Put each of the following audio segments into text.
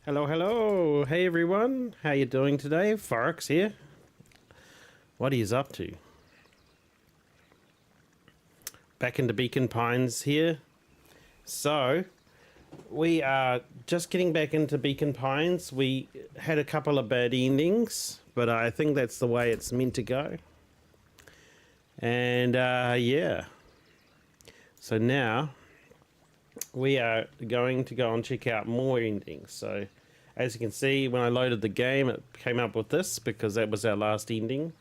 Hello, hello. Hey, everyone. How you doing today? Forox here. What are you up to? Back into Beacon Pines here. So, we are just getting back into Beacon Pines. We had a couple of bad endings, but I think that's the way it's meant to go. And, yeah. So now, we are going to go and check out more endings. So, as you can see, when I loaded the game, it came up with this because that was our last ending.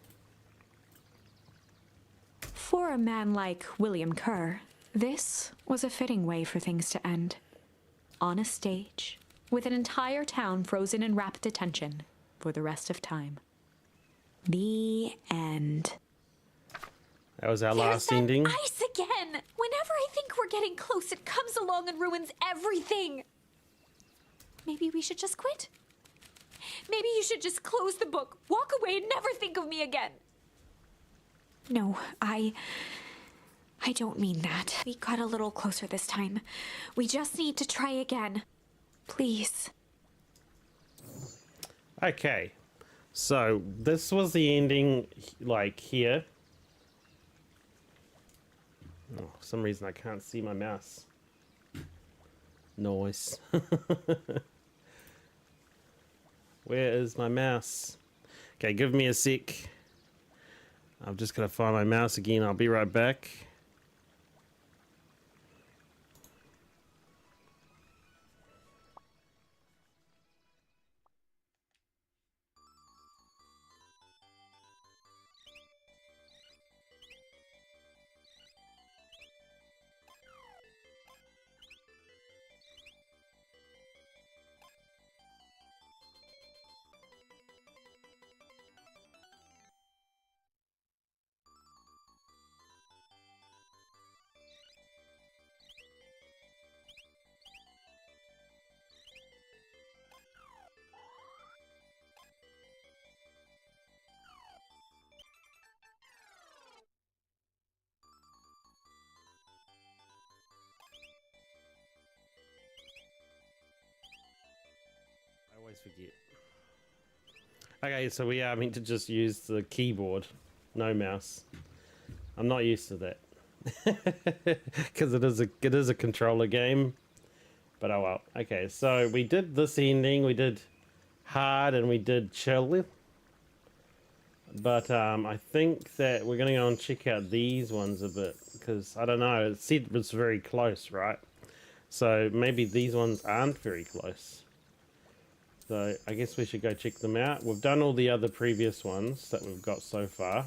For a man like William Kerr, this was a fitting way for things to end. On a stage, with an entire town frozen in rapt attention for the rest of time. The end. That was our last ending. Ice again! Whenever I think we're getting close, it comes along and ruins everything. Maybe we should just quit? Maybe you should just close the book, walk away, and never think of me again. No, I don't mean that. We got a little closer this time. We just need to try again. Please. Okay. So, this was the ending, like, here. Oh, for some reason I can't see my mouse. Noise. Where is my mouse? Okay, give me a sec. I'm just gonna find my mouse again. I'll be right back. I always forget. Okay, so we are meant to just use the keyboard, no mouse. I'm not used to that because it is a controller game. But oh well. Okay, so we did this ending. We did hard and we did chill. But I think that we're gonna go and check out these ones a bit because I don't know. It said it was very close, right? So maybe these ones aren't very close. So I guess we should go check them out. We've done all the other previous ones that we've got so far.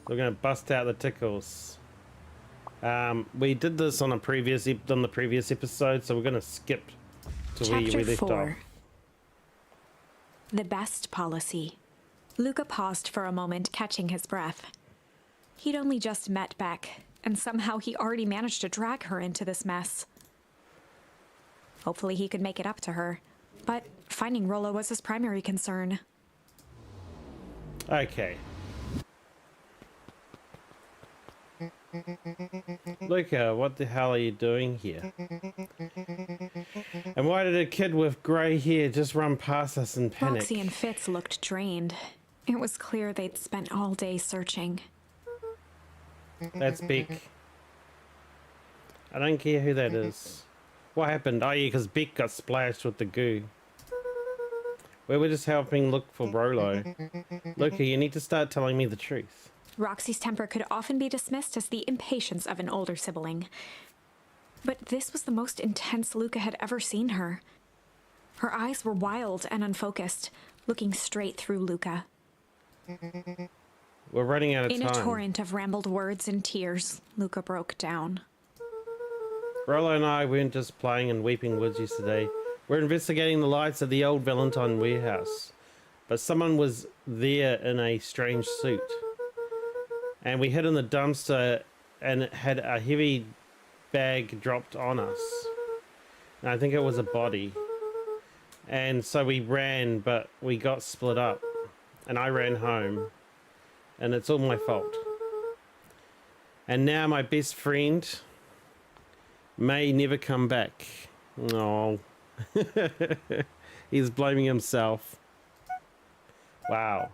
We're going to bust out the tickles. We did this on the previous episode, so we're going to skip to where we left off. The best policy. Luca paused for a moment, catching his breath. He'd only just met Beck, and somehow he already managed to drag her into this mess. Hopefully he could make it up to her, but finding Rollo was his primary concern. Okay. Luca, what the hell are you doing here? And why did a kid with grey hair just run past us in panic? Roxy and Fitz looked drained. It was clear they'd spent all day searching. That's Beck. I don't care who that is. What happened? Oh yeah, because Beck got splashed with the goo. We were just helping look for Rollo. Luca, you need to start telling me the truth. Roxy's temper could often be dismissed as the impatience of an older sibling. But this was the most intense Luca had ever seen her. Her eyes were wild and unfocused, looking straight through Luca. We're running out of time. In a torrent of rambled words and tears, Luca broke down. Rollo and I weren't just playing in Weeping Woods yesterday. We're investigating the lights of the old Valentine warehouse. But someone was there in a strange suit. And we hid in the dumpster and it had a heavy bag dropped on us. And I think it was a body. And so we ran, but we got split up. And I ran home. and it's all my fault. And now my best friend may never come back. Oh. He's blaming himself. Wow.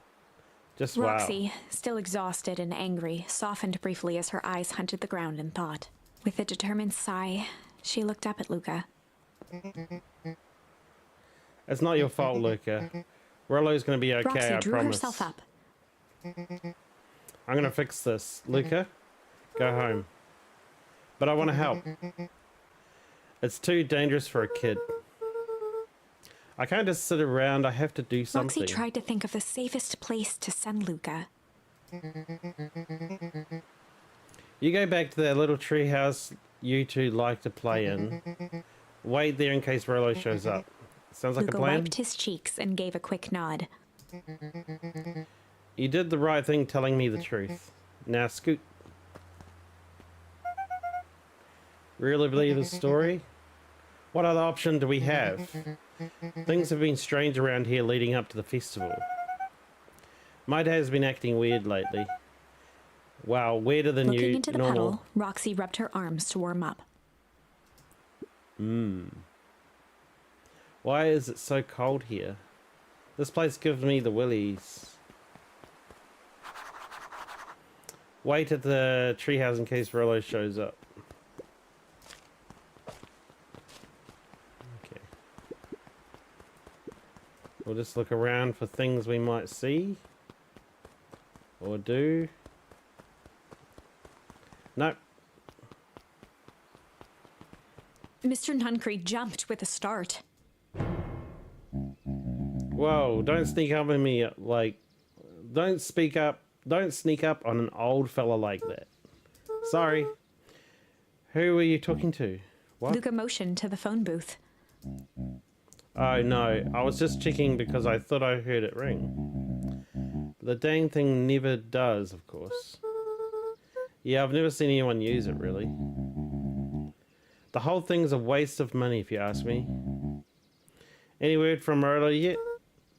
Just wow. Roxy, still exhausted and angry, softened briefly as her eyes hunted the ground in thought. With a determined sigh, she looked up at Luca. It's not your fault, Luca. Rollo's gonna be okay, Roxy I drew promise. herself up. I'm gonna fix this. Luca, go home. But I want to help. It's too dangerous for a kid. I can't just sit around, I have to do something. Roxy tried to think of the safest place to send Luca. You go back to that little treehouse you two like to play in. Wait there in case Rollo shows up. Sounds like Luca a plan? wiped his cheeks and gave a quick nod. You did the right thing telling me the truth. Now scoot. Really believe his story? What other option do we have? Things have been strange around here leading up to the festival. My dad's been acting weird lately. Wow, weirder than Looking into the normal. puddle, Roxy rubbed her arms to warm up. Why is it so cold here? This place gives me the willies. Wait at the treehouse in case Rollo shows up. Okay. We'll just look around for things we might see. Or do. Nope. Mr. Nuncreed jumped with a start. Whoa, don't sneak up on me like... Don't sneak up on an old fella like that. Sorry. Who were you talking to? What? Luca motioned to the phone booth. Oh no, I was just checking because I thought I heard it ring. The dang thing never does, of course. Yeah, I've never seen anyone use it, really. The whole thing's a waste of money, if you ask me. Any word from Rollo yet?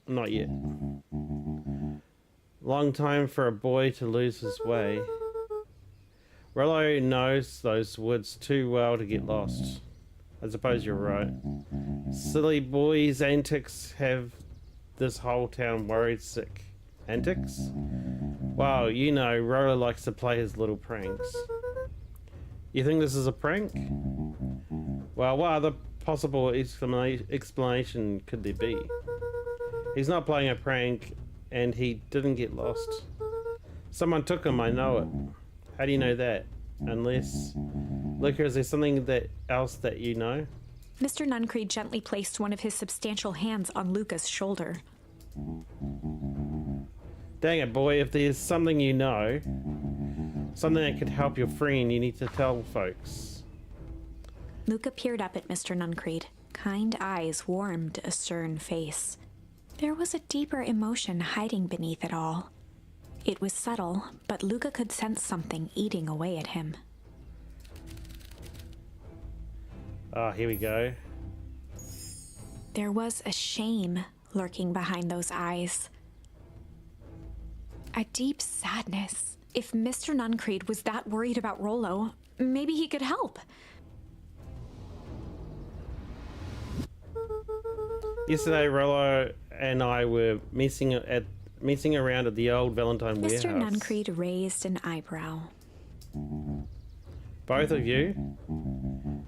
Not yet. Long time for a boy to lose his way. Rollo knows those woods too well to get lost. I suppose you're right. Silly boys' antics have this whole town worried sick. Antics? Wow, you know, Rollo likes to play his little pranks. You think this is a prank? Well, what other possible explanation could there be? He's not playing a prank, and he didn't get lost. Someone took him, I know it. How do you know that? Unless... Luca, is there something else that you know? Mr. Nuncreed gently placed one of his substantial hands on Luca's shoulder. Dang it, boy, if there's something you know, something that could help your friend, you need to tell folks. Luca peered up at Mr. Nuncreed. Kind eyes warmed a stern face. There was a deeper emotion hiding beneath it all. It was subtle, but Luca could sense something eating away at him. Ah, here we go. There was a shame lurking behind those eyes. A deep sadness. If Mr. Nuncreed was that worried about Rollo, maybe he could help. Yesterday, Rollo and I were messing around at the old Valentine warehouse. Mr. Nuncreed raised an eyebrow. Both of you?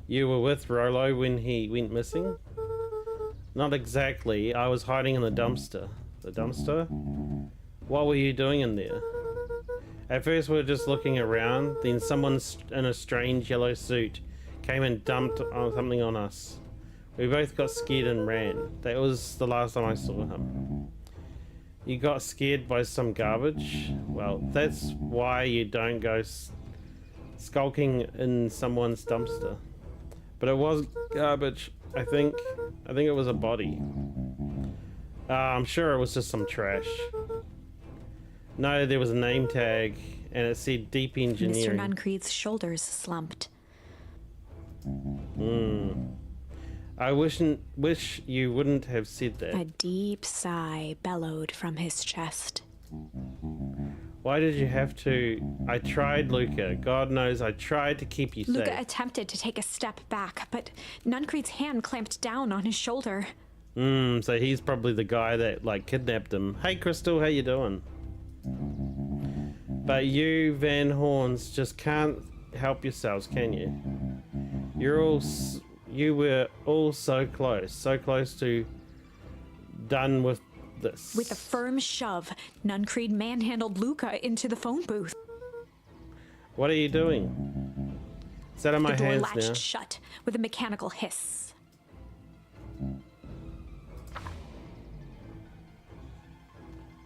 You were with Rollo when he went missing? Not exactly. I was hiding in the dumpster. The dumpster? What were you doing in there? At first we were just looking around, then someone in a strange yellow suit came and dumped something on us. We both got scared and ran. That was the last time I saw him. You got scared by some garbage? Well, that's why you don't go skulking in someone's dumpster. But it was garbage. I think it was a body. I'm sure it was just some trash. No, there was a name tag, and it said Deep Engineering. Mr. Nuncreed's shoulders slumped. I wish you wouldn't have said that. A deep sigh bellowed from his chest. Why did you have to? I tried, Luca. God knows I tried to keep you safe. Luca attempted to take a step back, but Nuncreed's hand clamped down on his shoulder. So he's probably the guy that, like, kidnapped him. Hey, Crystal, how you doing? But you, Van Horns, just can't help yourselves, can you? You were all so close to done with this. With a firm shove, Nuncreed manhandled Luca into the phone booth. What are you doing? It's out of my The door hands latched now. shut with a mechanical hiss.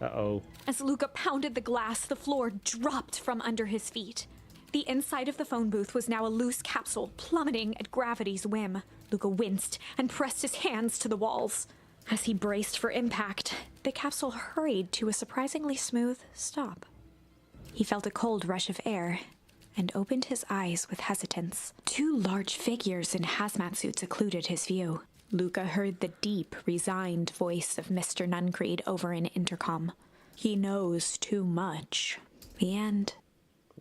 Uh-oh. As Luca pounded the glass, the floor dropped from under his feet. The inside of the phone booth was now a loose capsule, plummeting at gravity's whim. Luca winced and pressed his hands to the walls. As he braced for impact, the capsule hurried to a surprisingly smooth stop. He felt a cold rush of air and opened his eyes with hesitance. Two large figures in hazmat suits occluded his view. Luca heard the deep, resigned voice of Mr. Nuncreed over an intercom. He knows too much. The end.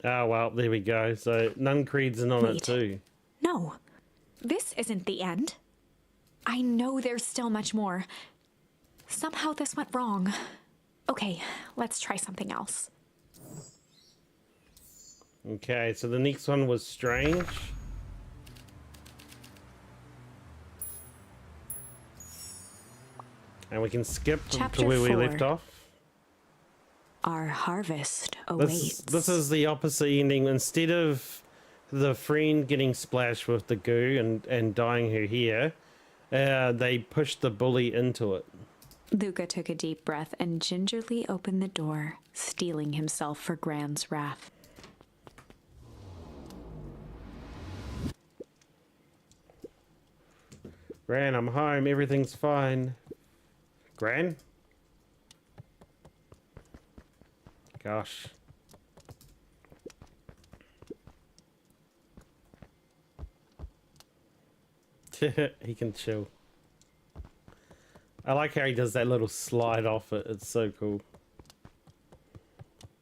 Oh, well, there we go. So Nuncreed's in on it Wait. too. No, this isn't the end. I know there's still much more. Somehow this went wrong. Okay, let's try something else. Okay, so the next one was strange. And we can skip Chapter to where we 4. left off. Our harvest awaits. This is the opposite ending. Instead of the friend getting splashed with the goo and dyeing her hair, they pushed the bully into it. Luca took a deep breath and gingerly opened the door, steeling himself for Gran's wrath. Gran, I'm home. Everything's fine. Gran? Gosh. He can chill. I like how he does that little slide off it. It's so cool.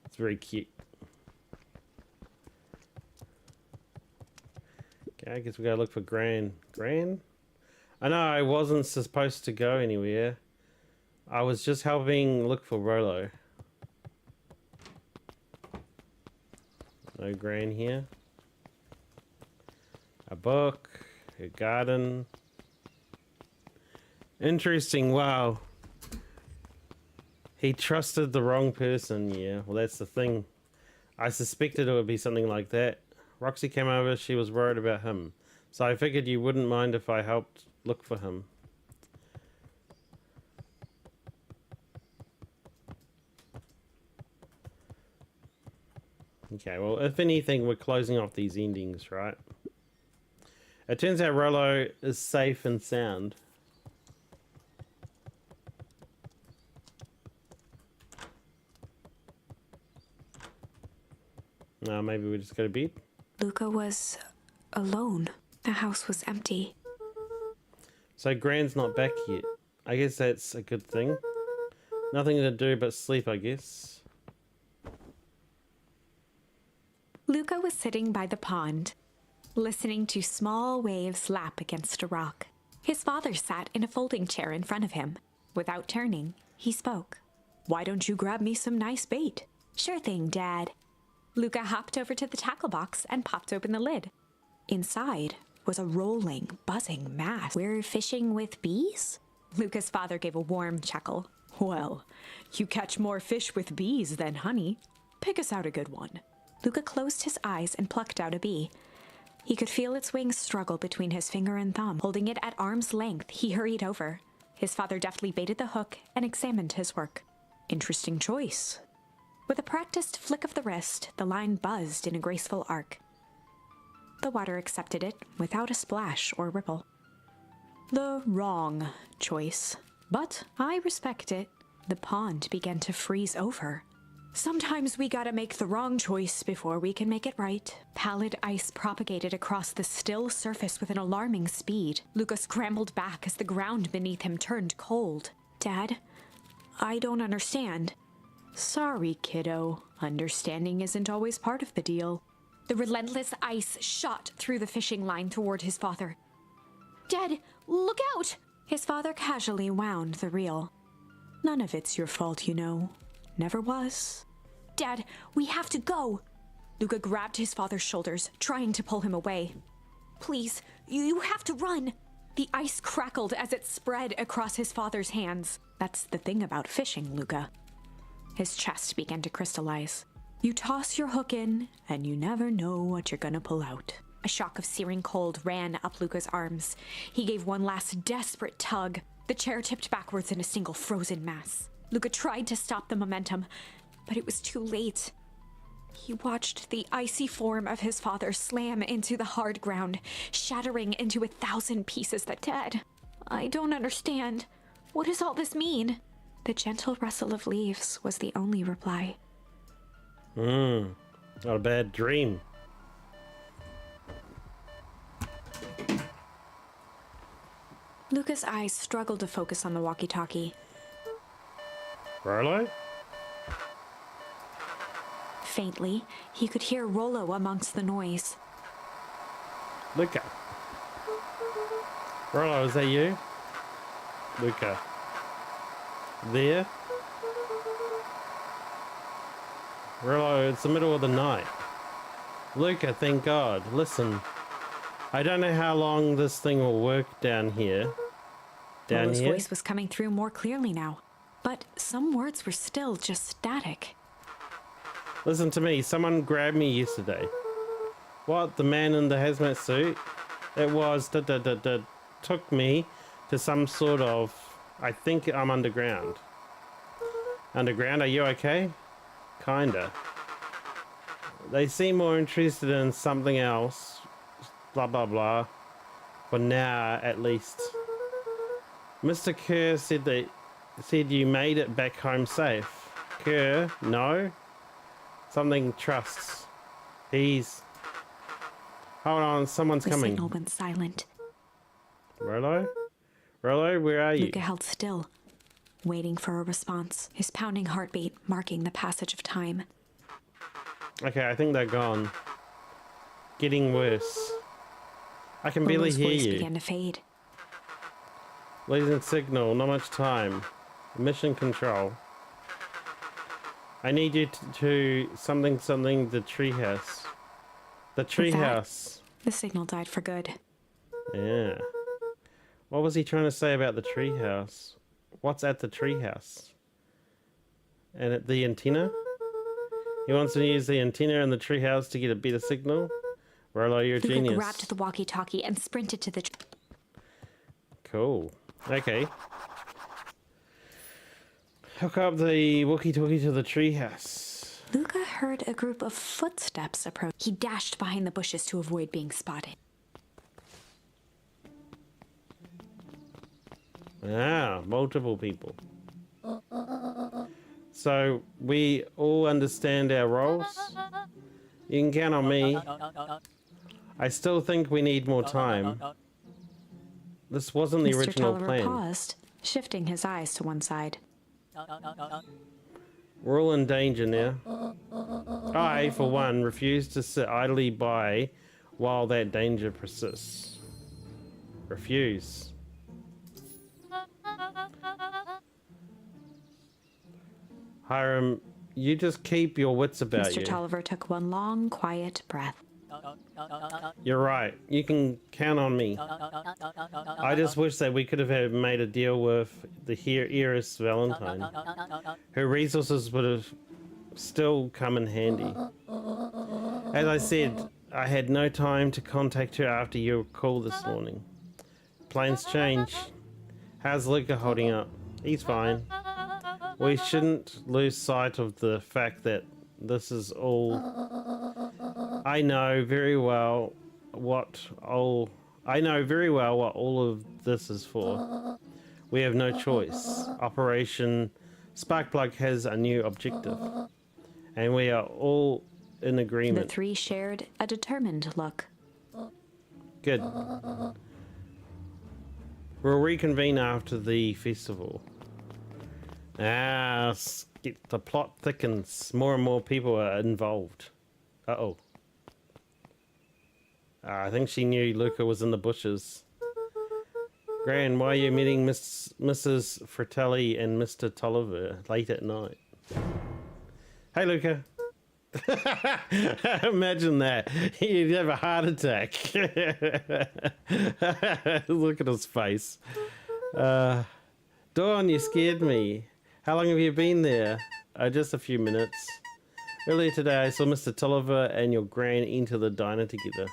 It's very cute. Okay, I guess we gotta look for Gran. Gran? I know I wasn't supposed to go anywhere. I was just helping look for Rolo. No Gran here. A book. A garden. Interesting, wow. He trusted the wrong person, yeah. Well, that's the thing. I suspected it would be something like that. Roxy came over, she was worried about him. So I figured you wouldn't mind if I helped look for him. Okay, well, if anything, we're closing off these endings, right? It turns out Rolo is safe and sound. Now maybe we just go to bed. Luca was alone. The house was empty. So Gran's not back yet. I guess that's a good thing. Nothing to do but sleep, I guess. Luca was sitting by the pond, listening to small waves lap against a rock. His father sat in a folding chair in front of him. Without turning, he spoke. "Why don't you grab me some nice bait?" "Sure thing, Dad." Luca hopped over to the tackle box and popped open the lid. Inside was a rolling, buzzing mass. "We're fishing with bees?" Luca's father gave a warm chuckle. "Well, you catch more fish with bees than honey. Pick us out a good one." Luca closed his eyes and plucked out a bee. He could feel its wings struggle between his finger and thumb. Holding it at arm's length, he hurried over. His father deftly baited the hook and examined his work. "Interesting choice." With a practiced flick of the wrist, the line buzzed in a graceful arc. The water accepted it without a splash or ripple. "The wrong choice. But I respect it." The pond began to freeze over. "Sometimes we gotta make the wrong choice before we can make it right." Pallid ice propagated across the still surface with an alarming speed. Luca scrambled back as the ground beneath him turned cold. "Dad, I don't understand." Sorry, kiddo. Understanding isn't always part of the deal. The relentless ice shot through the fishing line toward his father. Dad, look out! His father casually wound the reel. None of it's your fault, you know. Never was. Dad, we have to go! Luca grabbed his father's shoulders, trying to pull him away. Please, you have to run! The ice crackled as it spread across his father's hands. That's the thing about fishing, Luca. His chest began to crystallize. You toss your hook in, and you never know what you're gonna pull out. A shock of searing cold ran up Luca's arms. He gave one last desperate tug. The chair tipped backwards in a single frozen mass. Luca tried to stop the momentum, but it was too late. He watched the icy form of his father slam into the hard ground, shattering into 1,000 pieces. Dad, I don't understand. What does all this mean? The gentle rustle of leaves was the only reply. Not a bad dream. Luca's eyes struggled to focus on the walkie-talkie. Rolo? Faintly, he could hear Rollo amongst the noise. Luca. Rolo, is that you? Luca. There? Rolo, it's the middle of the night. Luca, thank God. Listen. I don't know how long this thing will work down here. Rollo's voice was coming through more clearly now, but some words were still just static. Listen to me. Someone grabbed me yesterday. What? The man in the hazmat suit? It was took me to some sort of... I think I'm underground. Underground? Are you okay? Kinda. They seem more interested in something else. Blah, blah, blah. For now, at least. Mr. Kerr said you made it back home safe. Kerr? No? Something trusts. He's... Hold on, someone's coming. The signal went silent. Rolo? Rolo, where are you? Luca held still, waiting for a response, his pounding heartbeat marking the passage of time. Okay, I think they're gone. Getting worse. I can barely Rollo's hear voice you. began to fade. Losing signal, not much time. Mission control. I need you to something the treehouse. The treehouse. The signal died for good. Yeah. What was he trying to say about the treehouse? What's at the treehouse? And at the antenna? He wants to use the antenna in the treehouse to get a better signal? Rolo, you're a Luca genius. grabbed the walkie-talkie and sprinted to the... Cool. Okay. Hook up the walkie-talkie to the treehouse. Luca heard a group of footsteps approach. He dashed behind the bushes to avoid being spotted. Ah, multiple people. So, we all understand our roles? You can count on me. I still think we need more time. This wasn't the Mr. original Tolliver plan. paused, shifting his eyes to one side. We're all in danger now. I, for one, refuse to sit idly by while that danger persists. Refuse. Hiram, you just keep your wits about Mr. you. Tolliver took one long, quiet breath. You're right. You can count on me. I just wish that we could have made a deal with the heiress Valentine. Her resources would have still come in handy. As I said, I had no time to contact her after your call this morning. Plans change. How's Luca holding up? He's fine. We shouldn't lose sight of the fact that this is all... I know very well what all of this is for. We have no choice. Operation Sparkplug has a new objective, and we are all in The agreement. three shared a determined look. Good. We'll reconvene after the festival. Ah, the plot thickens. More and more people are involved. Uh-oh. I think she knew Luca was in the bushes. Gran, why are you meeting Mrs. Fratelli and Mr. Tolliver late at night? Hey, Luca. Imagine that. He'd have a heart attack. Look at his face. Dawn, you scared me. How long have you been there? Just a few minutes. Earlier today, I saw Mr. Tolliver and your Gran enter the diner together.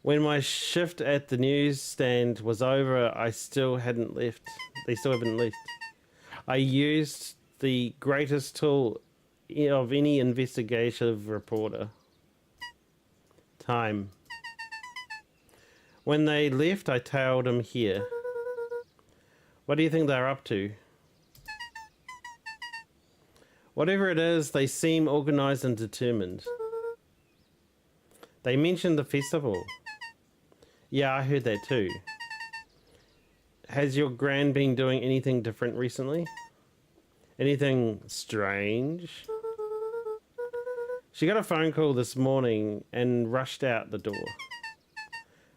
When my shift at the newsstand was over, they still haven't left. I used the greatest tool of any investigative reporter. Time. When they left, I tailed them here. What do you think they're up to? Whatever it is, they seem organized and determined. They mentioned the festival. Yeah, I heard that too. Has your Gran been doing anything different recently? Anything strange? She got a phone call this morning and rushed out the door.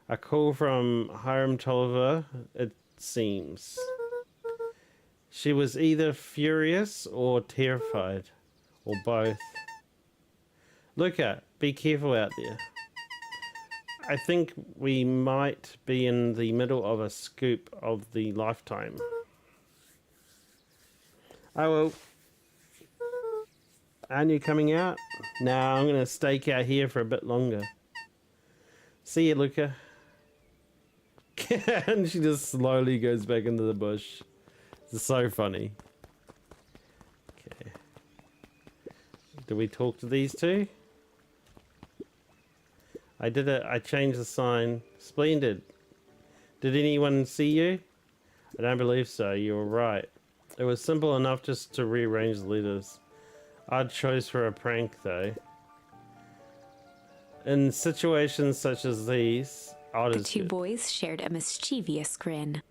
A call from Hiram Tolliver, it seems. She was either furious or terrified, or both. Luca, be careful out there. I think we might be in the middle of a scoop of the lifetime. Oh well. Aren't you coming out? No, I'm going to stake out here for a bit longer. See you, Luca. And she just slowly goes back into the bush. It's so funny. Okay. Do we talk to these two? I did it. I changed the sign. Splendid. Did anyone see you? I don't believe so. You were right. It was simple enough just to rearrange the letters. Odd choice for a prank, though. In situations such as these, odd The is two good. boys shared a mischievous grin.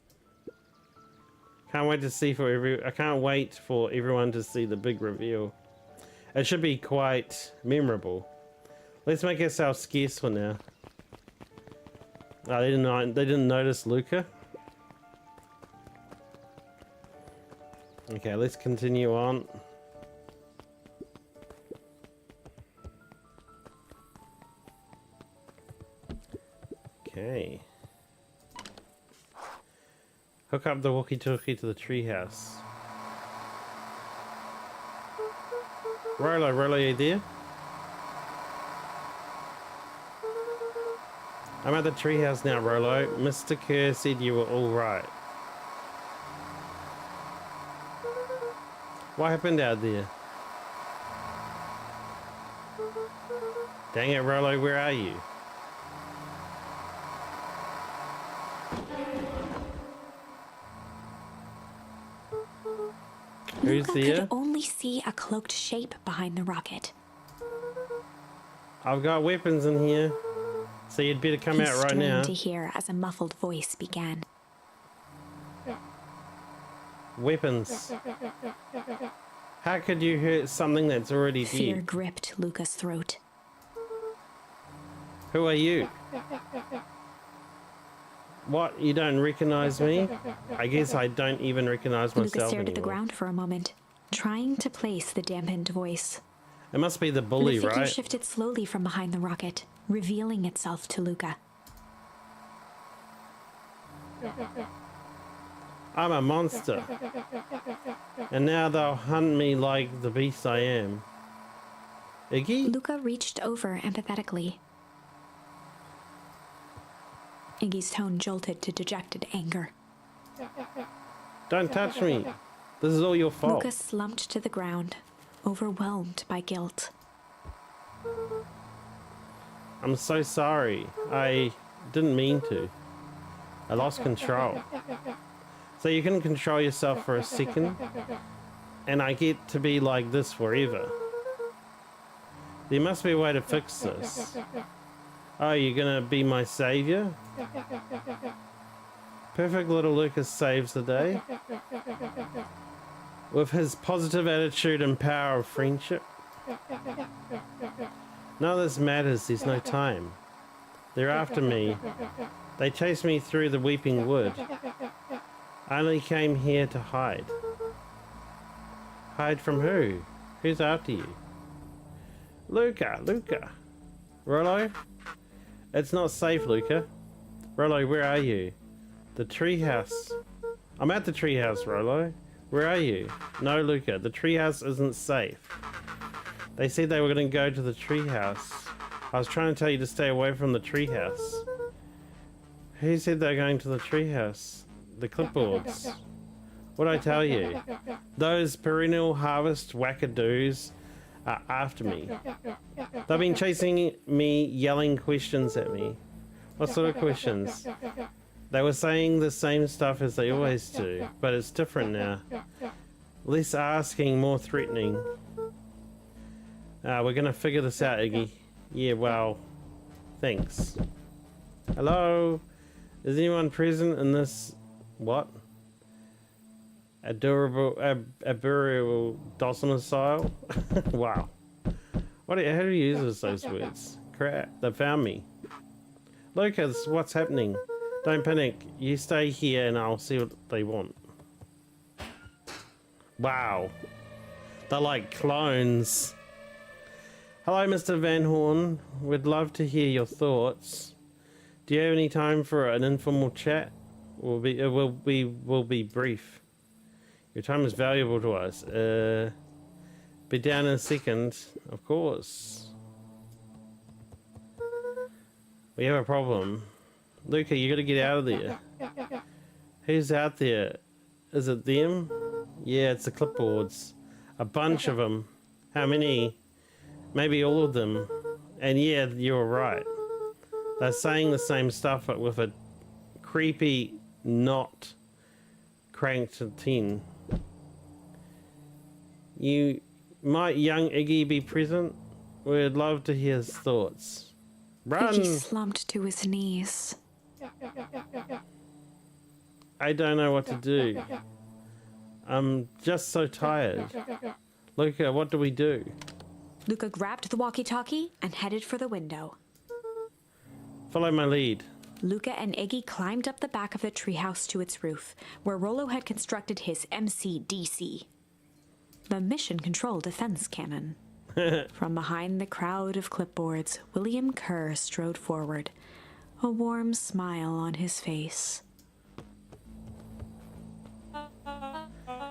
Can't wait to see I can't wait for everyone to see the big reveal. It should be quite memorable. Let's make ourselves scarce for now. Oh, they didn't notice Luca. Okay, let's continue on. Okay. Hook up the walkie-talkie to the treehouse. Rolo, are you there? I'm at the treehouse now, Rolo. Mr. Kerr said you were all right. What happened out there? Dang it, Rolo, where are you? Who's Luca there? could only see a cloaked shape behind the rocket. I've got weapons in here, so you'd better come He out right strained now. to hear as a muffled voice began. Weapons. How could you hurt something that's already Fear dead? gripped Luca's throat. Who are you? What? You don't recognize me? I guess I don't even recognize Luca myself stared at the anymore. ground for a moment, trying to place the dampened voice. It must be the bully, The figure right? shifted slowly from behind the rocket, revealing itself to Luca. I'm a monster. And now they'll hunt me like the beast I am. Iggy? Luca reached over empathetically. Iggy's tone jolted to dejected anger. Don't touch me. This is all your fault. Luca slumped to the ground, overwhelmed by guilt. I'm so sorry. I didn't mean to. I lost control. So you can control yourself for a second, and I get to be like this forever. There must be a way to fix this. Oh, you're gonna be my savior? Perfect little Lucas saves the day. with his positive attitude and power of friendship. None of this matters, there's no time. They're after me. They chased me through the weeping wood. I only came here to hide. Hide from who? Who's after you? Luca! Rollo? It's not safe, Luca. Rollo, where are you? The treehouse. I'm at the treehouse, Rollo. Where are you? No, Luca, the treehouse isn't safe. They said they were going to go to the treehouse. I was trying to tell you to stay away from the treehouse. Who said they're going to the treehouse? The clipboards. What'd I tell you? Those perennial harvest wackadoos are after me. They've been chasing me, yelling questions at me. What sort of questions? They were saying the same stuff as they always do, but it's different now. Less asking, more threatening. We're gonna figure this out, Iggy. Yeah, well, thanks. Hello? Is anyone present in this... what? A burial domicile? Wow. How do you use those words? Crap, they found me. Lucas, what's happening? Don't panic. You stay here and I'll see what they want. Wow. They're like clones. Hello, Mr. Van Horn. We'd love to hear your thoughts. Do you have any time for an informal chat? Will be brief. Your time is valuable to us. Be down in a second, of course. We have a problem. Luca, you gotta get out of there. Who's out there? Is it them? Yeah, it's the clipboards. A bunch of them. How many? Maybe all of them. And yeah, you're right. They're saying the same stuff, but with a creepy knot cranked to 10. You might young Iggy be present? We'd love to hear his thoughts. Run! Iggy slumped to his knees. I don't know what to do. I'm just so tired. Luca, what do we do? Luca grabbed the walkie-talkie and headed for the window. Follow my lead. Luca and Iggy climbed up the back of the treehouse to its roof, where Rollo had constructed his MCDC, the Mission Control Defense Cannon. From behind the crowd of clipboards, William Kerr strode forward, a warm smile on his face.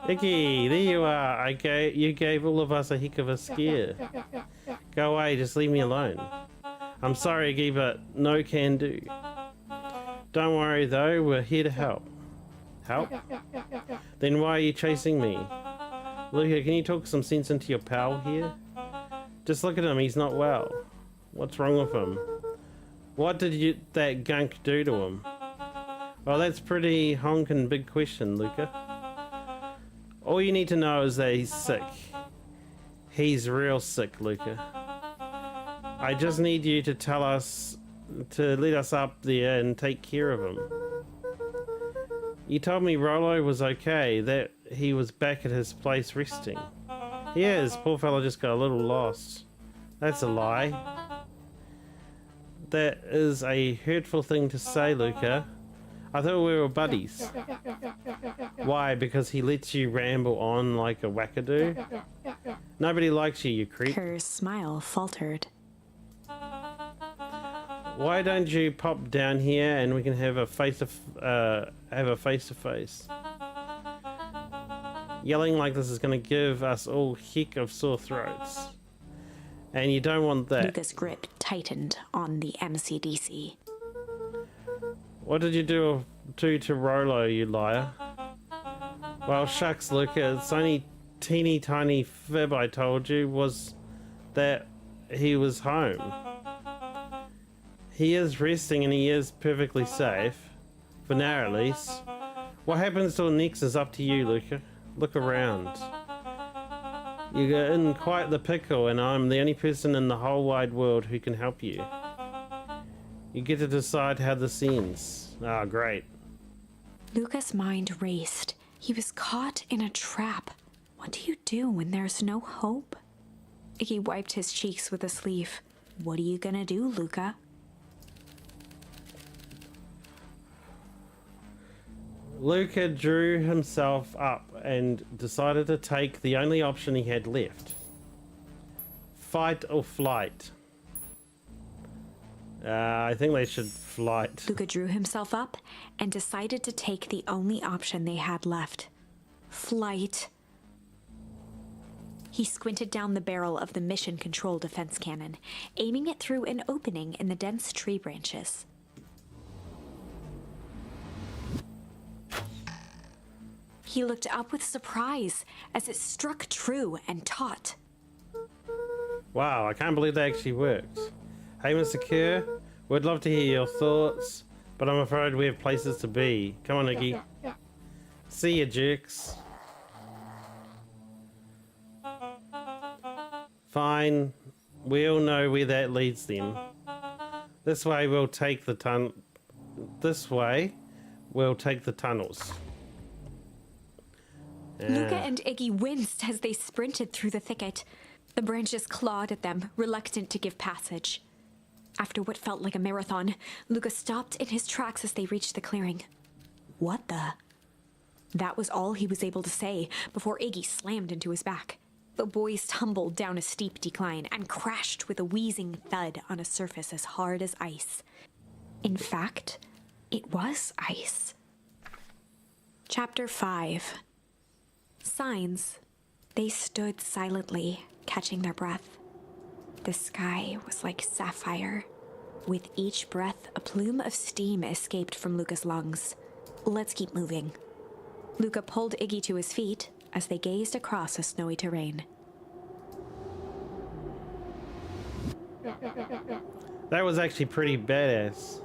Iggy, there you are. You gave all of us a heck of a scare. Go away, just leave me alone. I'm sorry, Iggy, but no can do. Don't worry though, we're here to help. Help? Then why are you chasing me? Luca, can you talk some sense into your pal here? Just look at him, he's not well. What's wrong with him? What did that gunk do to him? Well, that's pretty honkin' big question, Luca. All you need to know is that he's sick. He's real sick, Luca. I just need you to tell us, to lead us up there and take care of him. You told me Rollo was okay, that he was back at his place resting. He is, poor fella just got a little lost. That's a lie. That is a hurtful thing to say, Luca. I thought we were buddies. Why? Because he lets you ramble on like a wackadoo? Nobody likes you, you creep. Kerr's smile faltered. Why don't you pop down here and we can have a face-to-face? Yelling like this is going to give us all heck of sore throats. And you don't want that. Luca's grip tightened on the MCDC. What did you do to Rollo, you liar? Well, shucks, Luca, it's only teeny tiny fib I told you was that he was home. He is resting and he is perfectly safe. For now, at least. What happens till next is up to you, Luca. Look around. You're in quite the pickle and I'm the only person in the whole wide world who can help you. You get to decide how this ends. Ah, great. Luca's mind raced. He was caught in a trap. What do you do when there's no hope? Iggy wiped his cheeks with a sleeve. What are you gonna do, Luca? Luca drew himself up and decided to take the only option he had left. Fight or flight. I think they should flight. Luca drew himself up and decided to take the only option they had left. Flight. He squinted down the barrel of the mission control defense cannon, aiming it through an opening in the dense tree branches. He looked up with surprise as it struck true and taut. Wow, I can't believe that actually worked. Hey, Mr. Kerr, we'd love to hear your thoughts, but I'm afraid we have places to be. Come on, Iggy. See ya, jerks. Fine. We all know where that leads them. This way we'll take the tunnels. Luca and Iggy winced as they sprinted through the thicket. The branches clawed at them, reluctant to give passage. After what felt like a marathon, Luca stopped in his tracks as they reached the clearing. What the? That was all he was able to say before Iggy slammed into his back. The boys tumbled down a steep decline and crashed with a wheezing thud on a surface as hard as ice. In fact, it was ice. Chapter 5. Signs. They stood silently, catching their breath. The sky was like sapphire. With each breath, a plume of steam escaped from Luca's lungs. Let's keep moving. Luca pulled Iggy to his feet as they gazed across a snowy terrain. That was actually pretty badass.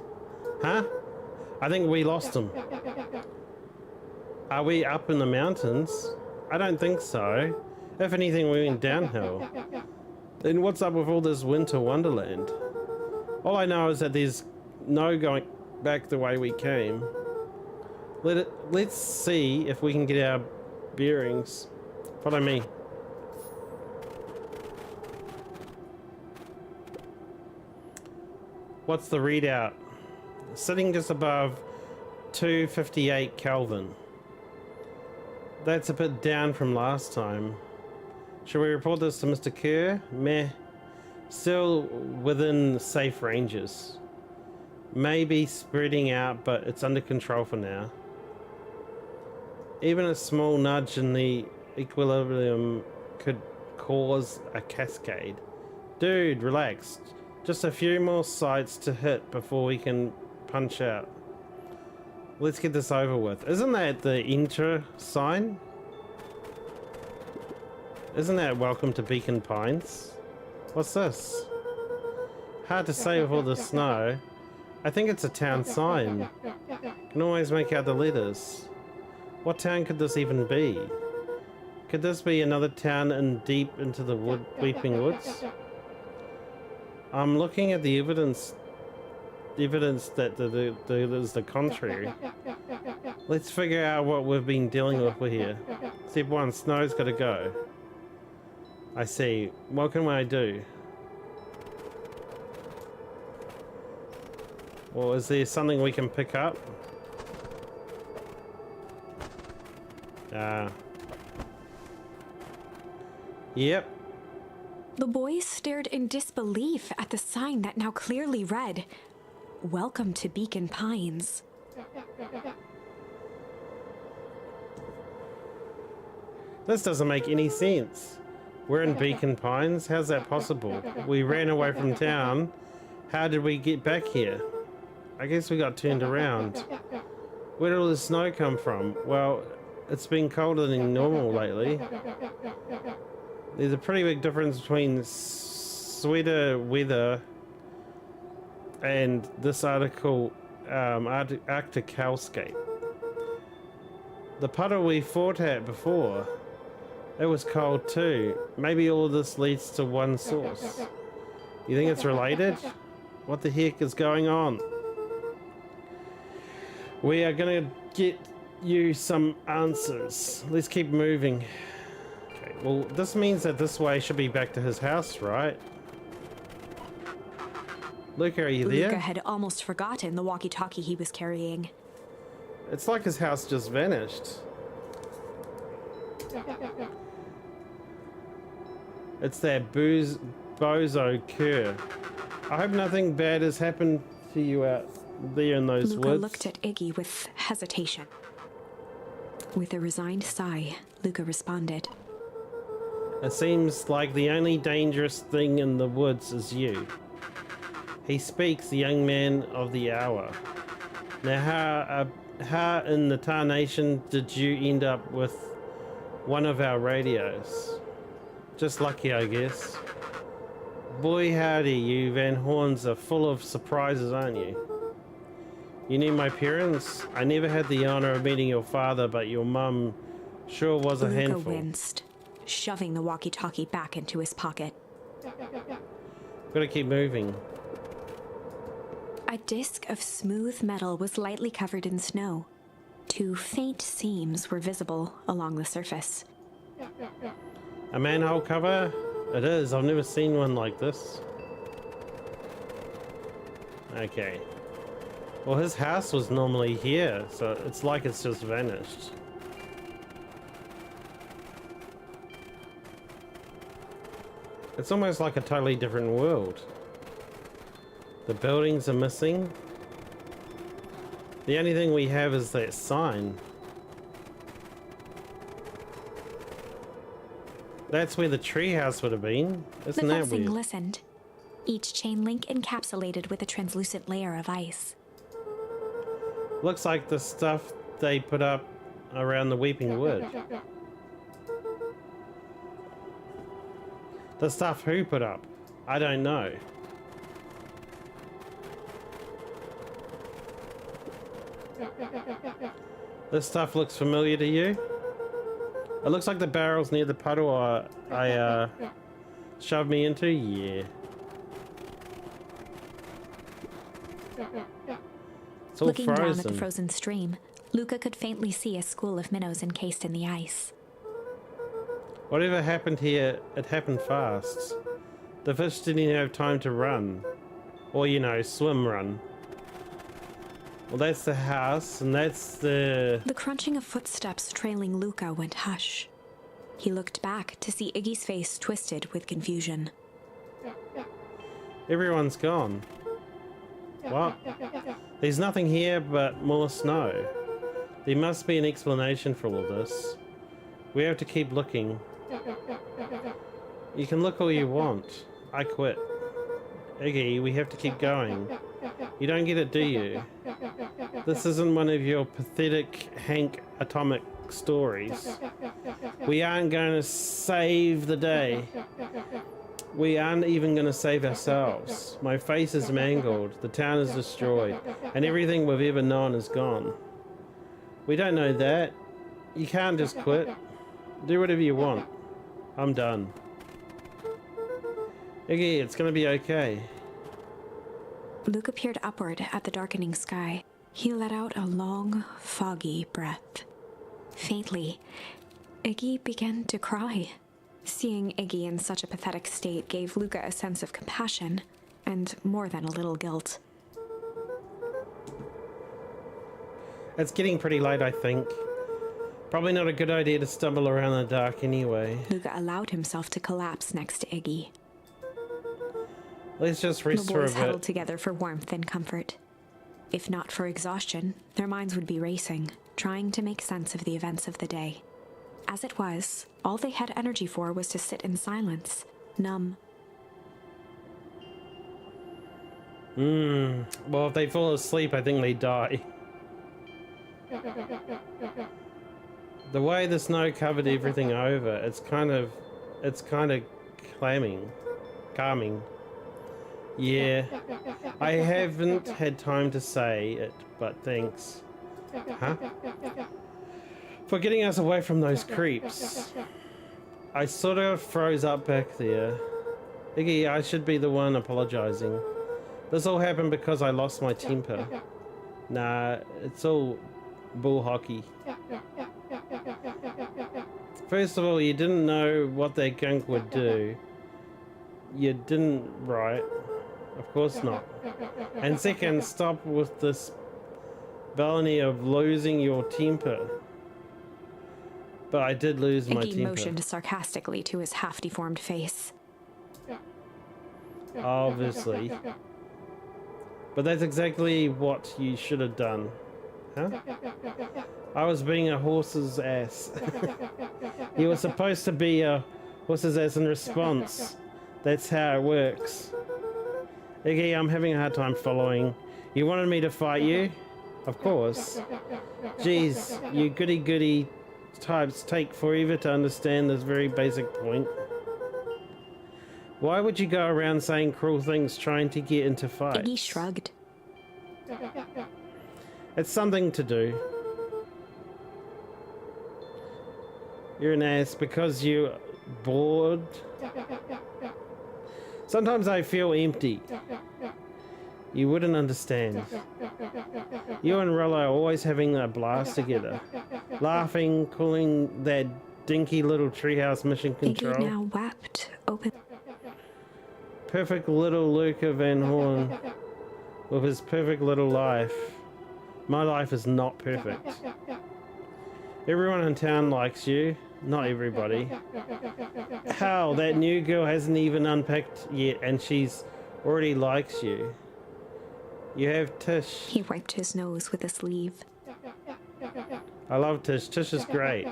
Huh? I think we lost him. Are we up in the mountains? I don't think so. If anything, we went downhill. Then what's up with all this winter wonderland? All I know is that there's no going back the way we came. Let's see if we can get our bearings. Follow me. What's the readout? Sitting just above 258 Kelvin. That's a bit down from last time. Should we report this to Mr. Kerr? Meh. Still within safe ranges. Maybe spreading out, but it's under control for now. Even a small nudge in the equilibrium could cause a cascade. Dude, relax. Just a few more sites to hit before we can punch out. Let's get this over with. Isn't that the enter sign? Isn't that welcome to Beacon Pines? What's this? Hard to say with all the snow. I think it's a town sign. Can always make out the letters. What town could this even be? Could this be another town in deep into the Weeping Woods? I'm looking at the evidence that is the contrary. Let's figure out what we've been dealing with here. Step 1, snow's gotta go. I see. What can I do? Well, is there something we can pick up? Yep. The boys stared in disbelief at the sign that now clearly read, "Welcome to Beacon Pines." This doesn't make any sense. We're in Beacon Pines. How's that possible? We ran away from town. How did we get back here? I guess we got turned around. Where did all the snow come from? Well, it's been colder than normal lately. There's a pretty big difference between sweater weather and this article, Arctic hellscape. The puddle we fought at before, it was cold too. Maybe all of this leads to one source. You think it's related? What the heck is going on? We are gonna get you some answers. Let's keep moving. Okay, well, this means that this way should be back to his house, right? Luca, are you there? Luca had almost forgotten the walkie-talkie he was carrying. It's like his house just vanished. It's that bozo cur. I hope nothing bad has happened to you out there in those Luca woods. looked at Iggy with hesitation. With a resigned sigh, Luca responded. It seems like the only dangerous thing in the woods is you. He speaks, the young man of the hour. Now, how in the tarnation did you end up with one of our radios? Just lucky, I guess. Boy howdy, you Van Horns are full of surprises, aren't you? You knew my parents? I never had the honor of meeting your father, but your mum sure was a Luca handful. winced, shoving the walkie-talkie back into his pocket. Gotta keep moving. A disc of smooth metal was lightly covered in snow. 2 faint seams were visible along the surface. A manhole cover? It is. I've never seen one like this. Okay. Well, his house was normally here, so it's like it's just vanished. It's almost like a totally different world. The buildings are missing. The only thing we have is that sign. That's where the treehouse would have been. Isn't The that fencing weird? glistened, each chain link encapsulated with a translucent layer of ice. Looks like the stuff they put up around the Weeping Wood. The stuff who put up? I don't know. This stuff looks familiar to you? It looks like the barrels near the puddle I shoved me into. Yeah. It's all Looking down at the frozen. frozen stream, Luca could faintly see a school of minnows encased in the ice. Whatever happened here, it happened fast. The fish didn't even have time to run. Or, you know, swim run. Well, that's the house, and that's the... The crunching of footsteps trailing Luca went hush. He looked back to see Iggy's face twisted with confusion. Everyone's gone. What? There's nothing here but more snow. There must be an explanation for all this. We have to keep looking. You can look all you want. I quit. Iggy, we have to keep going. You don't get it, do you? This isn't one of your pathetic Hank Atomic stories. We aren't going to save the day. We aren't even going to save ourselves. My face is mangled, the town is destroyed, and everything we've ever known is gone. We don't know that. You can't just quit. Do whatever you want. I'm done. Iggy, it's going to be okay. Luca peered upward at the darkening sky. He let out a long, foggy breath. Faintly, Iggy began to cry. Seeing Iggy in such a pathetic state gave Luca a sense of compassion, and more than a little guilt. It's getting pretty late, I think. Probably not a good idea to stumble around in the dark anyway. Luca allowed himself to collapse next to Iggy. Let's just The rest for a boys huddled bit. together for warmth and comfort. If not for exhaustion, their minds would be racing, trying to make sense of the events of the day. As it was, all they had energy for was to sit in silence, numb. Well, if they fall asleep, I think they die. The way the snow covered everything over, it's kind of calming. Yeah, I haven't had time to say it, but thanks. Huh? For getting us away from those creeps. I sort of froze up back there. Iggy, I should be the one apologizing. This all happened because I lost my temper. Nah, it's all bull hockey. First of all, you didn't know what that gunk would do. You didn't, right? Of course not. And second, stop with this villainy of losing your temper. But I did lose my Iggy temper. motioned sarcastically to his half-deformed face. Obviously. But that's exactly what you should have done. Huh? I was being a horse's ass. You were supposed to be a horse's ass in response. That's how it works. Iggy, I'm having a hard time following. You wanted me to fight you? Of course. Jeez, you goody-goody types take forever to understand this very basic point. Why would you go around saying cruel things trying to get into fights? Iggy shrugged. It's something to do. You're an ass because you're bored. Sometimes I feel empty. You wouldn't understand. You and Rollo are always having a blast together. Laughing, calling that dinky little treehouse mission control. Iggy now wept open. Perfect little Luca Van Horn with his perfect little life. My life is not perfect. Everyone in town likes you. Not everybody. Hell, that new girl hasn't even unpacked yet and she's already likes you. You have Tish. He wiped his nose with a sleeve. I love Tish. Tish is great.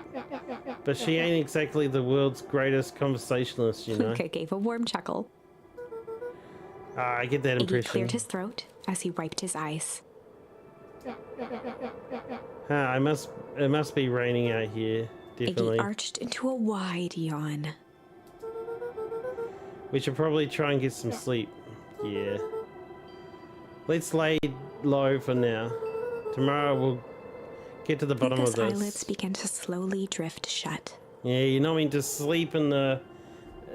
But she ain't exactly the world's greatest conversationalist, you know. Luca gave a warm chuckle. I get that Iggy impression. cleared his throat as he wiped his eyes. It must be raining out here. Definitely. Iggy arched into a wide yawn. We should probably try and get some sleep. Yeah. Let's lay low for now. Tomorrow we'll get to the bottom Luca's of this. eyelids began to slowly drift shut. Yeah, you not mean to sleep in the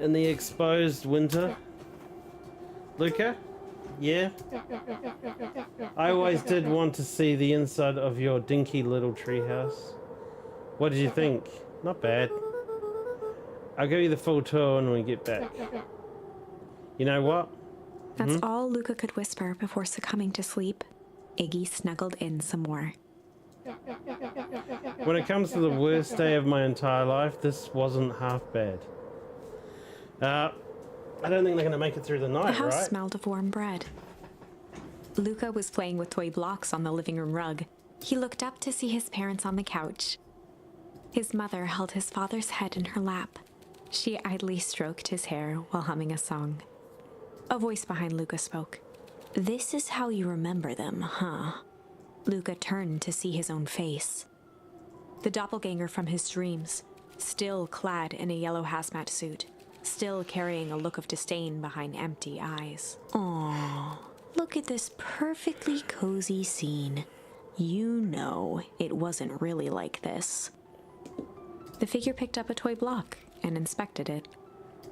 exposed winter, Luca? Yeah? I always did want to see the inside of your dinky little treehouse. What did you think? Not bad. I'll give you the full tour when we get back. You know what? That's all Luca could whisper before succumbing to sleep. Iggy snuggled in some more. When it comes to the worst day of my entire life, this wasn't half bad. I don't think they're going to make it through the night, The house right? smelled of warm bread. Luca was playing with toy blocks on the living room rug. He looked up to see his parents on the couch. His mother held his father's head in her lap. She idly stroked his hair while humming a song. A voice behind Luca spoke. "This is how you remember them, huh?" Luca turned to see his own face. The doppelganger from his dreams, still clad in a yellow hazmat suit, still carrying a look of disdain behind empty eyes. "Aww, look at this perfectly cozy scene. You know it wasn't really like this." The figure picked up a toy block and inspected it.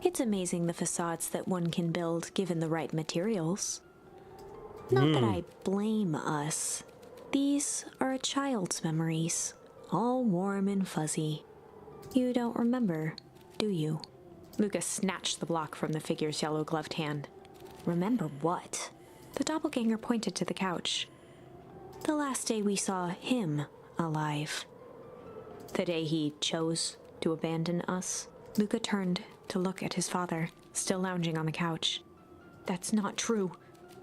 "It's amazing the facades that one can build given the right materials. Not that I blame us. These are a child's memories, all warm and fuzzy. You don't remember, do you?" Lucas snatched the block from the figure's yellow-gloved hand. "Remember what?" The doppelganger pointed to the couch. "The last day we saw him alive. The day he chose to abandon us." Luca turned to look at his father, still lounging on the couch. "That's not true.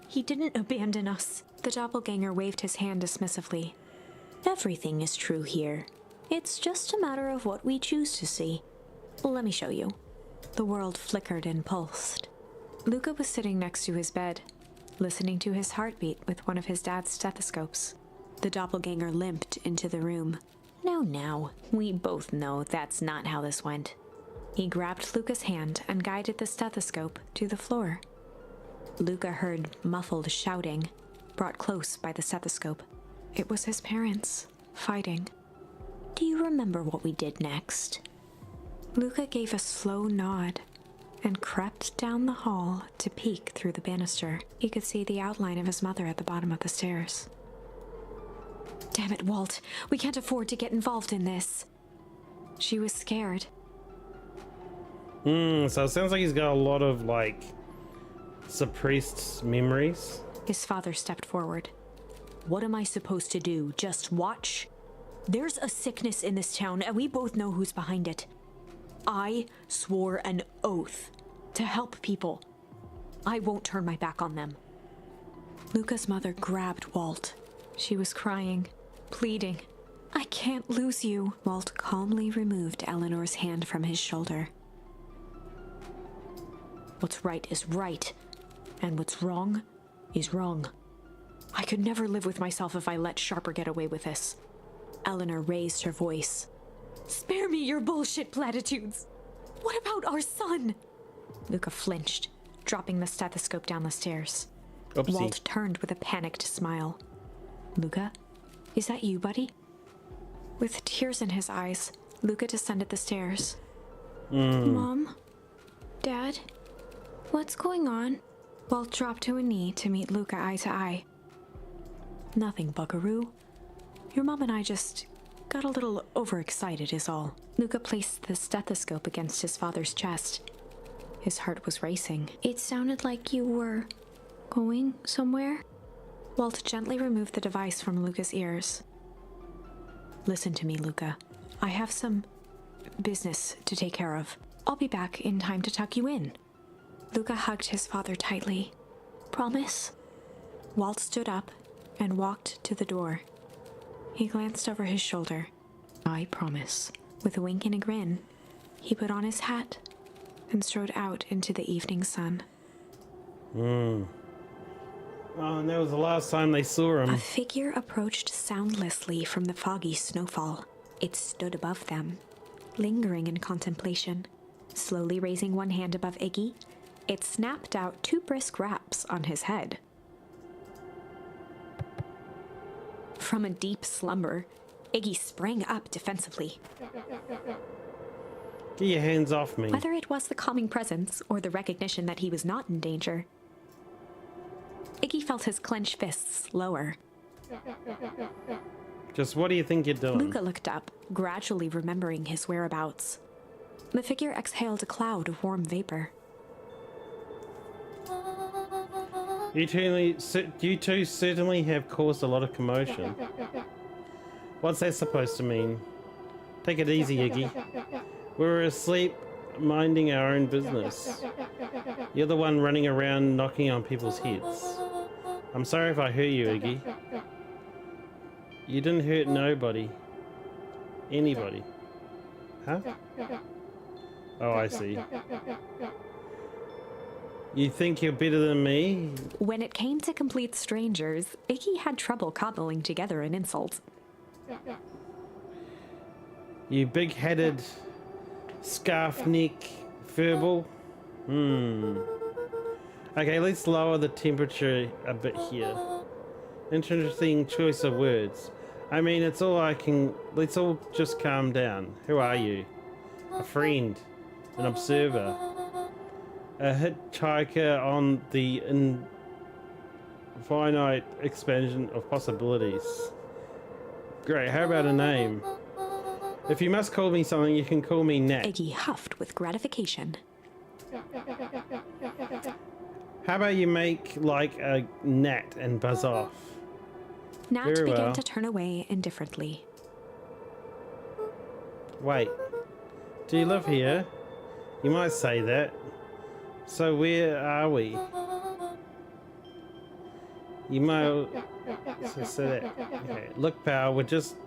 He didn't abandon us." The doppelganger waved his hand dismissively. "Everything is true here. It's just a matter of what we choose to see. Let me show you." The world flickered and pulsed. Luca was sitting next to his bed, listening to his heartbeat with one of his dad's stethoscopes. The doppelganger limped into the room. Now, we both know that's not how this went." He grabbed Luca's hand and guided the stethoscope to the floor. Luca heard muffled shouting, brought close by the stethoscope. It was his parents, fighting. "Do you remember what we did next?" Luca gave a slow nod and crept down the hall to peek through the banister. He could see the outline of his mother at the bottom of the stairs. "Damn it, Walt. We can't afford to get involved in this." She was scared, So it sounds like he's got a lot of, like, suppressed memories. His father stepped forward. What am I supposed to do? Just watch? There's a sickness in this town, and we both know who's behind it. I swore an oath to help people. I won't turn my back on them. Luca's mother grabbed Walt. She was crying, pleading. I can't lose you. Walt calmly removed Eleanor's hand from his shoulder. What's right is right, and what's wrong is wrong. I could never live with myself if I let Sharper get away with this. Eleanor raised her voice. Spare me your bullshit platitudes. What about our son? Luca flinched, dropping the stethoscope down the stairs. Oopsie. Walt turned with a panicked smile. Luca, is that you, buddy? With tears in his eyes, Luca descended the stairs. Mom? Dad? What's going on? Walt dropped to a knee to meet Luca eye to eye. Nothing, buckaroo. Your mom and I just got a little overexcited is all. Luca placed the stethoscope against his father's chest. His heart was racing. It sounded like you were going somewhere? Walt gently removed the device from Luca's ears. Listen to me, Luca. I have some business to take care of. I'll be back in time to tuck you in. Luca hugged his father tightly. Promise? Walt stood up and walked to the door. He glanced over his shoulder. I promise. With a wink and a grin, he put on his hat and strode out into the evening sun. Oh, and that was the last time they saw him. A figure approached soundlessly from the foggy snowfall. It stood above them, lingering in contemplation. Slowly raising one hand above Iggy, it snapped out 2 brisk raps on his head. From a deep slumber, Iggy sprang up defensively. Get your hands off me. Whether it was the calming presence or the recognition that he was not in danger, Iggy felt his clenched fists lower. Just what do you think you're doing? Luca looked up, gradually remembering his whereabouts. The figure exhaled a cloud of warm vapor. You two certainly have caused a lot of commotion. What's that supposed to mean? Take it easy, Iggy. We were asleep, minding our own business. You're the one running around knocking on people's heads. I'm sorry if I hurt you, Iggy. You didn't hurt nobody. Anybody. Huh? Oh, I see. You think you're better than me? When it came to complete strangers, Iggy had trouble cobbling together an insult. You big-headed, scarf-neck furball? Okay, let's lower the temperature a bit here. Interesting choice of words. I mean, it's all I can... Let's all just calm down. Who are you? A friend. An observer. A hitchhiker on the infinite expansion of possibilities. Great, how about a name? If you must call me something, you can call me Nat. Iggy huffed with gratification. How about you make like a gnat and buzz off? Nat Very began well. to turn away indifferently. Wait, do you live here? You might say that. So where are we? You might say that. Okay. Look, pal, we just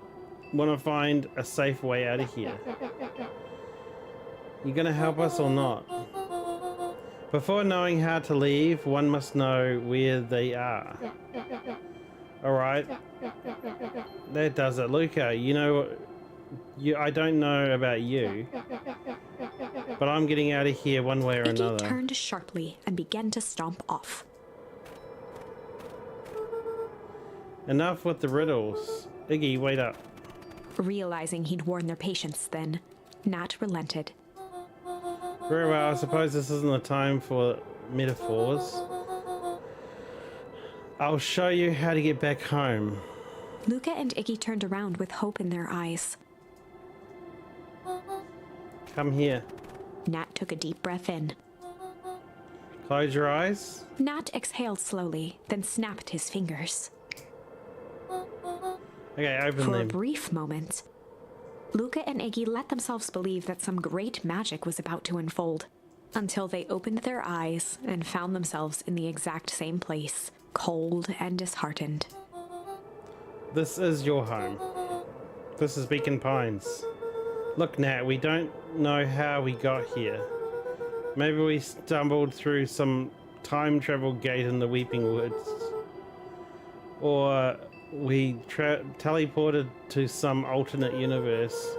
want to find a safe way out of here. You gonna help us or not? Before knowing how to leave, one must know where they are. Alright. That does it. Luca, you know, I don't know about you, but I'm getting out of here one way or Iggy another. turned sharply and began to stomp off. Enough with the riddles. Iggy, wait up. Realizing he'd worn their patience then, Nat relented. Very well, I suppose this isn't the time for metaphors. I'll show you how to get back home. Luca and Iggy turned around with hope in their eyes. Come here. Nat took a deep breath in. Close your eyes. Nat exhaled slowly, then snapped his fingers. Okay, open For a them. brief moment, Luca and Iggy let themselves believe that some great magic was about to unfold, until they opened their eyes and found themselves in the exact same place, cold and disheartened. This is your home. This is Beacon Pines. Look, Nat, we don't know how we got here. Maybe we stumbled through some time travel gate in the Weeping Woods. Or we teleported to some alternate universe.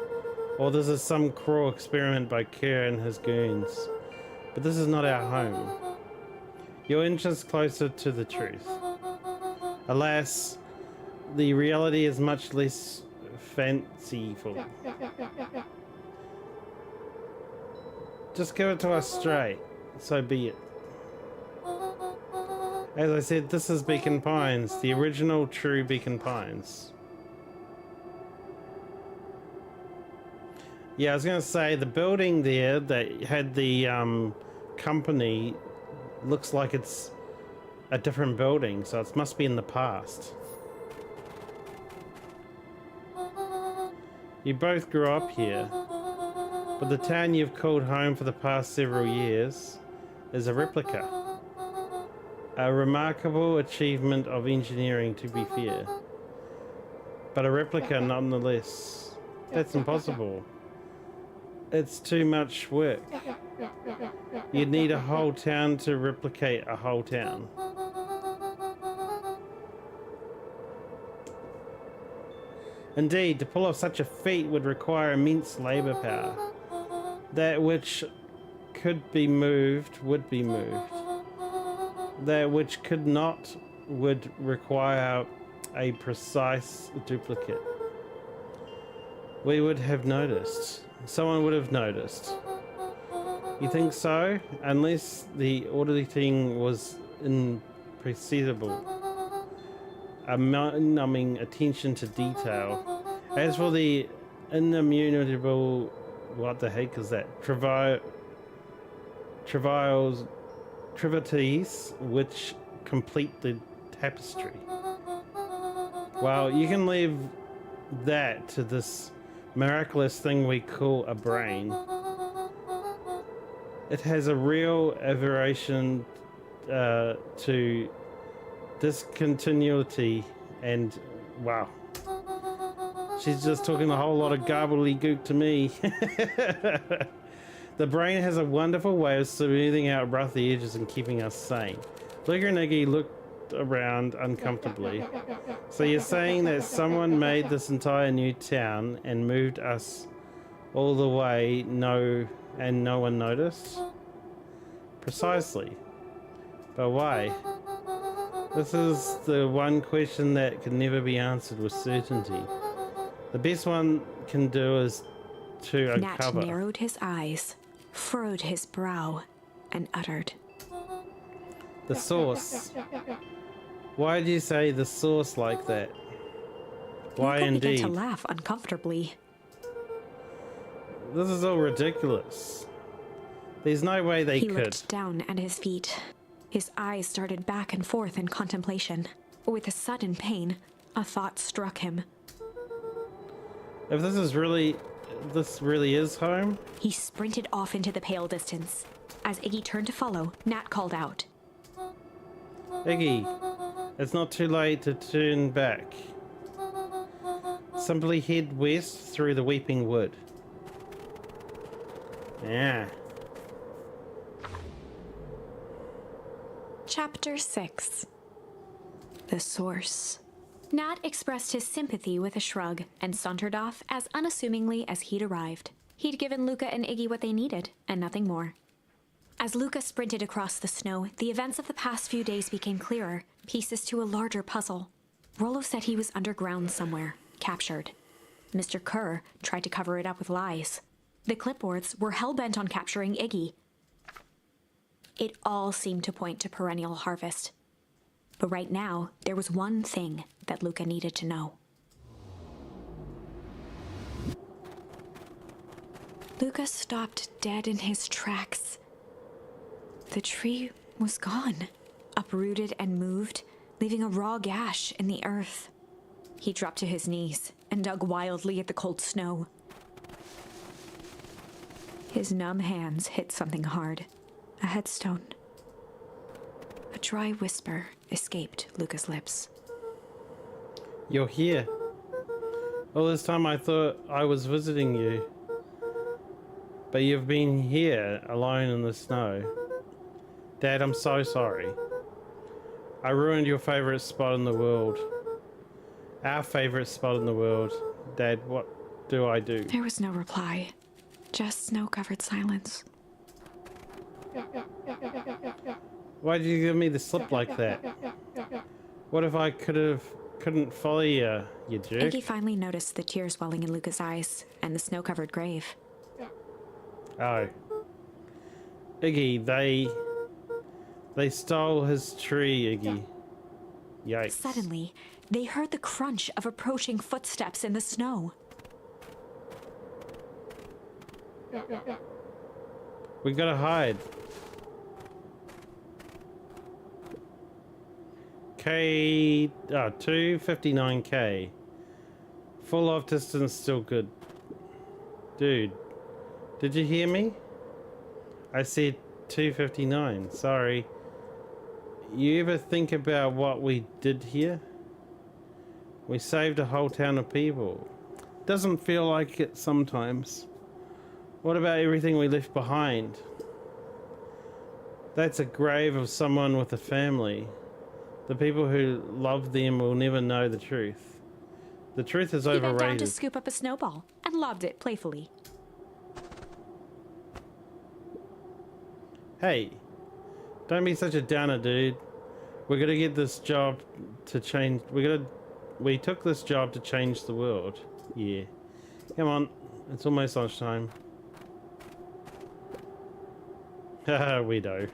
Or this is some cruel experiment by Kerr and his goons. But this is not our home. You're inches closer to the truth. Alas, the reality is much less fanciful. Just give it to us straight. So be it. As I said, this is Beacon Pines, the original true Beacon Pines. Yeah, I was going to say, the building there that had the company looks like it's a different building, so it must be in the past. You both grew up here, but the town you've called home for the past several years is a replica. A remarkable achievement of engineering, to be fair. But a replica nonetheless. That's impossible. It's too much work. You'd need a whole town to replicate a whole town. Indeed, to pull off such a feat would require immense labor power. That which could be moved would be moved. That which could not would require a precise duplicate. We would have noticed. Someone would have noticed. You think so? Unless the auditing was imperceptible. A mind-numbing attention to detail. As for the inimitable, what the heck is that? Trivialities which complete the tapestry. Well, you can leave that to this miraculous thing we call a brain. It has a real aversion to discontinuity and wow. She's just talking a whole lot of gobbledygook to me. The brain has a wonderful way of smoothing out rough edges and keeping us sane. Luca and Iggy looked around uncomfortably. So you're saying that someone made this entire new town and moved us all the way, no one noticed? Precisely. But why? This is the one question that can never be answered with certainty. The best one can do is to uncover. Nat narrowed his eyes, furrowed his brow, and uttered, The source. Why do you say the source like that? Why Luca indeed? began to laugh uncomfortably. This is all ridiculous. There's no way they He could. looked down at his feet. His eyes darted back and forth in contemplation. With a sudden pain, a thought struck him. If this really is home? He sprinted off into the pale distance. As Iggy turned to follow, Nat called out, Iggy, it's not too late to turn back. Simply head west through the Weeping Wood. Yeah. Chapter 6. The Source. Nat expressed his sympathy with a shrug and sauntered off as unassumingly as he'd arrived. He'd given Luca and Iggy what they needed, and nothing more. As Luca sprinted across the snow, the events of the past few days became clearer, pieces to a larger puzzle. Rollo said he was underground somewhere, captured. Mr. Kerr tried to cover it up with lies. The clipboards were hell-bent on capturing Iggy. It all seemed to point to perennial harvest. But right now, there was one thing that Luca needed to know. Luca stopped dead in his tracks. The tree was gone, uprooted and moved, leaving a raw gash in the earth. He dropped to his knees and dug wildly at the cold snow. His numb hands hit something hard, a headstone. A dry whisper escaped Luca's lips. You're here. All this time I thought I was visiting you. But you've been here, alone in the snow. Dad, I'm so sorry. I ruined your favorite spot in the world. Our favorite spot in the world. Dad, what do I do? There was no reply, just snow-covered silence. Why did you give me the slip like that? What if I couldn't follow you, you jerk? Iggy finally noticed the tears welling in Luca's eyes and the snow-covered grave. Oh. Iggy, they stole his tree, Iggy. Yikes. Suddenly, they heard the crunch of approaching footsteps in the snow. We gotta hide. K, 259K. Full off distance still good. Dude, did you hear me? I said 259, sorry. You ever think about what we did here? We saved a whole town of people. Doesn't feel like it sometimes. What about everything we left behind? That's a grave of someone with a family. The people who love them will never know the truth. The truth is He bent down overrated. to scoop up a snowball and lobbed it playfully. Hey, don't be such a downer, dude. We're gonna get this job to change. We took this job to change the world. Yeah. Come on, it's almost lunchtime. Haha, weirdo.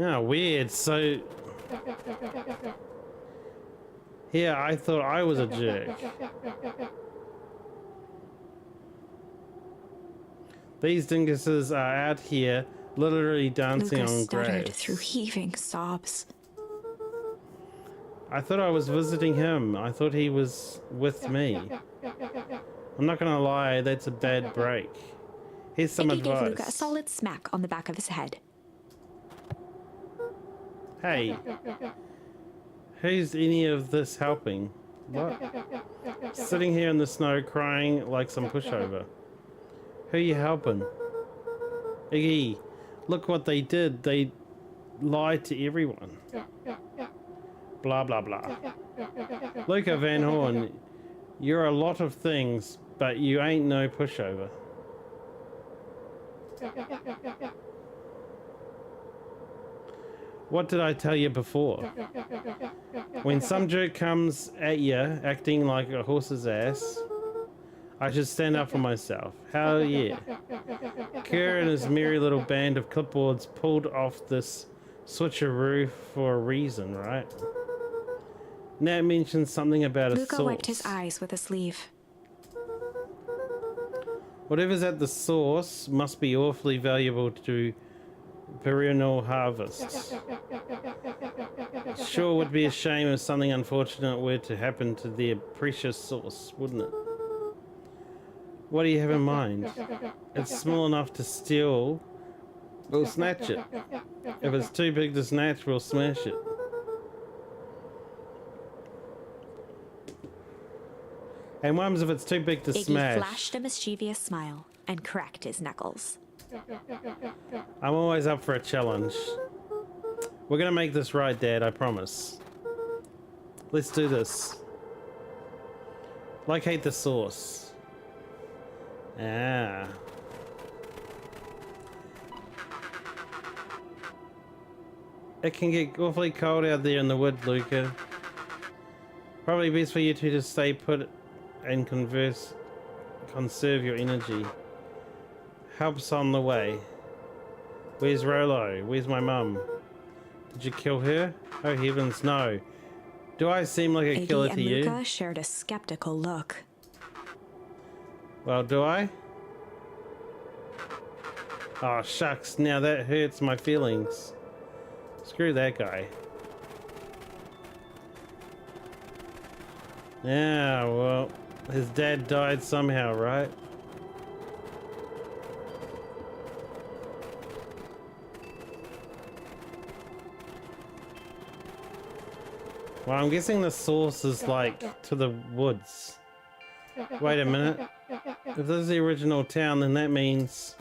Ah, weird. So, yeah, I thought I was a jerk. These dinguses are out here, literally dancing Luca on stuttered graves. through heaving sobs. I thought I was visiting him. I thought he was with me. I'm not gonna lie, that's a bad break. Here's some Iggy gave Luca a advice. solid smack on the back of his head. Hey, who's any of this helping? What? Sitting here in the snow crying like some pushover. Who you helping? Iggy, look what they did. They lied to everyone. Blah, blah, blah. Luca Van Horn, you're a lot of things, but you ain't no pushover. What did I tell you before? When some jerk comes at you acting like a horse's ass, I should stand up for myself. Hell yeah. Kerr and his merry little band of clipboards pulled off this switcheroo for a reason, right? Nat mentioned something about a Luca source. wiped his eyes with a sleeve. Whatever's at the source must be awfully valuable to perennial harvests. Sure would be a shame if something unfortunate were to happen to their precious source, wouldn't it? What do you have in mind? It's small enough to steal, we'll snatch it. If it's too big to snatch, we'll smash it. And what if it's too big to Iggy smash? flashed a mischievous smile and cracked his knuckles. I'm always up for a challenge. We're gonna make this right, Dad, I promise. Let's do this. Locate the source. Ah. It can get awfully cold out there in the wood, Luca. Probably best for you two to stay put and conserve your energy. Help's on the way. Where's Rolo? Where's my mum? Did you kill her? Oh heavens, no. Do I seem like a killer Iggy to and you? Luca shared a skeptical look. Well, do I? Oh, shucks. Now that hurts my feelings. Screw that guy. Yeah, well, his dad died somehow, right? Well, I'm guessing the source is like to the woods. Wait a minute. If this is the original town, then that means...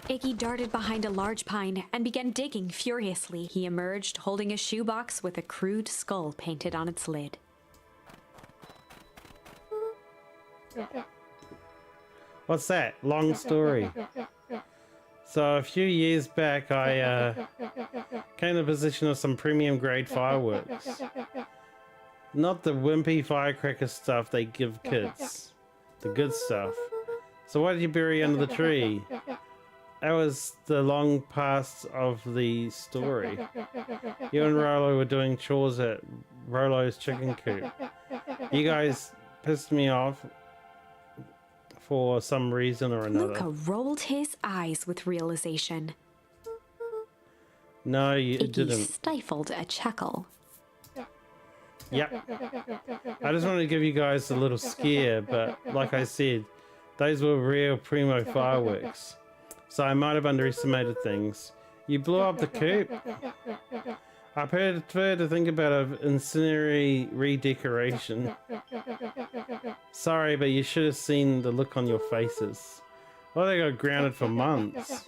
Iggy darted behind a large pine and began digging furiously. He emerged holding a shoebox with a crude skull painted on its lid. What's that? Long story. So a few years back, I came to possession of some premium grade fireworks. Not the wimpy firecracker stuff they give kids. The good stuff. So what did you bury under the tree? That was the long past of the story. You and Rolo were doing chores at Rolo's chicken coop. You guys pissed me off for some reason or another. Luca rolled his eyes with realization. No, you Iggy didn't. stifled a chuckle. Yep. I just wanted to give you guys a little scare, but like I said, those were real primo fireworks. So I might have underestimated things. You blew up the coop? I prefer to think about an incendiary redecoration. Sorry, but you should have seen the look on your faces. Well, they got grounded for months.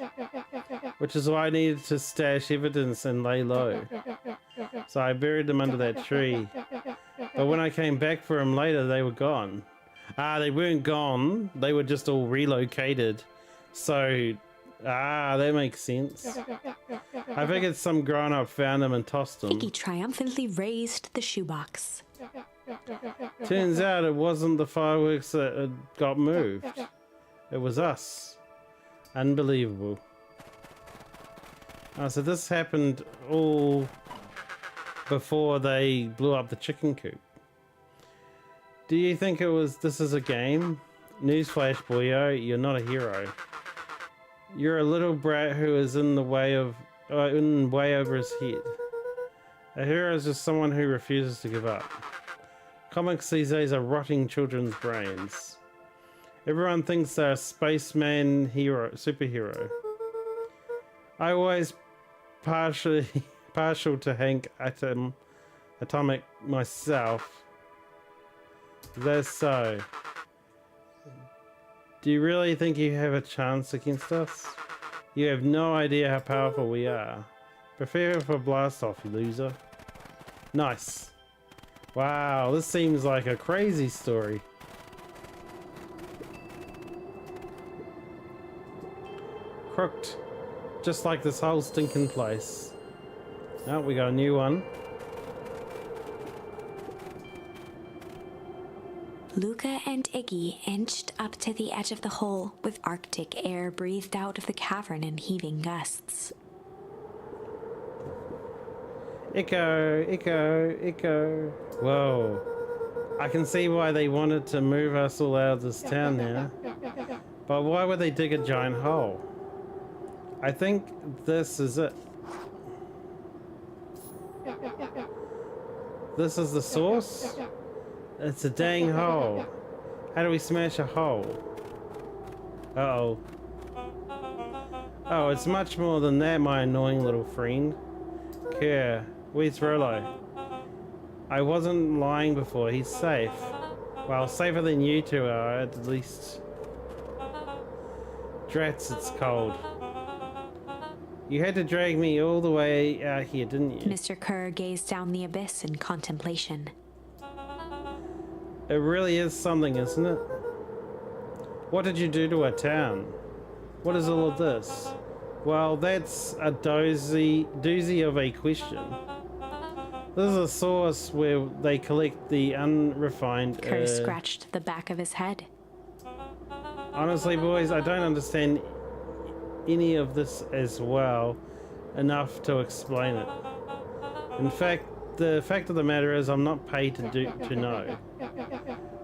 Which is why I needed to stash evidence and lay low. So I buried them under that tree. But when I came back for them later, they were gone. They weren't gone. They were just all relocated. So, that makes sense. I figured some grown-up found them and tossed them. Iggy triumphantly raised the shoebox. Turns out it wasn't the fireworks that had got moved. It was us. Unbelievable. So this happened all before they blew up the chicken coop. Do you think this is a game? Newsflash, boyo, you're not a hero. You're a little brat who is in the way of, way over his head. A hero is just someone who refuses to give up. Comics these days are rotting children's brains. Everyone thinks they're a spaceman superhero. I always partial to Hank Atomic myself. That's so. Do you really think you have a chance against us? You have no idea how powerful we are. Prepare for blast off, loser. Nice. Wow, this seems like a crazy story. Crooked. Just like this whole stinking place. Oh, we got a new one. Luca and Iggy inched up to the edge of the hole with Arctic air breathed out of the cavern in heaving gusts. Echo, echo, echo. Whoa. I can see why they wanted to move us all out of this town now. But why would they dig a giant hole? I think this is it. This is the source? It's a dang hole. How do we smash a hole? Uh-oh. Oh, it's much more than that, my annoying little friend. Care, where's Rolo? I wasn't lying before, he's safe. Well, safer than you two are, at least. Drats, it's cold. You had to drag me all the way out here, didn't you? Mr. Kerr gazed down the abyss in contemplation. It really is something, isn't it? What did you do to our town? What is all of this? Well, that's a doozy of a question. This is a source where they collect the unrefined... Kerr scratched the back of his head. Honestly, boys, I don't understand any of this as well enough to explain it. In fact, the fact of the matter is I'm not paid to know.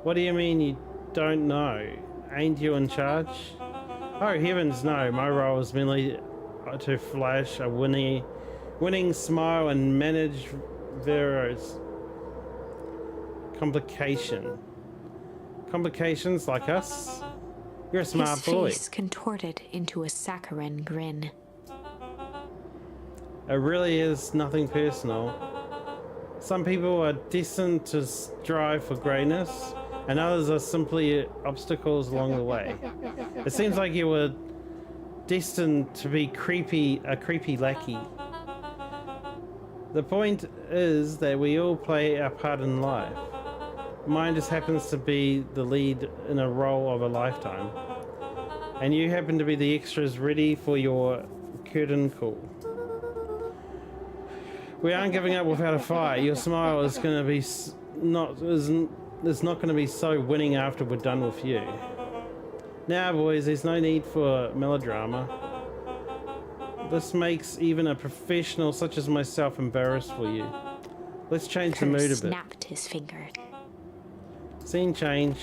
What do you mean you don't know? Ain't you in charge? Oh heavens no, my role is merely to flash a winning smile and manage Vero's complications like us. You're a smart boy. His face contorted into a saccharine grin. It really is nothing personal. Some people are destined to strive for greatness, and others are simply obstacles along the way. It seems like you were destined to be a creepy lackey. The point is that we all play our part in life. Mine just happens to be the lead in a role of a lifetime. And you happen to be the extras ready for your curtain call. We aren't giving up without a fight. Your smile is going to be not going to be so winning after we're done with you. Now boys, there's no need for melodrama. This makes even a professional such as myself embarrassed for you. Let's change the mood a bit. Snapped his finger. Scene change.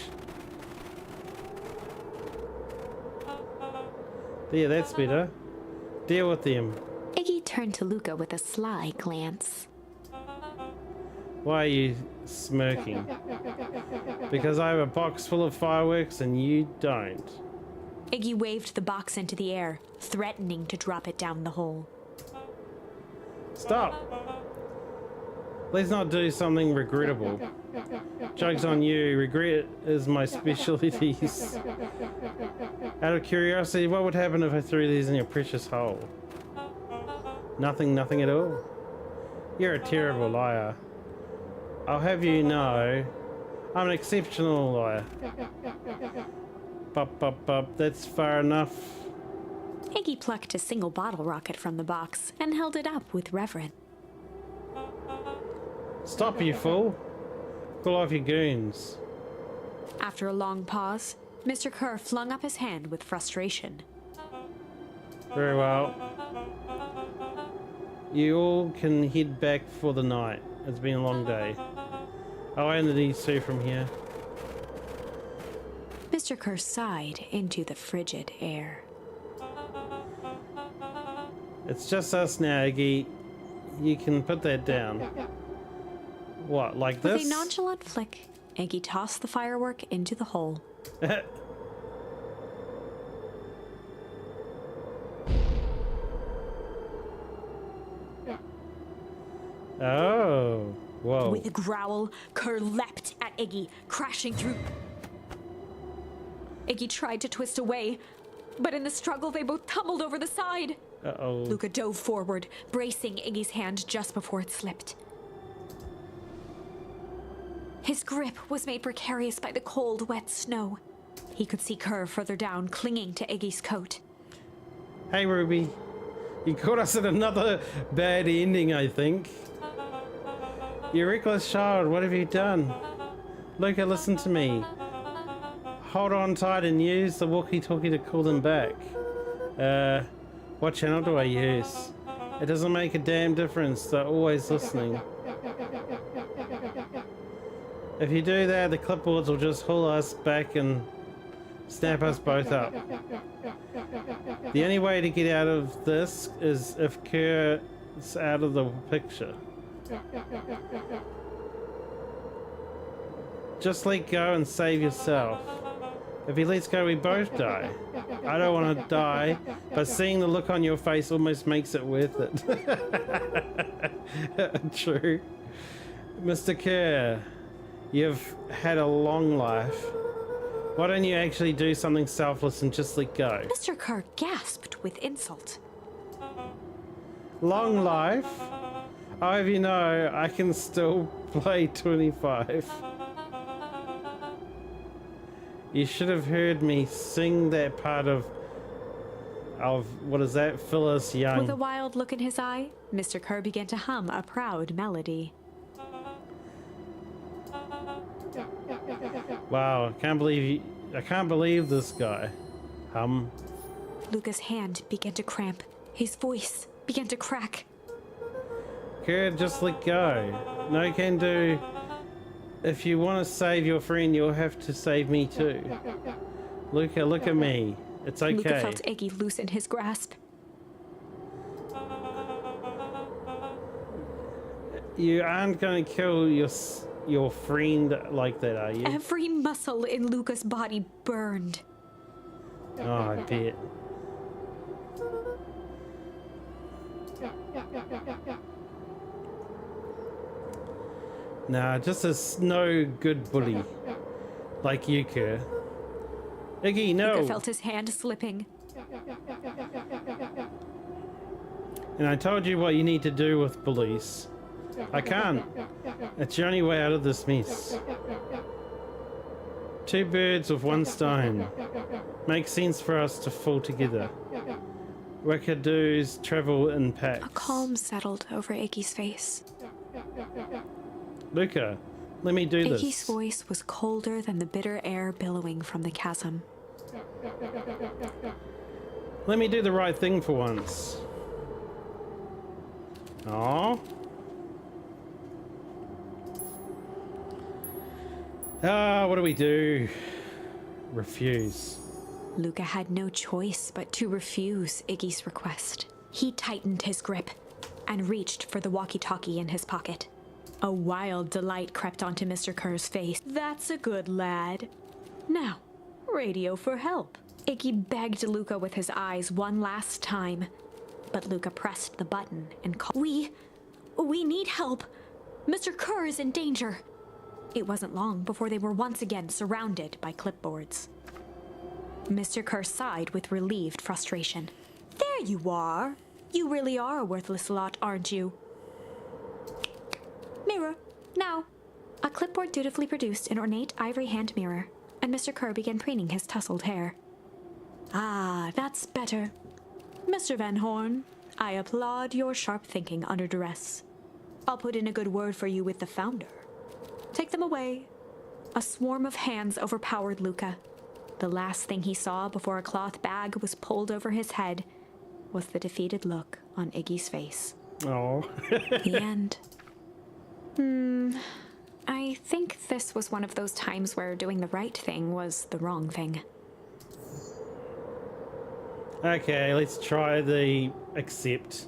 There, that's better. Deal with them. Iggy turned to Luca with a sly glance. Why are you smirking? Because I have a box full of fireworks and you don't. Iggy waved the box into the air, threatening to drop it down the hole. Stop! Let's not do something regrettable. Joke's on you, regret is my specialty. Out of curiosity, what would happen if I threw these in your precious hole? Nothing at all? You're a terrible liar. I'll have you know, I'm an exceptional liar. Bup, that's far enough. Iggy plucked a single bottle rocket from the box and held it up with reverence. Stop, you fool. Call off your goons. After a long pause, Mr. Kerr flung up his hand with frustration. Very well. You all can head back for the night. It's been a long day. I'll end these two from here. Mr. Kerr sighed into the frigid air. It's just us now, Iggy. You can put that down. What, like this? With a nonchalant flick, Iggy tossed the firework into the hole. Oh, whoa. With a growl, Kerr leapt at Iggy, crashing through. Iggy tried to twist away, but in the struggle they both tumbled over the side. Uh-oh. Luca dove forward, bracing Iggy's hand just before it slipped. His grip was made precarious by the cold, wet snow. He could see Kerr further down, clinging to Iggy's coat. Hey, Ruby. You caught us at another bad ending, I think. You reckless child, what have you done? Luca, listen to me. Hold on tight and use the walkie-talkie to call them back. What channel do I use? It doesn't make a damn difference, they're always listening. If you do that, the clipboards will just haul us back and snap us both up. The only way to get out of this is if Kerr's out of the picture. Just let go and save yourself. If he lets go, we both die. I don't want to die, but seeing the look on your face almost makes it worth it. True. Mr. Kerr, you've had a long life. Why don't you actually do something selfless and just let go? Mr. Kerr gasped with insult. Long life? Oh, if you know, I can still play 25. You should have heard me sing that part of what is that? Phyllis Young. With a wild look in his eye, Mr. Kerr began to hum a proud melody. Wow, I can't believe this guy. Luca's hand began to cramp. His voice began to crack. Kerr, just let go. No can do. If you want to save your friend, you'll have to save me too. Luca, look at me. It's okay. Luca felt Iggy loosen his grasp. You aren't going to kill your friend like that, are you? Every muscle in Luca's body burned. Oh, I bet. Nah, just a no good bully. Like you, Kerr. Iggy, no! Luca felt his hand slipping. And I told you what you need to do with bullies. I can't. It's the only way out of this mess. Two birds with one stone. Makes sense for us to fall together. Wackadoos travel in packs. A calm settled over Iggy's face. Luca, let me do this. Iggy's voice was colder than the bitter air billowing from the chasm. Let me do the right thing for once. Aww. What do we do? Refuse. Luca had no choice but to refuse Iggy's request. He tightened his grip and reached for the walkie-talkie in his pocket. A wild delight crept onto Mr. Kerr's face. That's a good lad. Now, radio for help. Iggy begged Luca with his eyes one last time, but Luca pressed the button and called. We need help. Mr. Kerr is in danger. It wasn't long before they were once again surrounded by clipboards. Mr. Kerr sighed with relieved frustration. There you are. You really are a worthless lot, aren't you? Mirror, now. A clipboard dutifully produced an ornate ivory hand mirror, and Mr. Kerr began preening his tousled hair. Ah, that's better. Mr. Van Horn, I applaud your sharp thinking under duress. I'll put in a good word for you with the founder. Take them away. A swarm of hands overpowered Luca. The last thing he saw before a cloth bag was pulled over his head was the defeated look on Iggy's face. Oh. The end. I think this was one of those times where doing the right thing was the wrong thing. Okay, let's try the accept.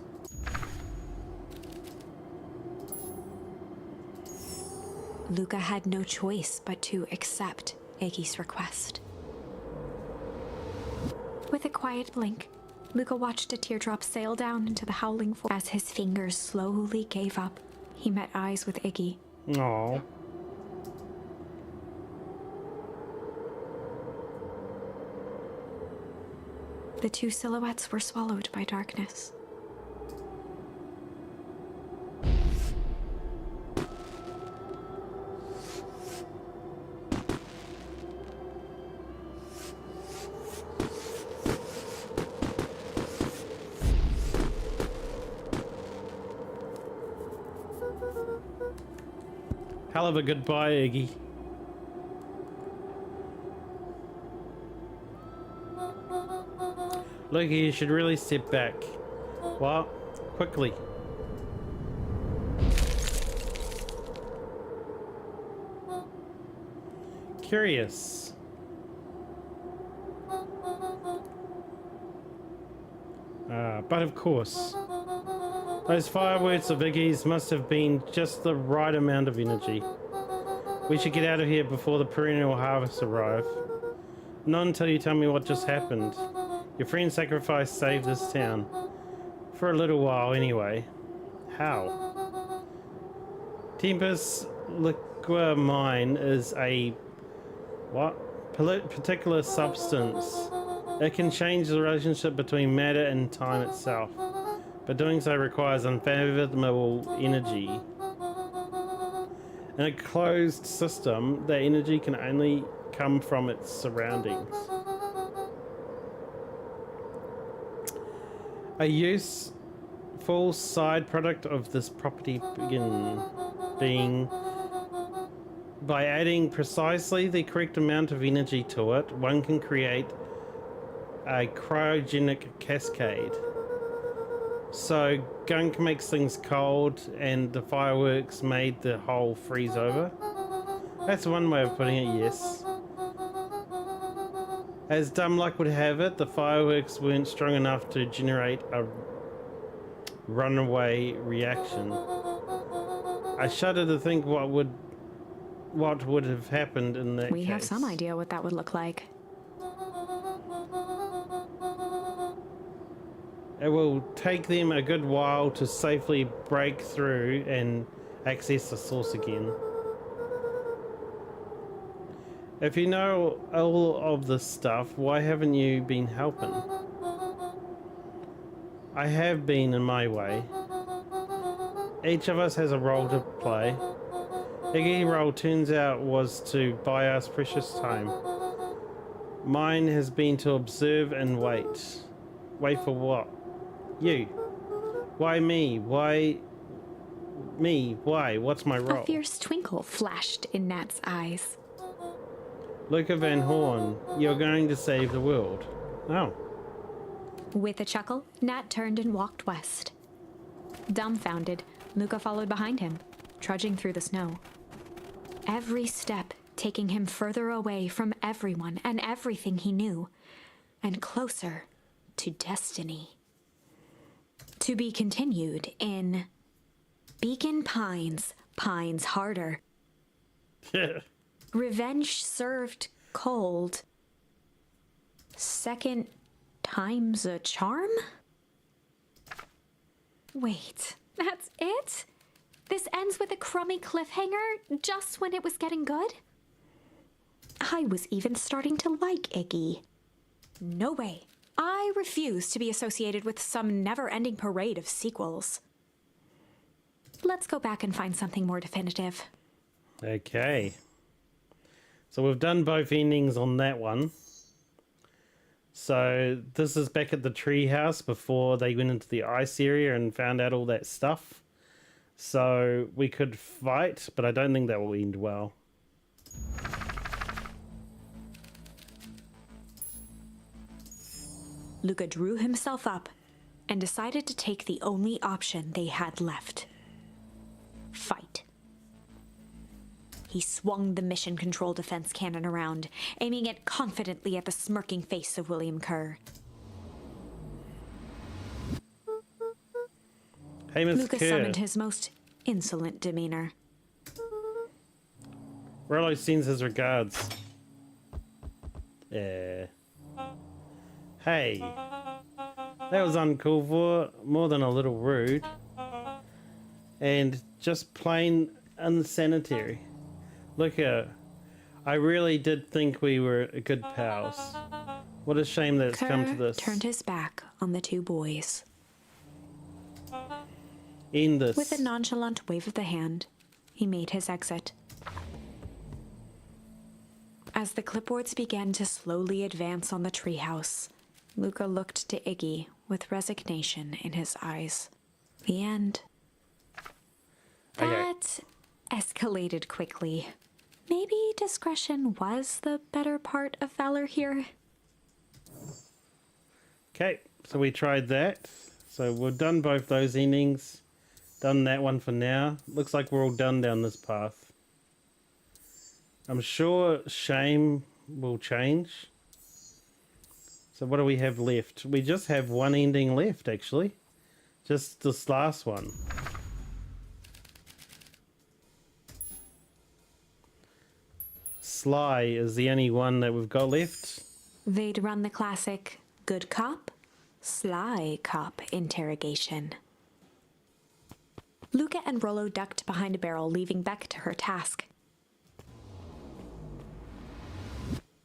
Luca had no choice but to accept Iggy's request. With a quiet blink, Luca watched a teardrop sail down into the howling forest. As his fingers slowly gave up, he met eyes with Iggy. Aww. The two silhouettes were swallowed by darkness. Hell of a goodbye, Iggy. Look, you should really step back. Well, quickly. Curious. But of course, those fireworks of Iggy's must have been just the right amount of energy. We should get out of here before the perennial harvests arrive. Not until you tell me what just happened. Your friend's sacrifice saved this town. For a little while, anyway. How? Tempus liquamine is a... what? Particular substance. It can change the relationship between matter and time itself, but doing so requires unfathomable energy. In a closed system, that energy can only come from its surroundings. A useful side product of this property being by adding precisely the correct amount of energy to it, one can create a cryogenic cascade. So gunk makes things cold and the fireworks made the whole freeze over. That's one way of putting it, yes. As dumb luck would have it, the fireworks weren't strong enough to generate a runaway reaction. I shudder to think what would have happened in that We case. have some idea what that would look like. It will take them a good while to safely break through and access the source again. If you know all of this stuff, why haven't you been helping? I have been in my way. Each of us has a role to play. Iggy's role turns out was to buy us precious time. Mine has been to observe and wait. Wait for what? You. Why me? Why me? Why? What's my role? A fierce twinkle flashed in Nat's eyes. Luca Van Horn, you're going to save the world. Oh. With a chuckle, Nat turned and walked west. Dumbfounded, Luca followed behind him, trudging through the snow. Every step taking him further away from everyone and everything he knew, and closer to destiny. To be continued in Beacon Pines, Pines Harder. Revenge served cold. Second time's a charm? Wait, that's it? This ends with a crummy cliffhanger just when it was getting good? I was even starting to like Iggy. No way. I refuse to be associated with some never-ending parade of sequels. Let's go back and find something more definitive. Okay. So we've done both endings on that one. So this is back at the treehouse before they went into the ice area and found out all that stuff. So we could fight, but I don't think that will end well. Luca drew himself up and decided to take the only option they had left. Fight. He swung the mission control defense cannon around, aiming it confidently at the smirking face of William Kerr. Hey, Miss Luca Kerr. summoned his most insolent demeanor. Rollo sends his regards. Yeah. Hey. That was uncalled for, more than a little rude. And just plain unsanitary. Look here. I really did think we were good pals. What a shame that it's come to this. Turned his back on the two boys. End this. With a nonchalant wave of the hand, he made his exit. As the clipboards began to slowly advance on the treehouse, Luca looked to Iggy with resignation in his eyes. The end. Okay. That escalated quickly. Maybe discretion was the better part of valor here. Okay, so we tried that. So we've done both those endings. Done that one for now. Looks like we're all done down this path. I'm sure shame will change. So what do we have left? We just have one ending left, actually. Just this last one. Sly is the only one that we've got left. They'd run the classic good cop, sly cop interrogation. Luca and Rollo ducked behind a barrel, leaving Beck to her task.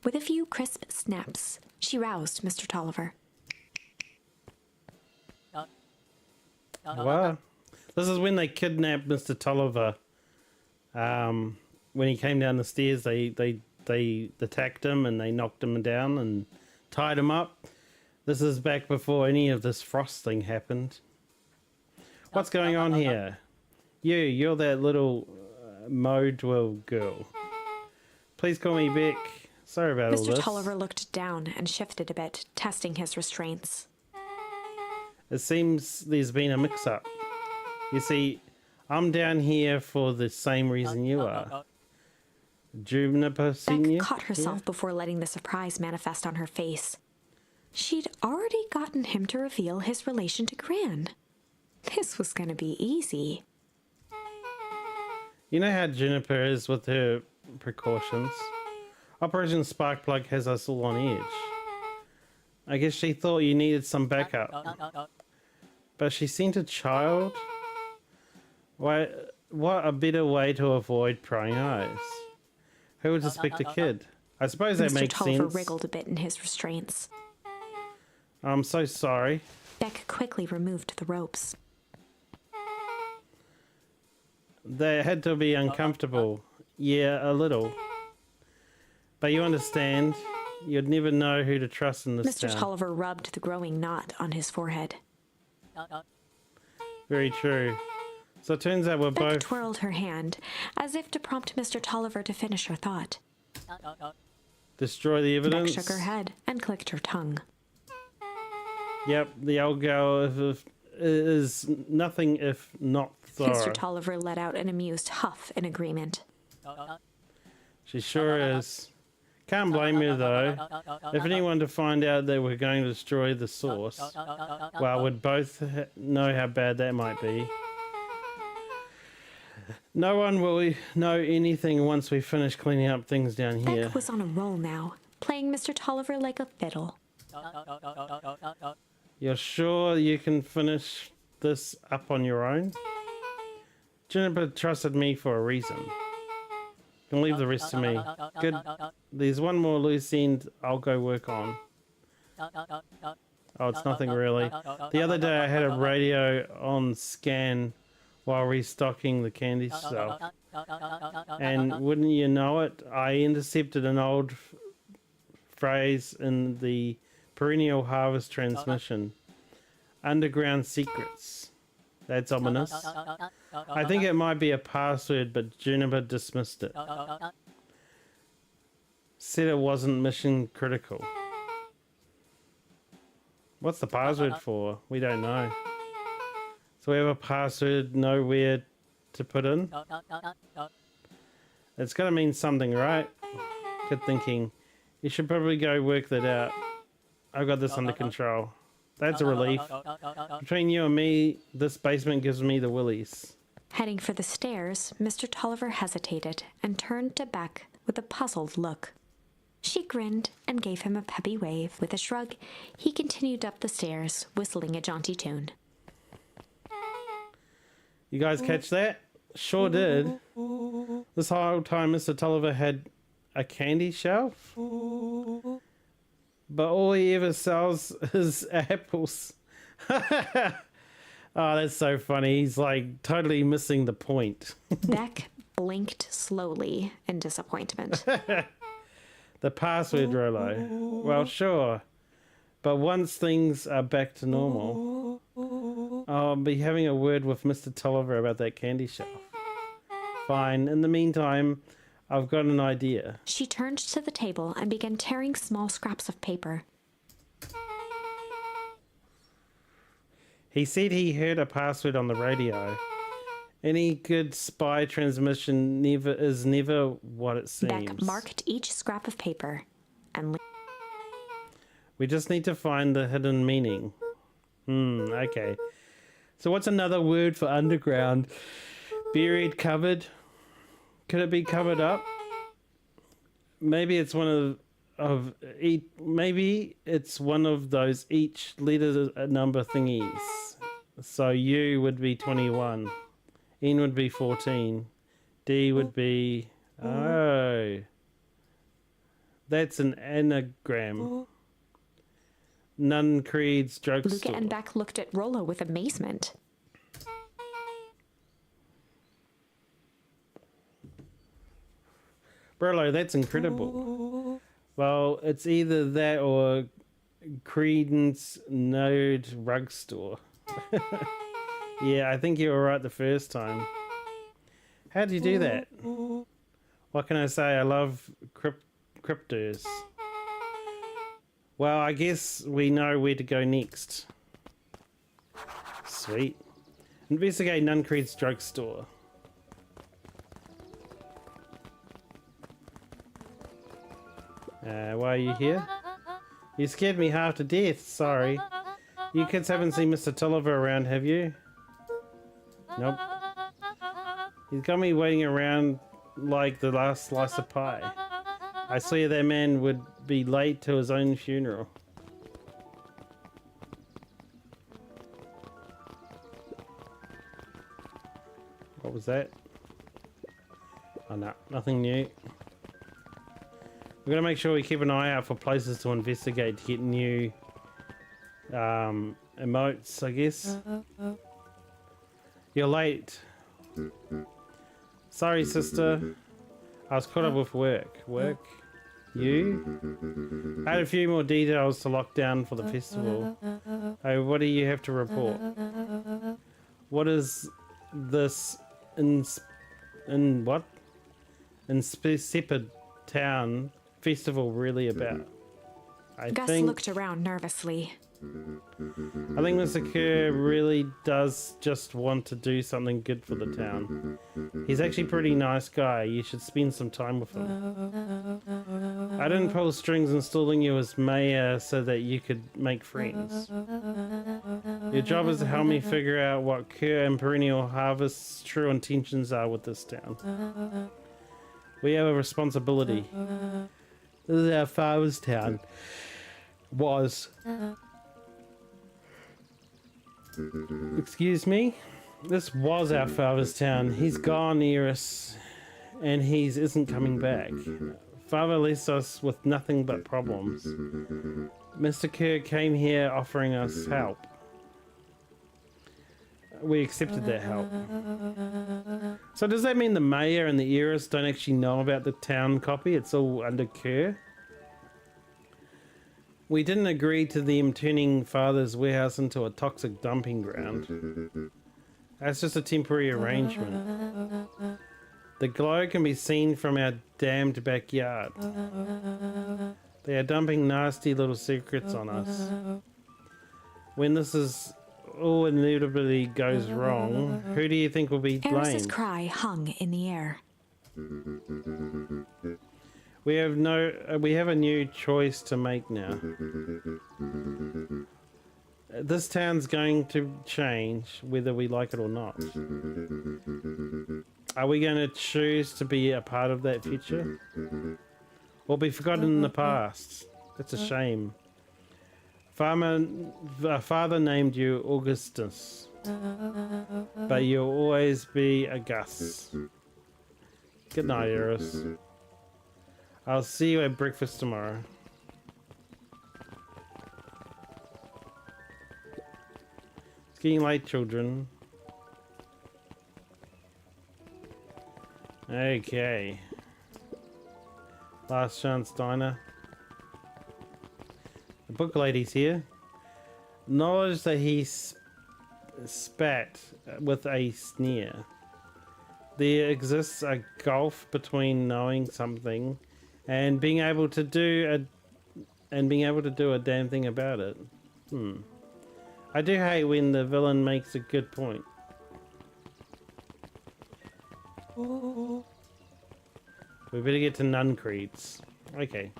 With a few crisp snaps, she roused Mr. Tolliver. Wow. This is when they kidnapped Mr. Tolliver. When he came down the stairs, they attacked him and they knocked him down and tied him up. This is back before any of this frost thing happened. What's going on here? You're that little Modwell girl. Please call me Beck. Sorry about all this. Mr. Tolliver looked down and shifted a bit, testing his restraints. It seems there's been a mix-up. You see, I'm down here for the same reason you are. Juniper Beck Senior. caught herself before letting the surprise manifest on her face. She'd already gotten him to reveal his relation to Gran. This was going to be easy. You know how Juniper is with her precautions. Operation Sparkplug has us all on edge. I guess she thought you needed some backup. But she sent a child? Why, what a better way to avoid prying eyes. Who would suspect a kid? I suppose that Mr. makes Tolliver sense. wriggled a bit in his restraints. I'm so sorry. Beck quickly removed the ropes. They had to be uncomfortable. Yeah, a little. But you understand, you'd never know who to trust in this Mr. town. Tolliver rubbed the growing knot on his forehead. Very true. So it turns out we're Beck both... twirled her hand, as if to prompt Mr. Tolliver to finish her thought. Destroy the Beck evidence? shook her head and clicked her tongue. Yep, the old girl is nothing if not thorough. Mr. Tolliver let out an amused huff in agreement. She sure is. Can't blame her though. If anyone to find out that we're going to destroy the source, well, we'd both know how bad that might be. No one will know anything once we finish cleaning up things down here. Beck was on a roll now, playing Mr. Tolliver like a fiddle. You're sure you can finish this up on your own? Juniper trusted me for a reason. You can leave the rest to me. Good. There's one more loose end I'll go work on. Oh, it's nothing really. The other day I had a radio on scan while restocking the candy stuff. And wouldn't you know it, I intercepted an old phrase in the perennial harvest transmission. Underground secrets. That's ominous. I think it might be a password, but Juniper dismissed it. Said it wasn't mission critical. What's the password for? We don't know. So we have a password, nowhere to put in? It's gotta mean something, right? Good thinking. You should probably go work that out. I've got this under control. That's a relief. Between you and me, this basement gives me the willies. Heading for the stairs, Mr. Tolliver hesitated and turned to Beck with a puzzled look. She grinned and gave him a peppy wave. With a shrug, he continued up the stairs, whistling a jaunty tune. You guys catch that? Sure did. This whole time Mr. Tolliver had a candy shelf. But all he ever sells is apples. Oh, that's so funny. He's like totally missing the point. Beck blinked slowly in disappointment. The password, Rolo. Well, sure. But once things are back to normal, I'll be having a word with Mr. Tolliver about that candy shelf. Fine. In the meantime, I've got an idea. She turned to the table and began tearing small scraps of paper. He said he heard a password on the radio. Any good spy transmission is never what it seems. Beck marked each scrap of paper and... We just need to find the hidden meaning. Okay. So what's another word for underground? Buried, covered? Could it be covered up? Maybe it's one of each. Maybe it's one of those each letter number thingies. So U would be 21, N would be 14, D would be that's an anagram. Nun Creed's drugstore. Luca and Beck looked at Rollo with amazement. Burlo, that's incredible. Well, it's either that or Creedence Node Rug Store. Yeah, I think you were right the first time. How'd you do that? What can I say? I love cryptos. Well, I guess we know where to go next. Sweet. Investigate Nuncreed's drugstore. Why are you here? You scared me half to death, sorry. You kids haven't seen Mr. Tulliver around, have you? Nope. He's got me waiting around like the last slice of pie. I swear that man would be late to his own funeral. What was that? Oh no, nothing new. We're gonna make sure we keep an eye out for places to investigate to get new emotes, I guess. You're late. Sorry, sister. I was caught up with work. Work? You? I had a few more details to lock down for the festival. Oh, what do you have to report? What is this insipid town festival really about? Gus looked around nervously. I think Mr. Kerr really does just want to do something good for the town. He's actually a pretty nice guy. You should spend some time with him. I didn't pull strings installing you as mayor so that you could make friends. Your job is to help me figure out what Kerr and Perennial Harvest's true intentions are with this town. We have a responsibility. This is our father's town. Was. Excuse me? This was our father's town. He's gone near us, and he isn't coming back. Father left us with nothing but problems. Mr. Kerr came here offering us help. We accepted that help. So does that mean the mayor and the heiress don't actually know about the town copy? It's all under Kerr? We didn't agree to them turning Father's warehouse into a toxic dumping ground. That's just a temporary arrangement. The glow can be seen from our damned backyard. They are dumping nasty little secrets on us. When this is all inevitably goes wrong, who do you think will be blamed? Eris's cry hung in the air. We have a new choice to make now. This town's going to change whether we like it or not. Are we going to choose to be a part of that future? Or be forgotten in the past? That's a shame. Father named you Augustus, but you'll always be a Gus. Good night, Eris. I'll see you at breakfast tomorrow. It's getting late, children. Okay. Last chance diner. The book lady's here. Knowledge that he spat with a sneer. There exists a gulf between knowing something and being able to do a damn thing about it. I do hate when the villain makes a good point. We better get to Nun Creeds. Okay.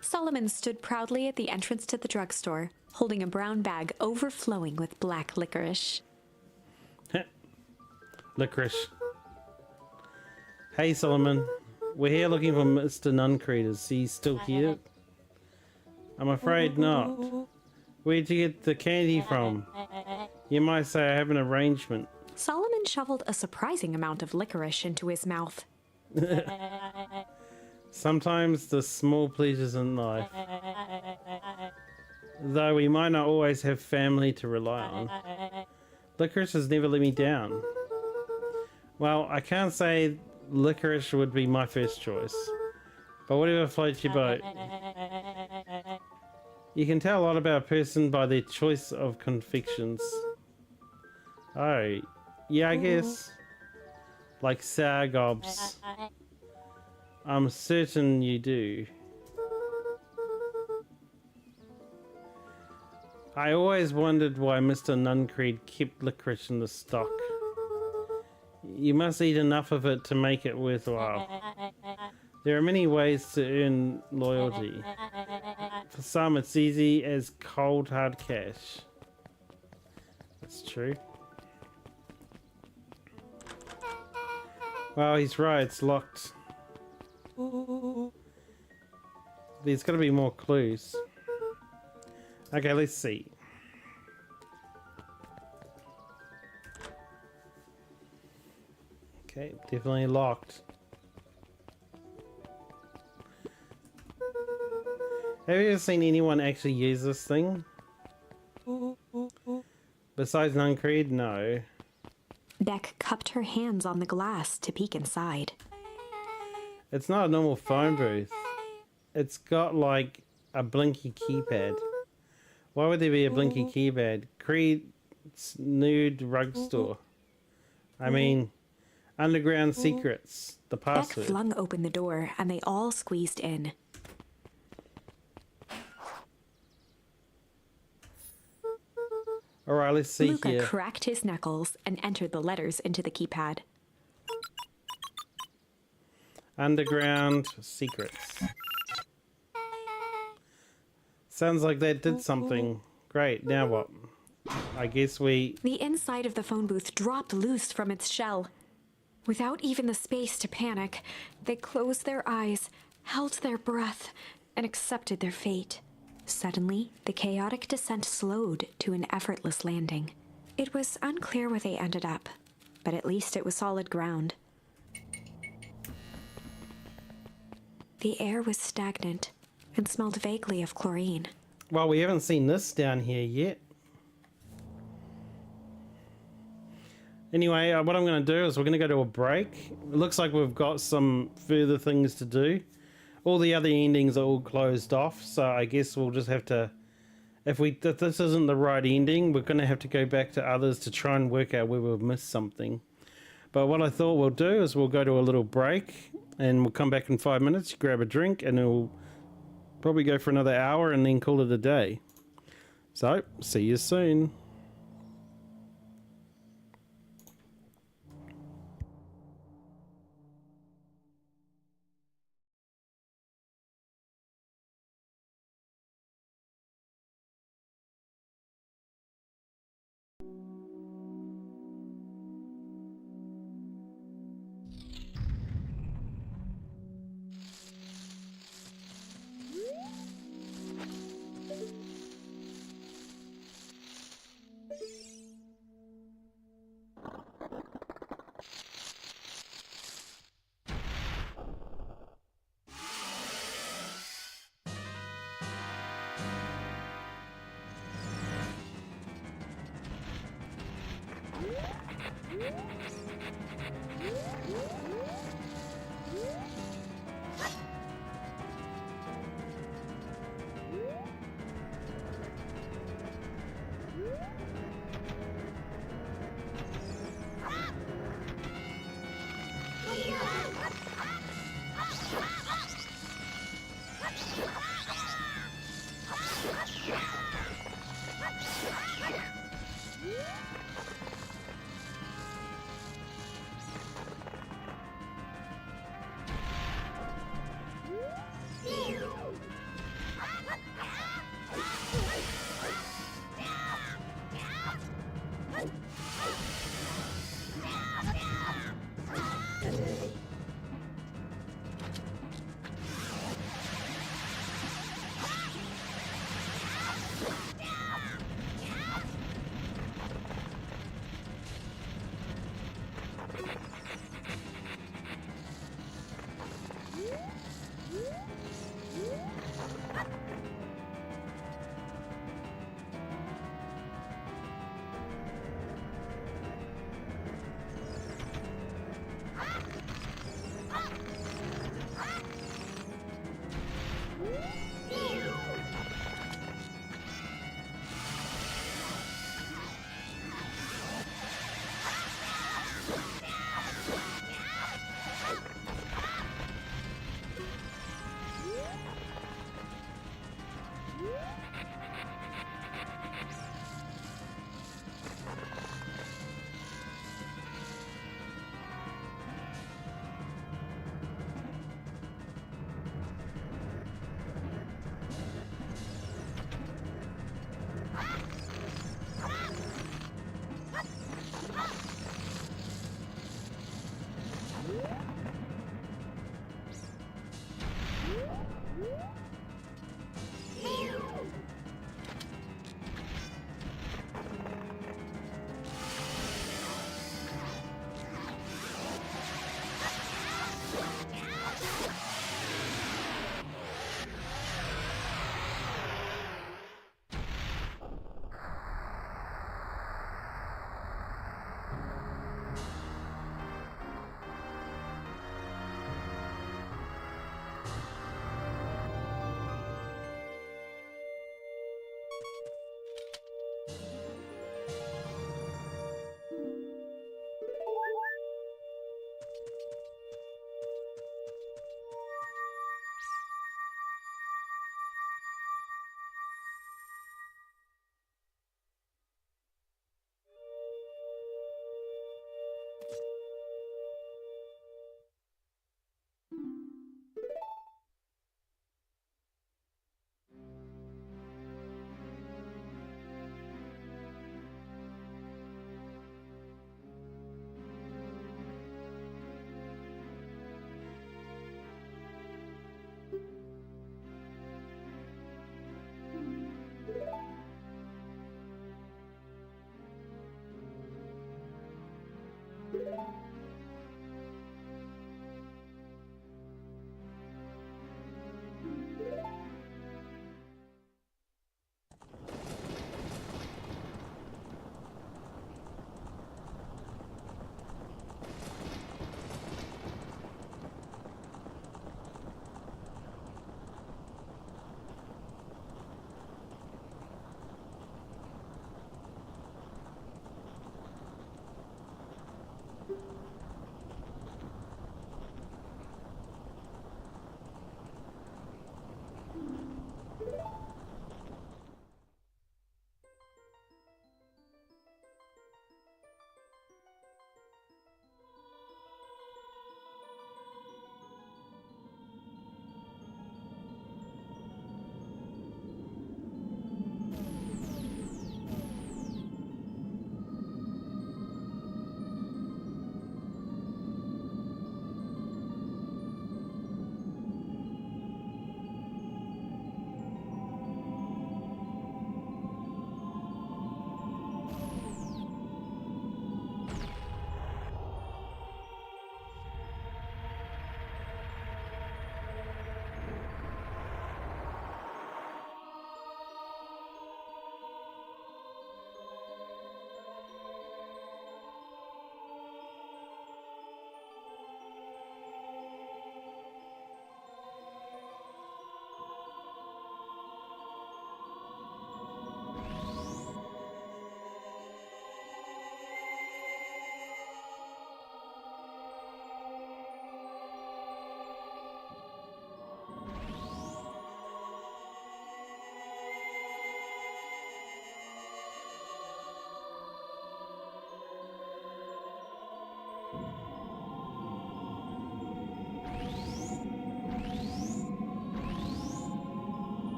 Solomon stood proudly at the entrance to the drugstore, holding a brown bag overflowing with black licorice. Licorice. Hey, Solomon. We're here looking for Mr. Nuncreed. Is he still here? I'm afraid not. Where'd you get the candy from? You might say I have an arrangement. Solomon shoveled a surprising amount of licorice into his mouth. Sometimes the small pleasures in life. Though we might not always have family to rely on. Licorice has never let me down. Well, I can't say licorice would be my first choice. But whatever floats your boat. You can tell a lot about a person by their choice of confections. Oh, yeah, I guess. Like sour gobs. I'm certain you do. I always wondered why Mr. Nuncreed kept licorice in the stock. You must eat enough of it to make it worthwhile. There are many ways to earn loyalty. For some, it's easy as cold hard cash. That's true. Well, he's right, it's locked. There's got to be more clues. Okay, let's see. Okay, definitely locked. Have you ever seen anyone actually use this thing? Besides Nuncreed? No. Beck cupped her hands on the glass to peek inside. It's not a normal phone booth. It's got like a blinky keypad. Why would there be a blinky keypad? Creed's nude rug store. I mean, underground secrets. The Beck password. flung open the door and they all squeezed in. Alright, let's see Luca here. cracked his knuckles and entered the letters into the keypad. Underground secrets. Sounds like that did something. Great, now what? I guess we... The inside of the phone booth dropped loose from its shell. Without even the space to panic, they closed their eyes, held their breath, and accepted their fate. Suddenly, the chaotic descent slowed to an effortless landing. It was unclear where they ended up, but at least it was solid ground. The air was stagnant and smelled vaguely of chlorine. Well, we haven't seen this down here yet. Anyway, what I'm going to do is we're going to go to a break. It looks like we've got some further things to do. All the other endings are all closed off, so I guess we'll just have to... If this isn't the right ending, we're going to have to go back to others to try and work out where we've missed something. But what I thought we'll do is we'll go to a little break, and we'll come back in 5 minutes, grab a drink, and then we'll probably go for another hour and then call it a day. So, see you soon.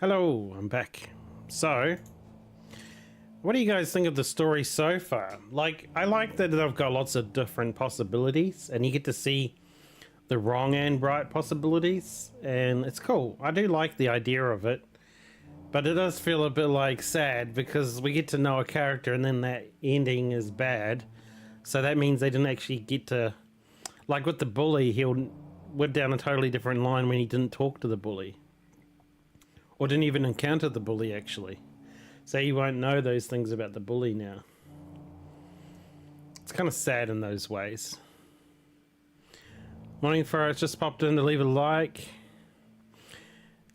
Hello, I'm back. So, what do you guys think of the story so far? Like, I like that they've got lots of different possibilities, and you get to see the wrong and right possibilities, and it's cool. I do like the idea of it, but it does feel a bit like sad because we get to know a character and then that ending is bad. So that means they didn't actually get to, like with the bully, he went down a totally different line when he didn't talk to the bully. Or didn't even encounter the bully, actually. So you won't know those things about the bully now. It's kind of sad in those ways. Morning Forox just popped in to leave a like.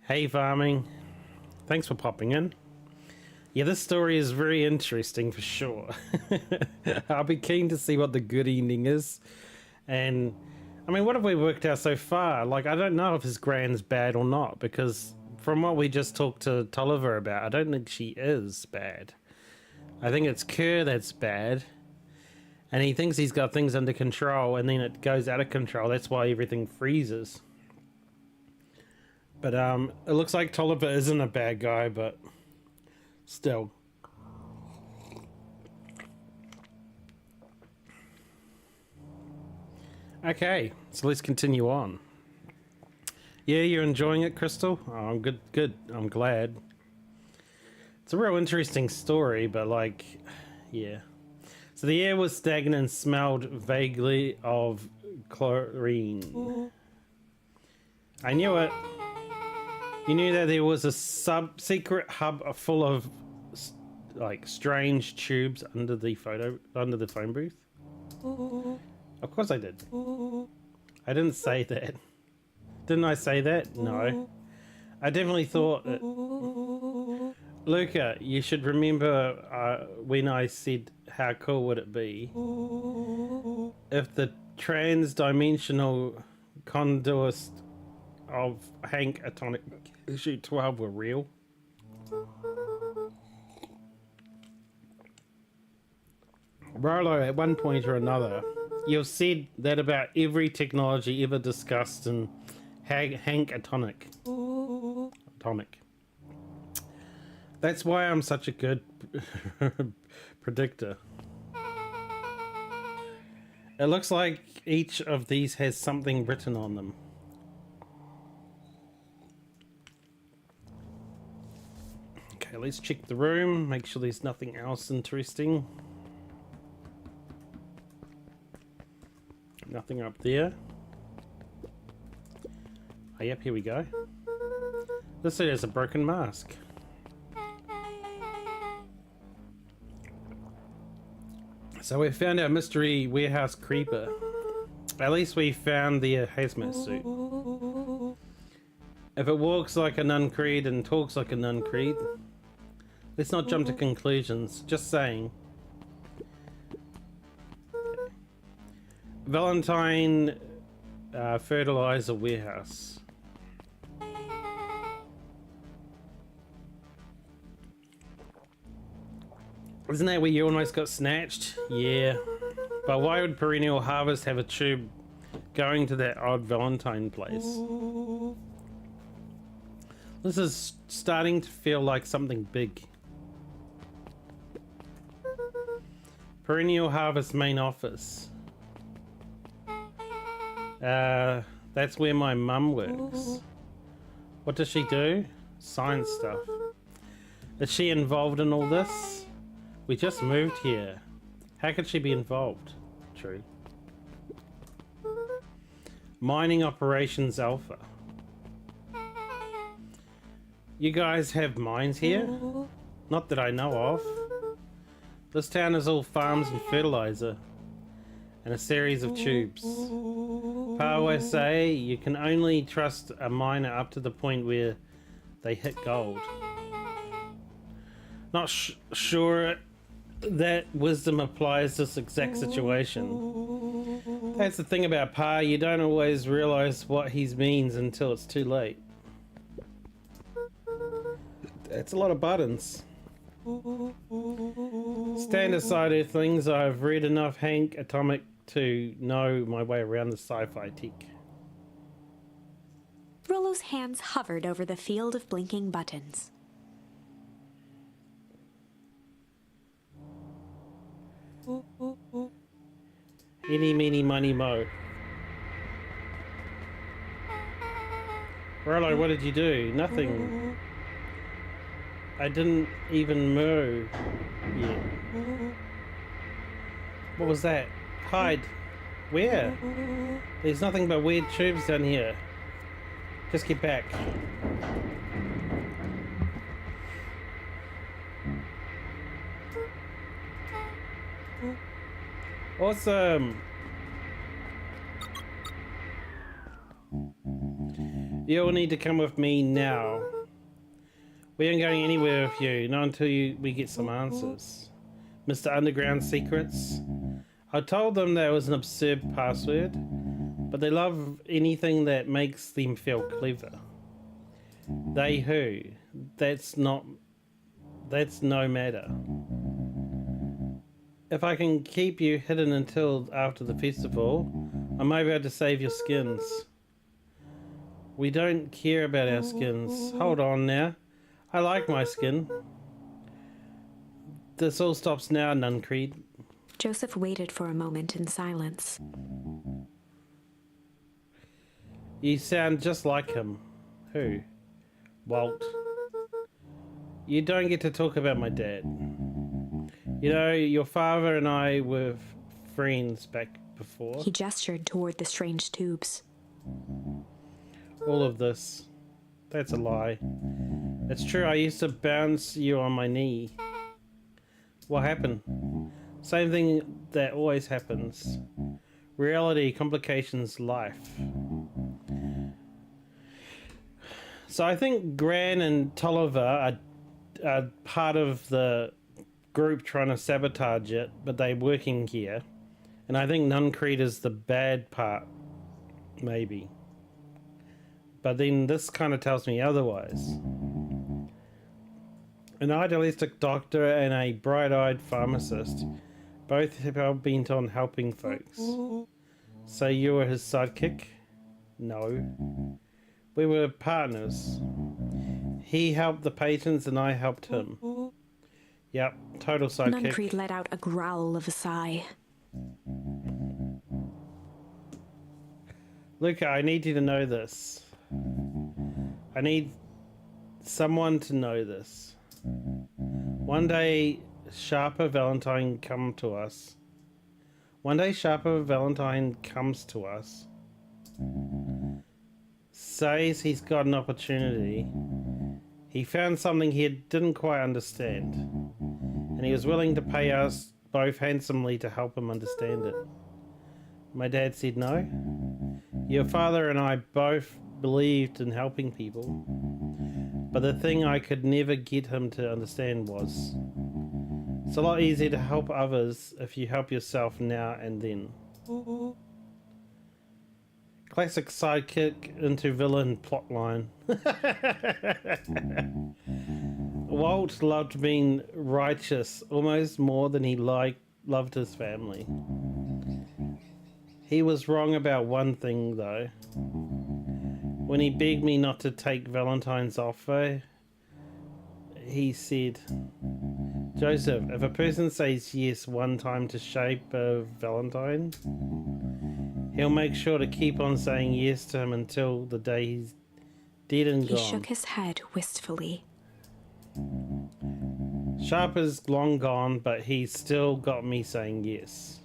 Hey Farming. Thanks for popping in. Yeah, this story is very interesting for sure. I'll be keen to see what the good ending is. And, I mean, what have we worked out so far? Like, I don't know if his Gran's bad or not, because from what we just talked to Tolliver about, I don't think she is bad. I think it's Kerr that's bad. And he thinks he's got things under control, and then it goes out of control. That's why everything freezes. But it looks like Tolliver isn't a bad guy, but still. Okay, so let's continue on. Yeah, you're enjoying it, Crystal? Oh, I'm good, good. I'm glad. It's a real interesting story, but like, yeah. So the air was stagnant and smelled vaguely of chlorine. I knew it. You knew that there was a secret hub full of like strange tubes under the phone booth. Of course I did. I didn't say that. Didn't I say that? No. I definitely thought it. Luca, you should remember when I said how cool would it be if the trans-dimensional conduits of Hank Atomic Issue 12 were real. Rolo, at one point or another, you've said that about every technology ever discussed in Hank Atomic. That's why I'm such a good predictor. It looks like each of these has something written on them. Okay, let's check the room, make sure there's nothing else interesting. Nothing up there. Oh, yep, here we go. This is a broken mask. So we found our mystery warehouse creeper. At least we found the hazmat suit. If it walks like a nun-creed and talks like a nun-creed, let's not jump to conclusions. Just saying. Valentine fertilizer warehouse. Isn't that where you almost got snatched? Yeah. But why would Perennial Harvest have a tube going to that odd Valentine place? This is starting to feel like something big. Perennial Harvest main office. That's where my mum works. What does she do? Science stuff. Is she involved in all this? We just moved here. How could she be involved? True. Mining Operations Alpha. You guys have mines here? Not that I know of. This town is all farms and fertilizer. And a series of tubes. Pa always say you can only trust a miner up to the point where they hit gold. Not sure that wisdom applies to this exact situation. That's the thing about Pa, you don't always realize what he means until it's too late. That's a lot of buttons. Stand aside of things, I've read enough Hank Atomic to know my way around the sci-fi tech. Rollo's hands hovered over the field of blinking buttons. Eeny, meeny, miny, mo. Rollo, what did you do? Nothing. I didn't even moo yet. What was that? Hide. Where? There's nothing but weird tubes down here. Just get back. Awesome. You all need to come with me now. We aren't going anywhere with you, not until we get some answers. Mr. Underground Secrets. I told them that was an absurd password, but they love anything that makes them feel clever. They who? That's no matter. If I can keep you hidden until after the festival, I might be able to save your skins. We don't care about our skins. Hold on now. I like my skin. This all stops now, Nuncreed. Joseph waited for a moment in silence. You sound just like him. Who? Walt. You don't get to talk about my dad. You know, your father and I were friends back before. He gestured toward the strange tubes. All of this. That's a lie. It's true, I used to bounce you on my knee. What happened? Same thing that always happens. Reality, complications, life. So I think Gran and Tolliver are part of the group trying to sabotage it, but they're working here. And I think Nuncreed is the bad part, maybe. But then this kind of tells me otherwise. An idealistic doctor and a bright-eyed pharmacist, both have been on helping folks. So you were his sidekick? No. We were partners. He helped the patients and I helped him. Yep, total sidekick. Nuncreed let out a growl of a sigh. Luca, I need you to know this. I need someone to know this. One day, Sharper Valentine come to us. One day, Sharper Valentine comes to us. Says he's got an opportunity. He found something he didn't quite understand. And he was willing to pay us both handsomely to help him understand it. My dad said no. Your father and I both believed in helping people. But the thing I could never get him to understand was, it's a lot easier to help others if you help yourself now and then. Classic sidekick into villain plotline. Walt loved being righteous almost more than he loved his family. He was wrong about one thing though. When he begged me not to take Valentine's offer, he said, Joseph, if a person says yes one time to shape a Valentine, he'll make sure to keep on saying yes to him until the day he's dead and gone. He shook his head wistfully. Sharp is long gone, but he's still got me saying yes.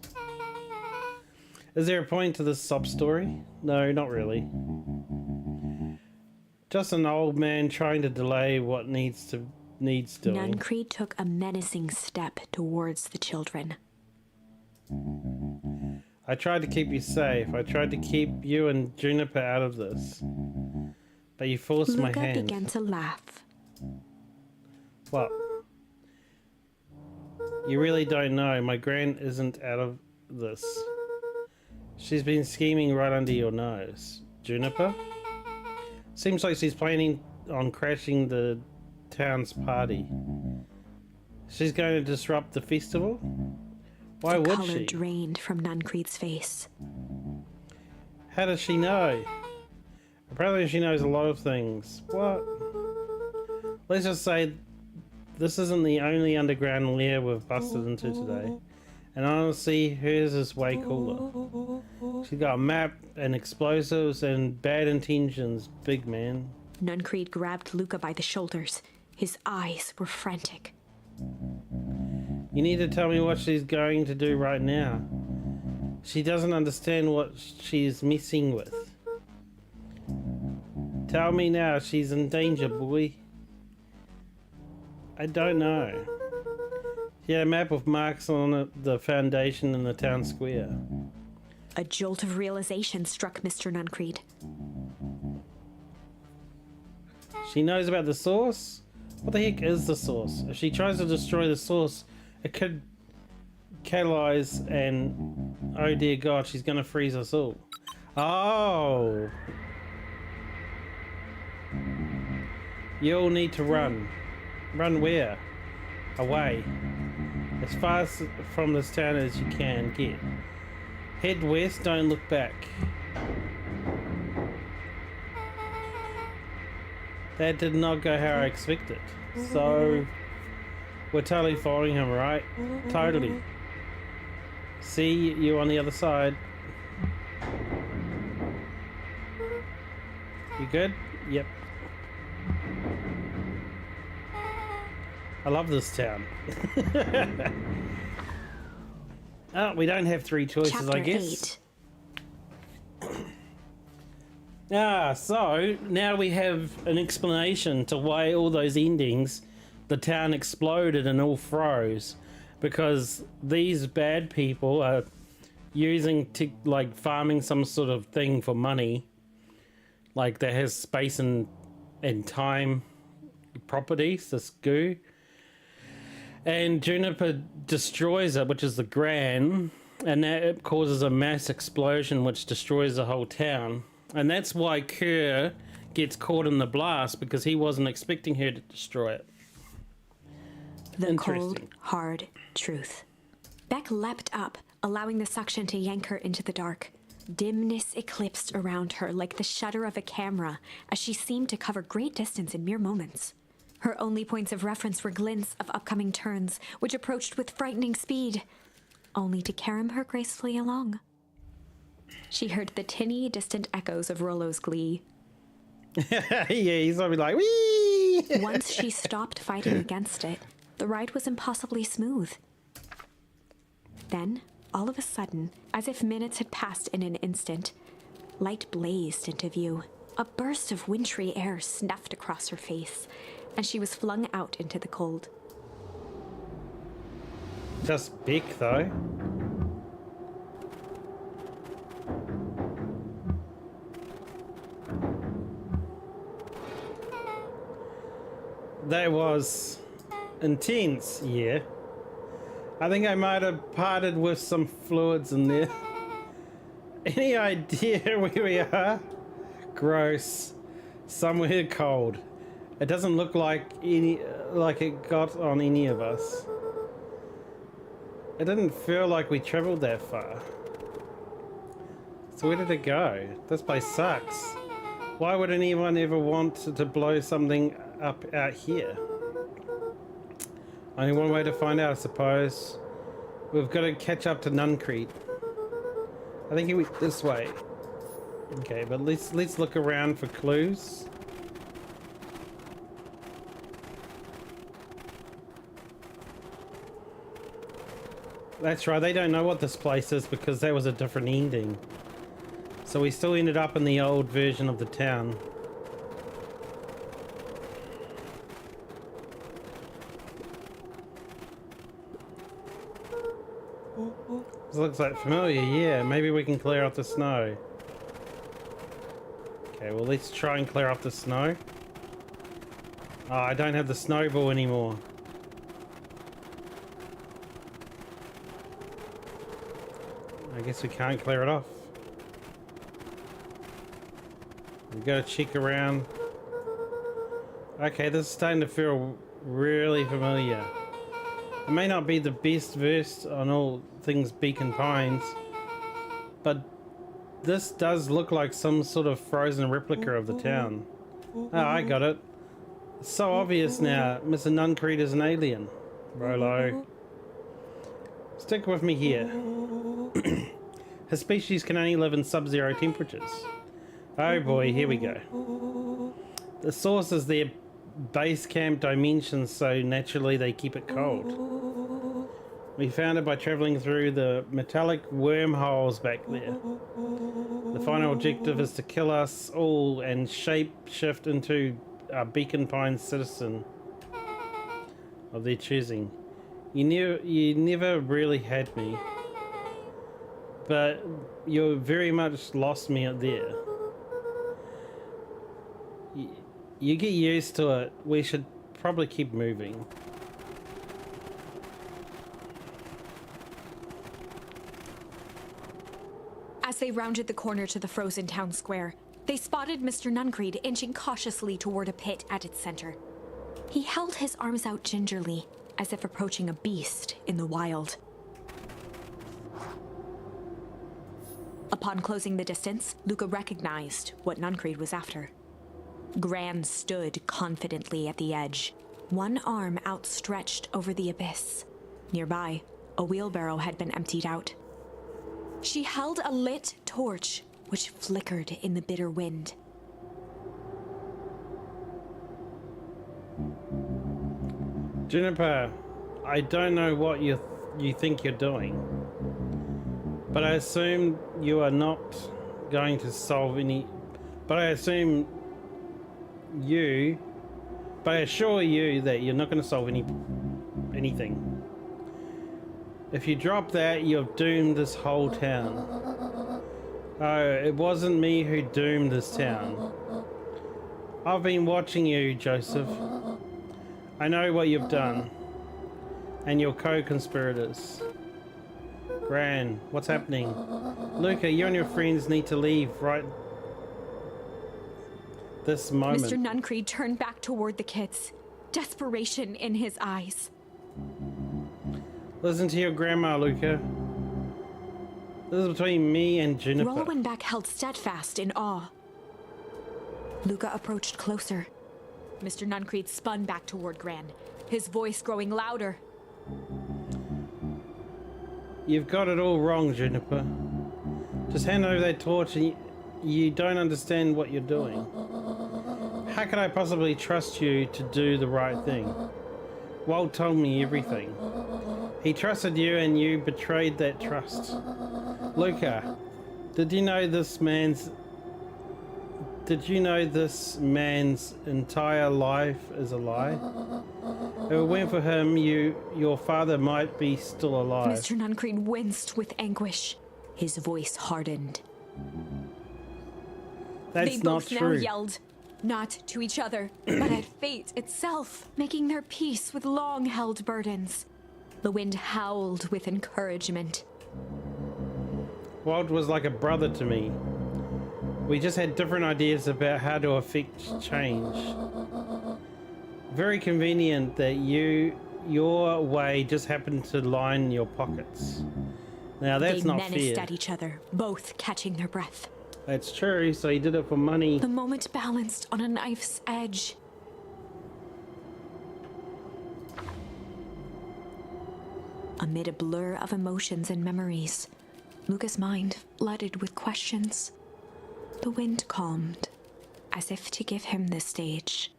Is there a point to this sob story? No, not really. Just an old man trying to delay what needs doing. Nuncreed took a menacing step towards the children. I tried to keep you safe. I tried to keep you and Juniper out of this. But you forced my hand. Luca began to laugh. What? You really don't know. My Gran isn't out of this. She's been scheming right under your nose. Juniper? Seems like she's planning on crashing the town's party. She's going to disrupt the festival? Why would Color she? drained from Nuncreed's face. How does she know? Apparently she knows a lot of things. What? Let's just say this isn't the only underground lair we've busted into today. And honestly, hers is way cooler. She's got a map and explosives and bad intentions, big man. Nuncreed grabbed Luca by the shoulders. His eyes were frantic. You need to tell me what she's going to do right now. She doesn't understand what she's messing with. Tell me now, she's in danger, boy. I don't know. She had a map with marks on it, the foundation in the town square. A jolt of realization struck Mr. Nuncreed. She knows about the source? What the heck is the source? If she tries to destroy the source, it could catalyze and... oh dear God, she's gonna freeze us all. Oh! You all need to run. Run where? Away. As far from this town as you can get. Head west, don't look back. That did not go how I expected. So, we're totally following him, right? Totally. See you on the other side. You good? Yep. I love this town. Oh, we don't have 3 choices, Chapter I guess. 8. So now we have an explanation to why all those endings, the town exploded and all froze, because these bad people are using like farming some sort of thing for money, like that has space and time properties, this goo. And Juniper destroys it, which is the Gran, and that it causes a mass explosion which destroys the whole town. And that's why Kerr gets caught in the blast, because he wasn't expecting her to destroy it. The cold, hard truth. Beck leapt up, allowing the suction to yank her into the dark. Dimness eclipsed around her like the shutter of a camera, as she seemed to cover great distance in mere moments. Her only points of reference were glints of upcoming turns, which approached with frightening speed, only to carom her gracefully along. She heard the tinny, distant echoes of Rollo's glee. Yeah, he's probably like, wee! Once she stopped fighting against it, the ride was impossibly smooth. Then, all of a sudden, as if minutes had passed in an instant, light blazed into view. A burst of wintry air snuffed across her face, and she was flung out into the cold. Just Beck, though. That was intense, yeah. I think I might have parted with some fluids in there. Any idea where we are? Gross. Somewhere cold. It doesn't look like it got on any of us. It didn't feel like we traveled that far. So where did it go? This place sucks. Why would anyone ever want to blow something up out here? Only one way to find out, I suppose. We've got to catch up to Nuncrete. I think he went this way. Okay, but let's look around for clues. That's right, they don't know what this place is because that was a different ending. So we still ended up in the old version of the town. This looks like familiar, yeah. Maybe we can clear off the snow. Okay, well let's try and clear off the snow. Oh, I don't have the snowball anymore. I guess we can't clear it off. We've got to check around. Okay, this is starting to feel really familiar. It may not be the best versed on all things Beacon Pines, but this does look like some sort of frozen replica of the town. Oh, I got it. It's so obvious now. Mr. Nuncrete is an alien. Rolo. Stick with me here. His species can only live in sub-zero temperatures. Oh boy, here we go. The source is their base camp dimensions, so naturally they keep it cold. We found it by travelling through the metallic wormholes back there. The final objective is to kill us all and shape-shift into a Beacon Pines citizen of their choosing. You never really had me, but you very much lost me out there. You get used to it. We should probably keep moving. As they rounded the corner to the frozen town square, they spotted Mr. Nuncrete inching cautiously toward a pit at its center. He held his arms out gingerly, as if approaching a beast in the wild. Upon closing the distance, Luca recognized what Nuncrete was after. Gran stood confidently at the edge, one arm outstretched over the abyss. Nearby, a wheelbarrow had been emptied out. She held a lit torch, which flickered in the bitter wind. Juniper, I don't know what you think you're doing, but I assume you are not going to solve any. But I assure you that you're not going to solve anything. If you drop that, you've doomed this whole town. Oh, it wasn't me who doomed this town. I've been watching you, Joseph. I know what you've done. And your co-conspirators. Gran, what's happening? Luca, you and your friends need to leave right this moment. Mr. Nuncreed turned back toward the kids, desperation in his eyes. Listen to your grandma, Luca. This is between me and Juniper. Rollo and Beck held steadfast in awe. Luca approached closer. Mr. Nuncreed spun back toward Gran, his voice growing louder. You've got it all wrong, Juniper. Just hand over that torch and you don't understand what you're doing. How could I possibly trust you to do the right thing? Walt told me everything. He trusted you and you betrayed that trust. Luca, did you know this man's entire life is a lie? If it weren't for him, your father might be still alive. Mr. Nuncreed winced with anguish. His voice hardened. That's not true. They both now yelled, not to each other, but at fate itself, making their peace with long-held burdens. The wind howled with encouragement. Walt was like a brother to me. We just had different ideas about how to affect change. Very convenient that your way just happened to line your pockets. Now that's not fair. They menaced at each other, both catching their breath. That's true, so he did it for money. The moment balanced on a knife's edge. Amid a blur of emotions and memories, Luca's mind flooded with questions. The wind calmed, as if to give him the stage.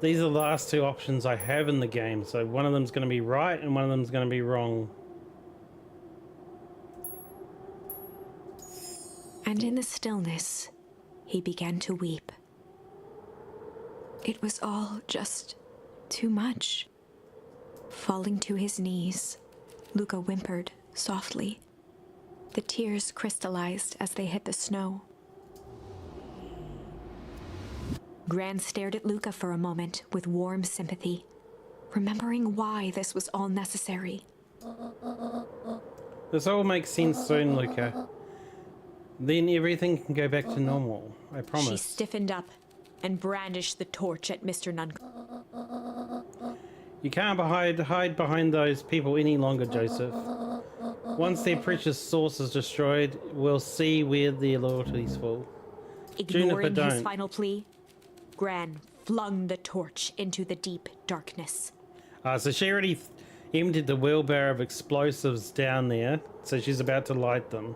These are the last two options I have in the game, so one of them's going to be right and one of them's going to be wrong. And in the stillness, he began to weep. It was all just too much. Falling to his knees, Luca whimpered softly. The tears crystallized as they hit the snow. Gran stared at Luca for a moment with warm sympathy, remembering why this was all necessary. This all makes sense soon, Luca. Then everything can go back to normal, I promise. She stiffened up and brandished the torch at Mr. Nuncreed. You can't hide behind those people any longer, Joseph. Once their precious source is destroyed, we'll see where their loyalties fall. Ignoring his final plea, Gran flung the torch into the deep darkness. So she already emptied the wheelbarrow of explosives down there, so she's about to light them.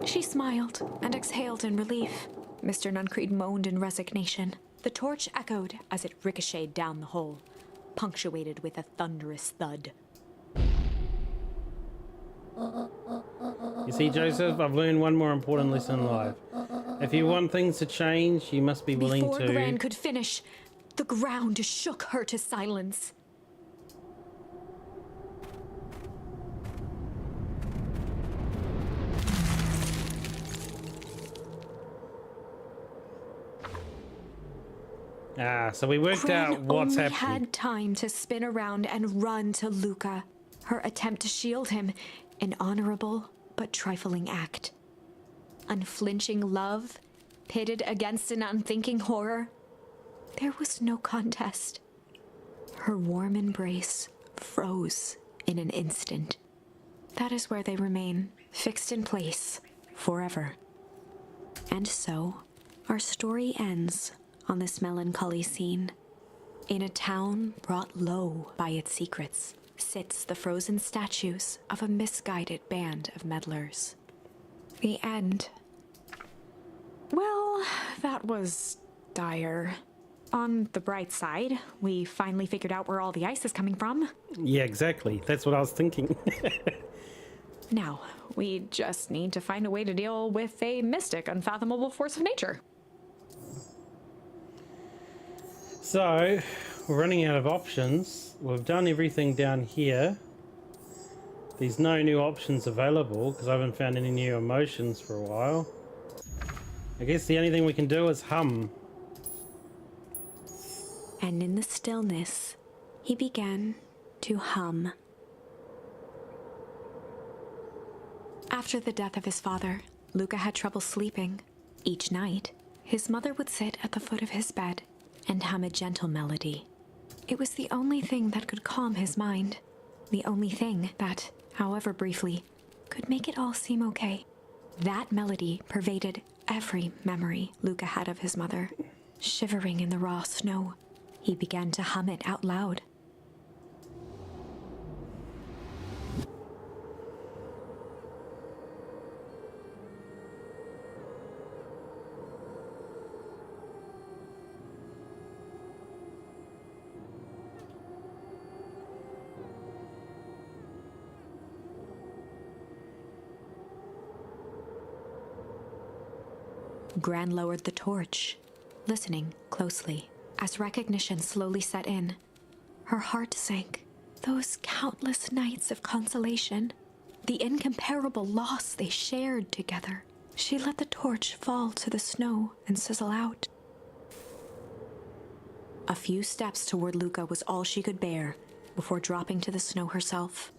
She smiled and exhaled in relief. Mr. Nuncreed moaned in resignation. The torch echoed as it ricocheted down the hole, punctuated with a thunderous thud. You see, Joseph, I've learned one more important lesson in life. If you want things to change, you must be willing Before to... Gran could finish, the ground shook her to silence. So we worked out what's happening. Gran only had time to spin around and run to Luca. Her attempt to shield him, an honorable but trifling act. Unflinching love, pitted against an unthinking horror. There was no contest. Her warm embrace froze in an instant. That is where they remain, fixed in place, forever. And so, our story ends on this melancholy scene. In a town brought low by its secrets, sits the frozen statues of a misguided band of meddlers. The end. Well, that was dire. On the bright side, we finally figured out where all the ice is coming from. Yeah, exactly. That's what I was thinking. Now, we just need to find a way to deal with a mystic, unfathomable force of nature. So, we're running out of options. We've done everything down here. There's no new options available because I haven't found any new emotions for a while. I guess the only thing we can do is hum. And in the stillness, he began to hum. After the death of his father, Luca had trouble sleeping. Each night, his mother would sit at the foot of his bed and hum a gentle melody. It was the only thing that could calm his mind. The only thing that, however briefly, could make it all seem okay. That melody pervaded every memory Luca had of his mother. Shivering in the raw snow, he began to hum it out loud. Gran lowered the torch, listening closely. As recognition slowly set in, her heart sank. Those countless nights of consolation, the incomparable loss they shared together. She let the torch fall to the snow and sizzle out. A few steps toward Luca was all she could bear before dropping to the snow herself.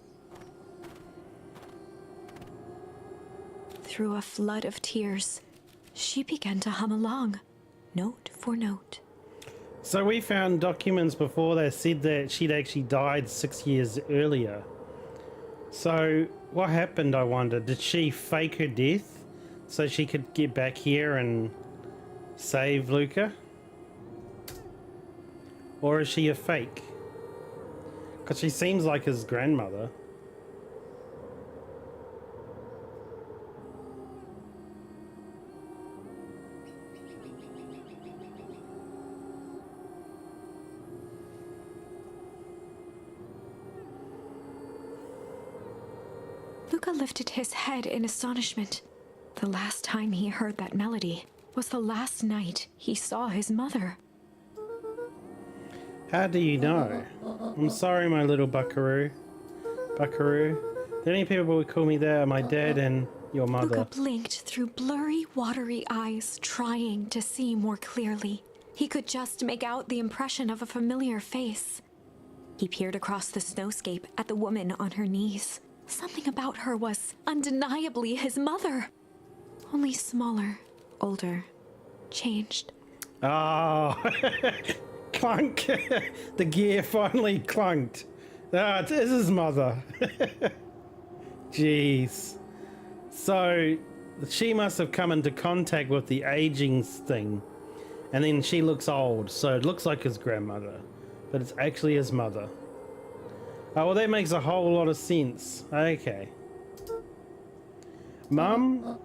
Through a flood of tears, she began to hum along, note for note. So we found documents before that said that she'd actually died 6 years earlier. So what happened, I wonder? Did she fake her death so she could get back here and save Luca? Or is she a fake? Because she seems like his grandmother. Luca lifted his head in astonishment. The last time he heard that melody was the last night he saw his mother. How do you know? I'm sorry, my little buckaroo. Buckaroo. The only people who call me that are my dad and your mother. Luca blinked through blurry, watery eyes, trying to see more clearly. He could just make out the impression of a familiar face. He peered across the snowscape at the woman on her knees. Something about her was undeniably his mother. Only smaller, older, changed. Oh, clunk. The gear finally clunked. Ah, it is his mother. Jeez. So she must have come into contact with the aging thing. And then she looks old, so it looks like his grandmother. But it's actually his mother. Oh, well, that makes a whole lot of sense. Okay. Mum?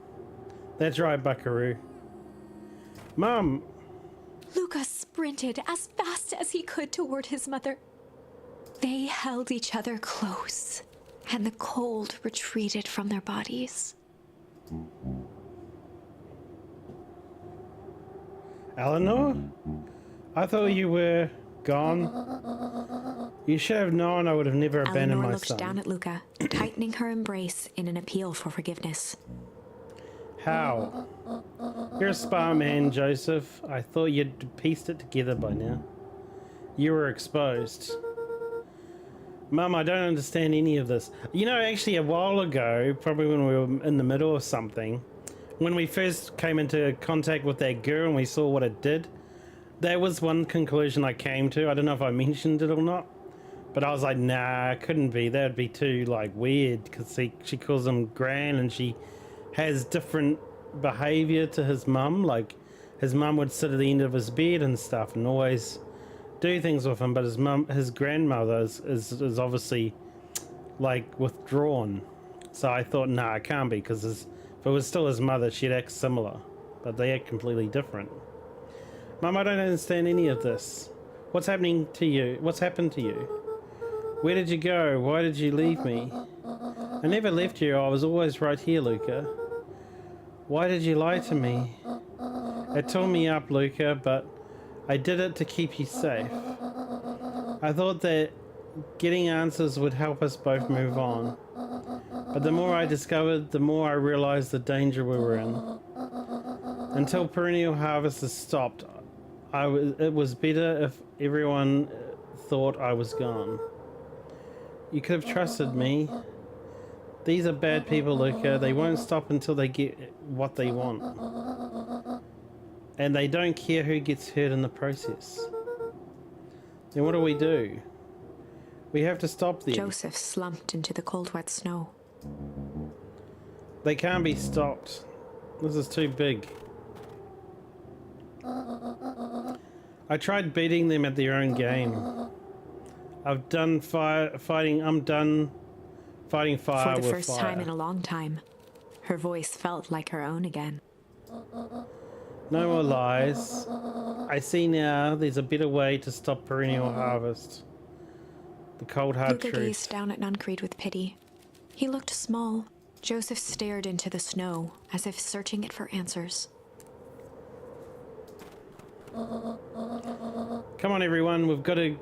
That's right, buckaroo. Mum! Luca sprinted as fast as he could toward his mother. They held each other close, and the cold retreated from their bodies. Eleanor? I thought you were gone. You should have known I would have never abandoned Eleanor my looked son. down at Luca, tightening her embrace in an appeal for forgiveness. How? You're a smart man, Joseph. I thought you'd pieced it together by now. You were exposed. Mum, I don't understand any of this. You know, actually a while ago, probably when we were in the middle of something, when we first came into contact with that girl and we saw what it did, there was one conclusion I came to. I don't know if I mentioned it or not, but I was like, nah, it couldn't be. That would be too, like, weird, because she calls him Gran and she has different behavior to his mum. Like, his mum would sit at the end of his bed and stuff and always do things with him, but his grandmother is obviously, like, withdrawn. So I thought, nah, it can't be, because if it was still his mother, she'd act similar. but they are completely different. Mum, I don't understand any of this. What's happening to you? What's happened to you? Where did you go? Why did you leave me? I never left you. I was always right here, Luca. Why did you lie to me? It tore me up, Luca, but I did it to keep you safe. I thought that getting answers would help us both move on. But the more I discovered, the more I realized the danger we were in. Until perennial harvest is stopped, it was better if everyone thought I was gone. You could have trusted me. These are bad people, Luca. They won't stop until they get what they want. And they don't care who gets hurt in the process. Then what do? We have to stop them. Joseph slumped into the cold, wet snow. They can't be stopped. This is too big. I tried beating them at their own game. I'm done fighting fire with fire. For the first time in a long time, her voice felt like her own again. No more lies. I see now there's a better way to stop perennial harvest. The cold hard Luca truth. gazed down at Nuncreed with pity. He looked small. Joseph stared into the snow, as if searching it for answers. Come on, everyone. We've got a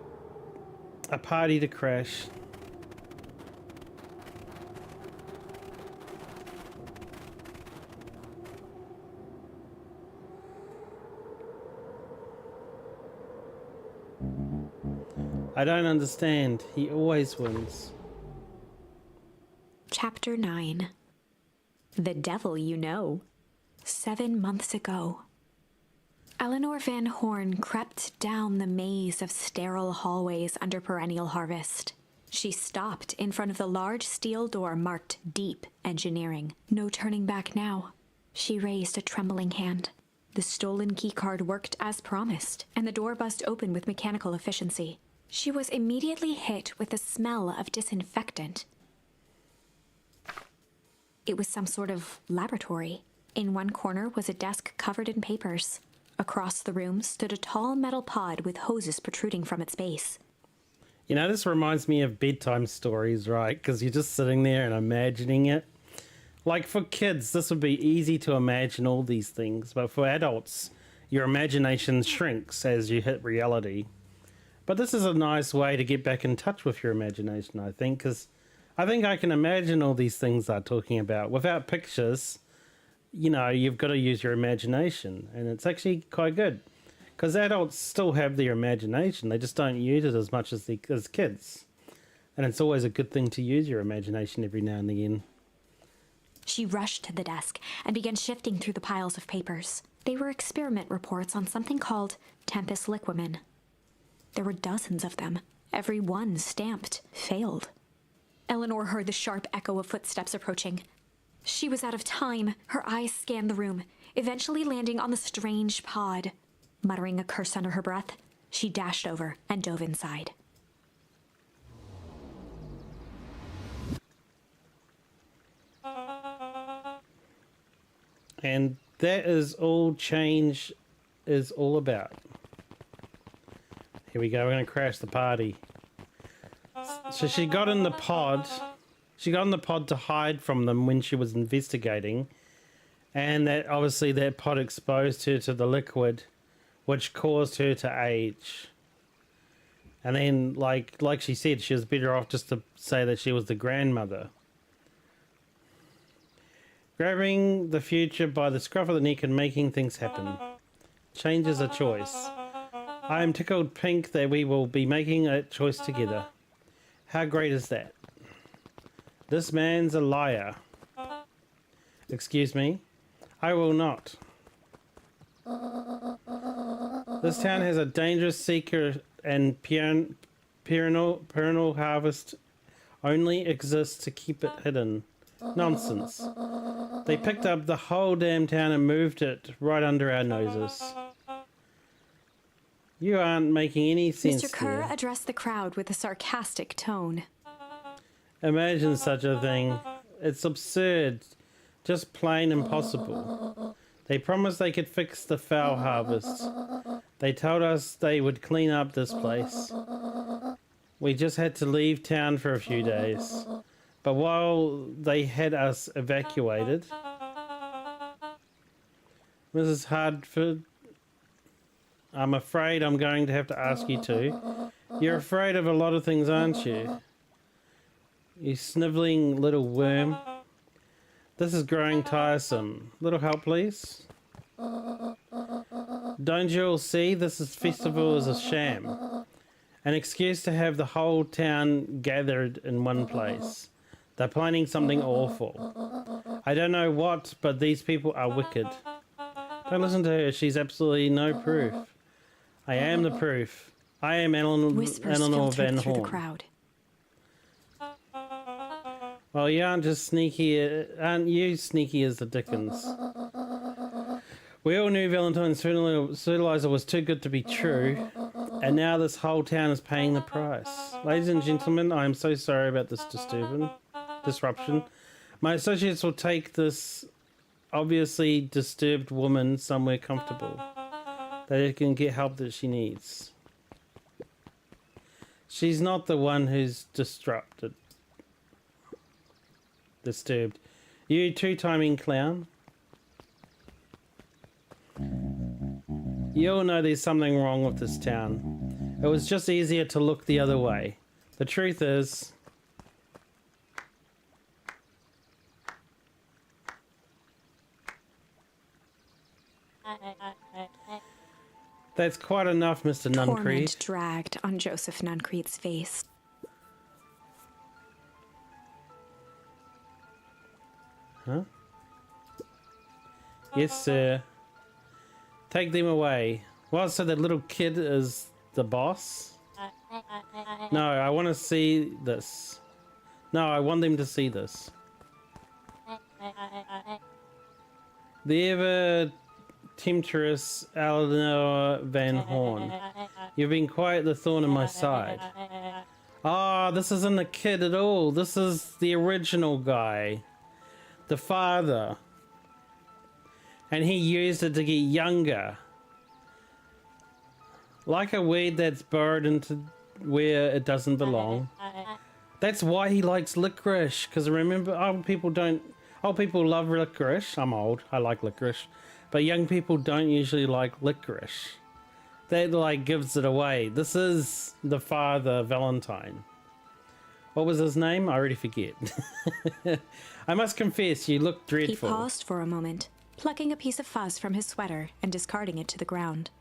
party to crash. I don't understand. He always wins. Chapter 9. The Devil You Know. 7 months ago. Eleanor Van Horn crept down the maze of sterile hallways under perennial harvest. She stopped in front of the large steel door marked Deep Engineering. No turning back now. She raised a trembling hand. The stolen keycard worked as promised, and the door buzzed open with mechanical efficiency. She was immediately hit with the smell of disinfectant. It was some sort of laboratory. In one corner was a desk covered in papers. Across the room stood a tall metal pod with hoses protruding from its base. You know, this reminds me of bedtime stories, right? Because you're just sitting there and imagining it. Like for kids, this would be easy to imagine all these things, but for adults, your imagination shrinks as you hit reality. But this is a nice way to get back in touch with your imagination, I think, because I think I can imagine all these things they're talking about. Without pictures, you know, you've got to use your imagination, and it's actually quite good. Because adults still have their imagination, they just don't use it as much as kids. And it's always a good thing to use your imagination every now and again. She rushed to the desk and began shifting through the piles of papers. They were experiment reports on something called Tempus Liquamen. There were dozens of them, every one stamped failed. Eleanor heard the sharp echo of footsteps approaching. She was out of time. Her eyes scanned the room, eventually landing on the strange pod. Muttering a curse under her breath, she dashed over and dove inside. And that is all change is all about. Here we go, we're going to crash the party. So she got in the pod. She got in the pod to hide from them when she was investigating. And that obviously that pod exposed her to the liquid, which caused her to age. And then, like she said, she was better off just to say that she was the grandmother. Grabbing the future by the scruff of the neck and making things happen. Change is a choice. I am tickled pink that we will be making a choice together. How great is that? This man's a liar. Excuse me? I will not. This town has a dangerous seeker and perennial harvest only exists to keep it hidden. Nonsense. They picked up the whole damn town and moved it right under our noses. You aren't making any sense. Mr. Kerr there. addressed the crowd with a sarcastic tone. Imagine such a thing. It's absurd. Just plain impossible. They promised they could fix the fowl harvest. They told us they would clean up this place. We just had to leave town for a few days. But while they had us evacuated, Mrs. Hardford, I'm afraid I'm going to have to ask you to. You're afraid of a lot of things, aren't you? You sniveling little worm. This is growing tiresome. Little help, please. Don't you all see? This festival is a sham. An excuse to have the whole town gathered in one place. They're planning something awful. I don't know what, but these people are wicked. Don't listen to her. She's absolutely no proof. I am the proof. I am Eleanor Van through the Horn. crowd. Well, you aren't just sneaky, aren't you sneaky as the Dickens? We all knew Valentine's fertilizer was too good to be true, and now this whole town is paying the price. Ladies and gentlemen, I am so sorry about this disruption. My associates will take this obviously disturbed woman somewhere comfortable, that it can get help that she needs. She's not the one who's disturbed. You two-timing clown. You all know there's something wrong with this town. It was just easier to look the other way. The truth is, that's quite enough, Mr. Nuncreed. Torment dragged on Joseph Nuncreed's face. Huh? Yes, sir. Take them away. What, so that little kid is the boss? No, I want to see this. No, I want them to see this. The ever temptress Eleanor Van Horn. You've been quite the thorn in my side. Ah, this isn't a kid at all. This is the original guy. The father. And he used it to get younger. Like a weed that's burrowed into where it doesn't belong. That's why he likes licorice. Because remember, old people love licorice. I'm old. I like licorice. But young people don't usually like licorice. That like gives it away. This is the father, Valentine. What was his name? I already forget. I must confess, you look dreadful. He paused for a moment, plucking a piece of fuzz from his sweater and discarding it to the ground.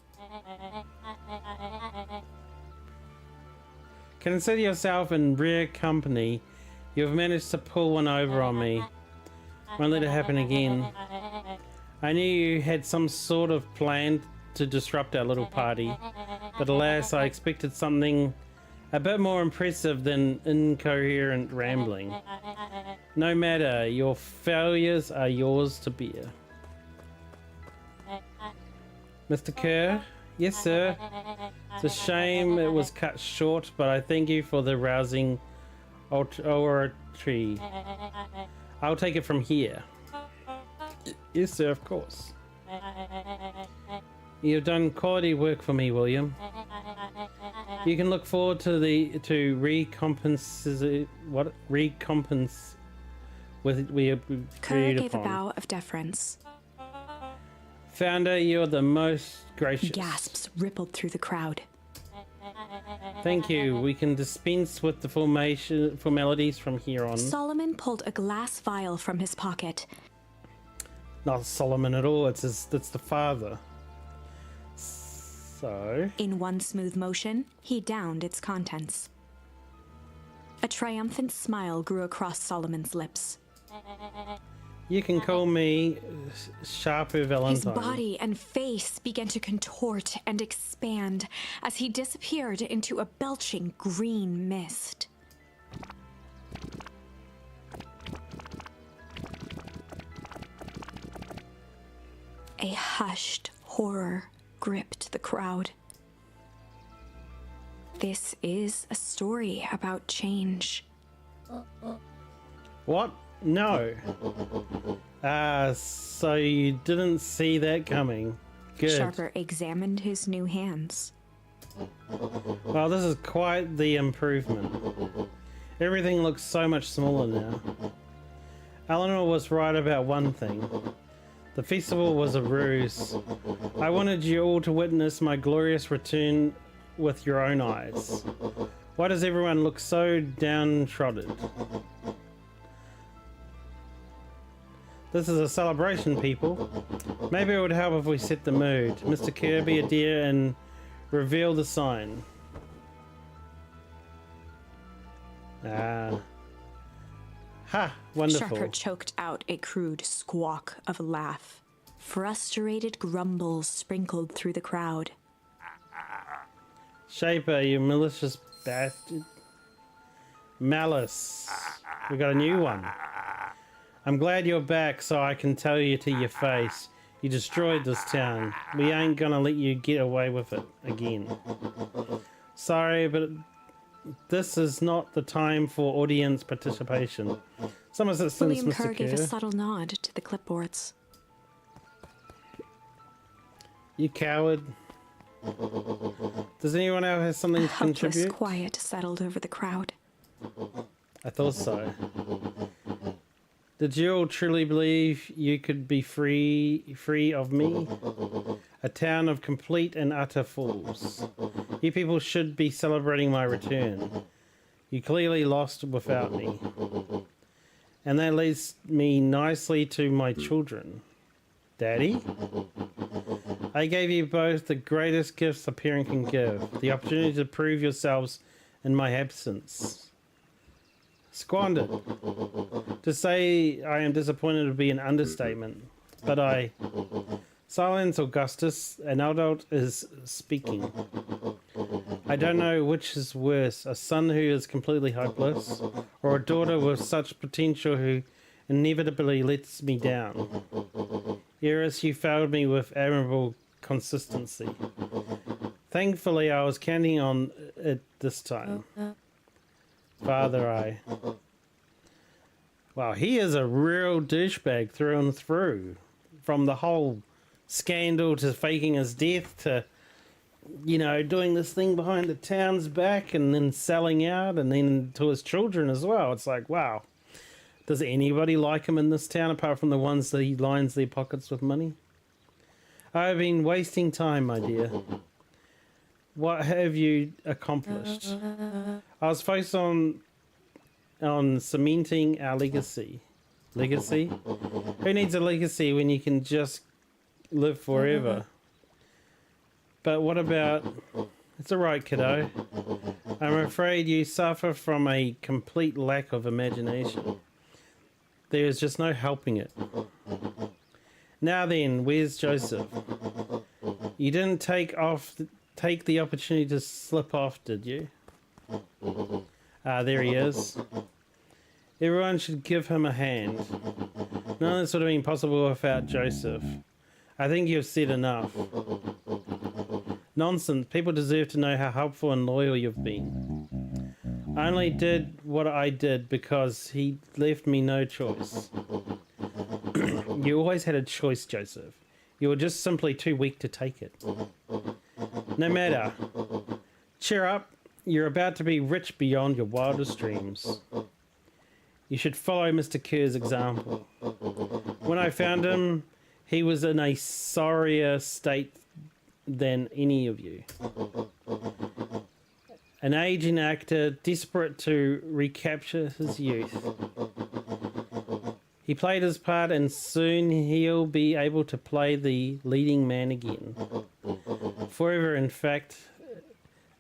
Consider yourself in rare company. You've managed to pull one over on me. Won't let it happen again. I knew you had some sort of plan to disrupt our little party, but alas, I expected something a bit more impressive than incoherent rambling. No matter, your failures are yours to bear. Mr. Kerr? Yes, sir. It's a shame it was cut short, but I thank you for the rousing oratory. I'll take it from here. Yes, sir, of course. You've done quality work for me, William. You can look forward to recompense with we agreed Kerr gave a upon. bow of deference. Founder, you're the most gracious. Gasps rippled through the crowd. Thank you. We can dispense with the formalities from here on. Solomon pulled a glass vial from his pocket. Not Solomon at all. It's the father. So. In one smooth motion, he downed its contents. A triumphant smile grew across Solomon's lips. You can call me Sharper Valentine. His body and face began to contort and expand as he disappeared into a belching green mist. A hushed horror gripped the crowd. This is a story about change. What? No. Ah, so you didn't see that coming. Good. Sharper examined his new hands. Well, this is quite the improvement. Everything looks so much smaller now. Eleanor was right about one thing. The festival was a ruse. I wanted you all to witness my glorious return with your own eyes. Why does everyone look so downtrodden? This is a celebration, people. Maybe it would help if we set the mood. Mr. Kirby, a dear, and reveal the sign. Ah. Ha! Wonderful. Sharper choked out a crude squawk of a laugh. Frustrated grumbles sprinkled through the crowd. Shaper, you malicious bastard. Malice. We got a new one. I'm glad you're back so I can tell you to your face. You destroyed this town. We ain't gonna let you get away with it again. Sorry, but this is not the time for audience participation. Some assistance, William Mr. Kerr gave a Kerr. subtle nod to the clipboards. You coward. Does anyone else have something to Helpless contribute? quiet settled over the crowd. I thought so. Did you all truly believe you could be free of me? A town of complete and utter fools. You people should be celebrating my return. You clearly lost without me. And that leads me nicely to my children. Daddy? I gave you both the greatest gifts a parent can give. The opportunity to prove yourselves in my absence. Squandered. To say I am disappointed would be an understatement, but I... Silence, Augustus. An adult is speaking. I don't know which is worse, a son who is completely hopeless, or a daughter with such potential who inevitably lets me down. Eris, you failed me with admirable consistency. Thankfully, I was counting on it this time. Father, Wow, he is a real douchebag through and through. From the whole scandal to faking his death to, you know, doing this thing behind the town's back and then selling out and then to his children as well. It's like, wow. Does anybody like him in this town apart from the ones that he lines their pockets with money? I've been wasting time, my dear. What have you accomplished? I was focused on cementing our legacy. Legacy? Who needs a legacy when you can just live forever? But what about... It's alright, kiddo. I'm afraid you suffer from a complete lack of imagination. There is just no helping it. Now then, where's Joseph? You didn't take the opportunity to slip off, did you? Ah, there he is. Everyone should give him a hand. None of this would have been possible without Joseph. I think you've said enough. Nonsense. People deserve to know how helpful and loyal you've been. I only did what I did because he left me no choice. You always had a choice, Joseph. You were just simply too weak to take it. No matter. Cheer up. You're about to be rich beyond your wildest dreams. You should follow Mr. Kerr's example. When I found him, he was in a sorrier state than any of you. An aging actor desperate to recapture his youth. He played his part and soon he'll be able to play the leading man again. Forever, in fact,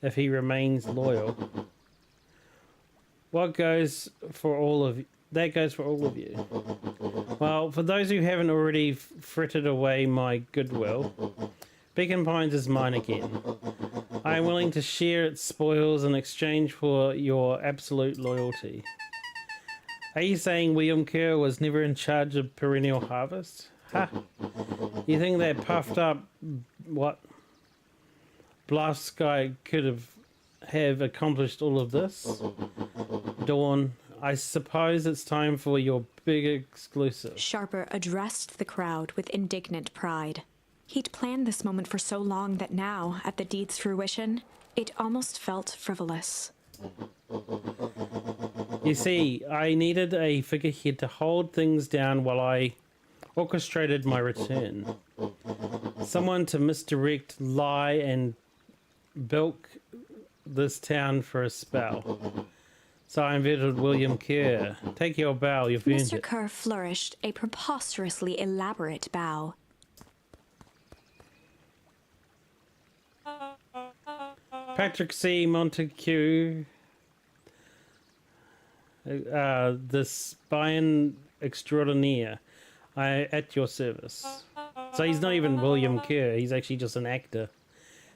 if he remains loyal. That goes for all of you. Well, for those who haven't already frittered away my goodwill, Beacon Pines is mine again. I am willing to share its spoils in exchange for your absolute loyalty. Are you saying William Kerr was never in charge of Perennial Harvest? Ha! You think that puffed up, bluff guy could have accomplished all of this? Dawn, I suppose it's time for your big exclusive. Sharper addressed the crowd with indignant pride. He'd planned this moment for so long that now, at the deed's fruition, it almost felt frivolous. You see, I needed a figurehead to hold things down while I orchestrated my return. Someone to misdirect, lie, and bilk this town for a spell. So I invited William Kerr. Take your bow, you've earned Mr. it. Kerr flourished a preposterously elaborate bow. Patrick C. Montague, the spine extraordinaire, at your service. So he's not even William Kerr, he's actually just an actor.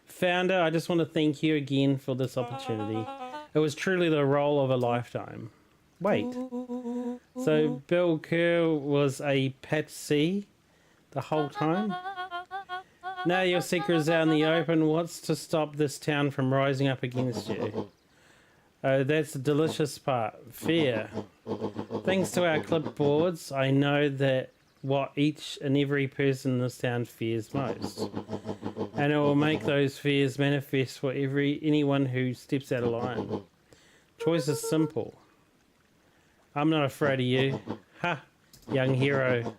Founder, I just want to thank you again for this opportunity. It was truly the role of a lifetime. Wait, so Bill Kerr was a Pat C the whole time? Now your secret's out in the open. What's to stop this town from rising up against you? Oh, that's the delicious part. Fear. Thanks to our clipboards, I know that what each and every person in this town fears most. And it will make those fears manifest for anyone who steps out of line. Choice is simple. I'm not afraid of you. Ha, young hero.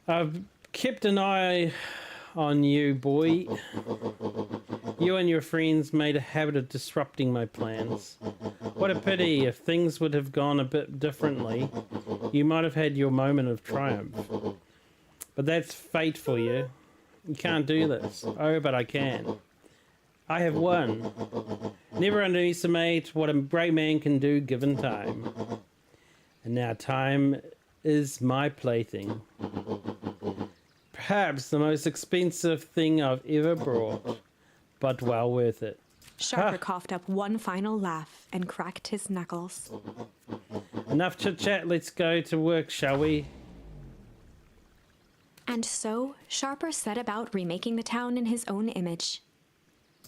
I've kept an eye on you, boy. You and your friends made a habit of disrupting my plans. What a pity. If things would have gone a bit differently, you might have had your moment of triumph. But that's fate for you. You can't do this. Oh, but I can. I have won. Never underestimate what a great man can do given time. And now time is my plaything. Perhaps the most expensive thing I've ever brought, but well worth it. Sharper coughed up one final laugh and cracked his knuckles. Enough chit-chat, let's go to work, shall we? And so, Sharper set about remaking the town in his own image.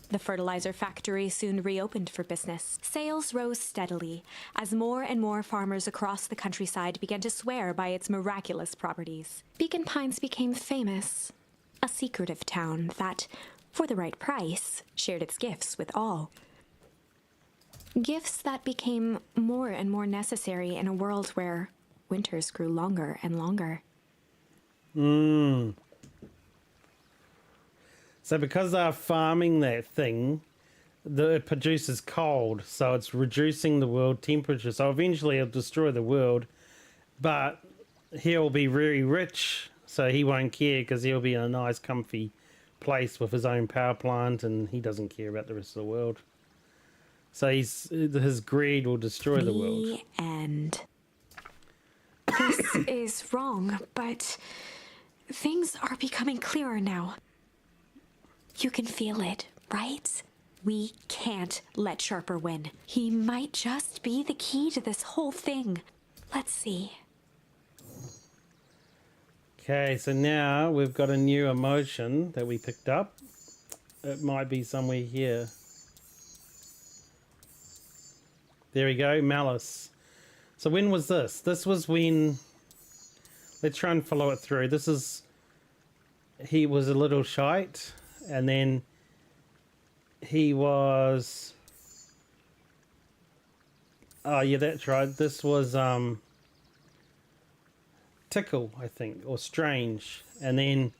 The fertilizer factory soon reopened for business. Sales rose steadily as more and more farmers across the countryside began to swear by its miraculous properties. Beacon Pines became famous, a secretive town that, for the right price, shared its gifts with all. Gifts that became more and more necessary in a world where winters grew longer and longer. So because they're farming that thing, it produces cold, so it's reducing the world temperature. So eventually it'll destroy the world, but he'll be very rich, so he won't care because he'll be in a nice comfy place with his own power plant, and he doesn't care about the rest of the world. So his greed will destroy the world. The end. This is wrong, but things are becoming clearer now. You can feel it, right? We can't let Sharper win. He might just be the key to this whole thing. Let's see. Okay, so now we've got a new emotion that we picked up. It might be somewhere here. There we go, malice. So when was this? This was when... Let's try and follow it through. This is... He was a little shite, and then he was... Oh, yeah, that's right. This was... Tickle, I think, or Strange, and then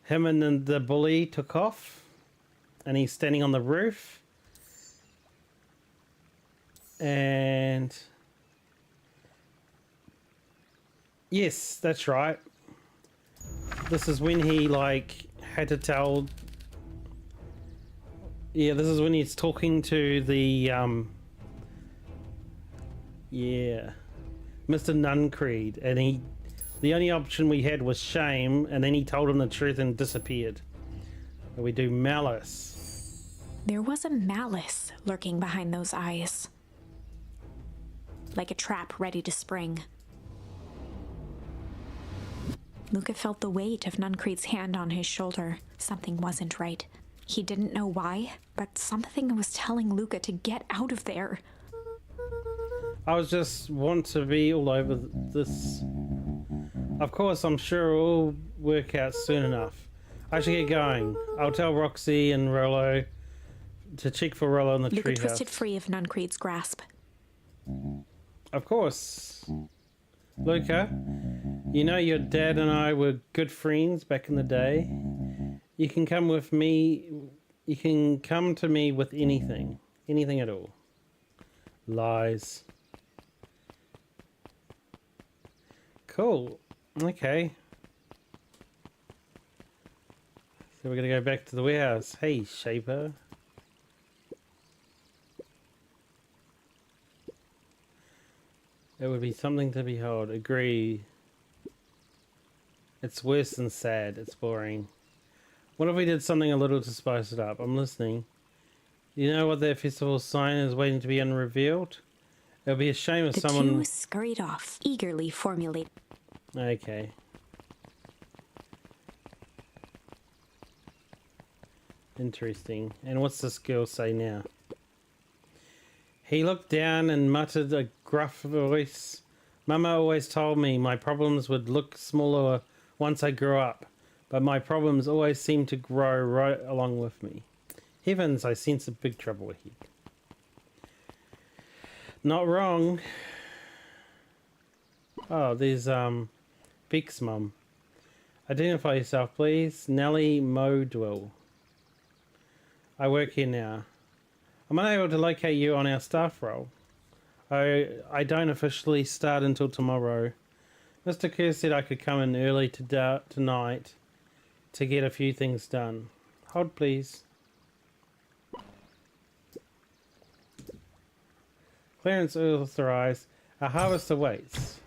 him and then the bully took off, and he's standing on the roof, and yes, that's right. This is when he like had to tell. Yeah, this is when he's talking to the yeah, Mr. Nuncreed, and he. The only option we had was shame, and then he told him the truth and disappeared. We do malice. There was a malice lurking behind those eyes. Like a trap ready to spring. Luca felt the weight of Nuncreed's hand on his shoulder. Something wasn't right. He didn't know why, but something was telling Luca to get out of there. I was just want to be all over this. Of course, I'm sure it'll all work out soon enough. I should get going. I'll tell Roxy and Rollo to check for Rollo in the Luca treehouse. twisted free of Nuncreed's grasp. Of course. Luca, you know your dad and I were good friends back in the day. You can come with me. You can come to me with anything. Anything at all. Lies. Cool. Okay. So we're gonna go back to the warehouse. Hey, Shaper. It would be something to behold. Agree. It's worse than sad. It's boring. What if we did something a little to spice it up? I'm listening. You know what that festival sign is waiting to be unrevealed? It would be a shame if The someone... two scurried off, eagerly formulating. Okay. Interesting. And what's this girl say now? He looked down and muttered a gruff voice. Mama always told me my problems would look smaller once I grew up, but my problems always seem to grow right along with me. Heavens, I sense a big trouble ahead. Not wrong. Oh, there's Beck's mum. Identify yourself, please. Nellie Modwell. I work here now. I'm unable to locate you on our staff roll. I don't officially start until tomorrow. Mr. Kerr said I could come in early tonight to get a few things done. Hold, please. Clearance authorized. A harvest awaits.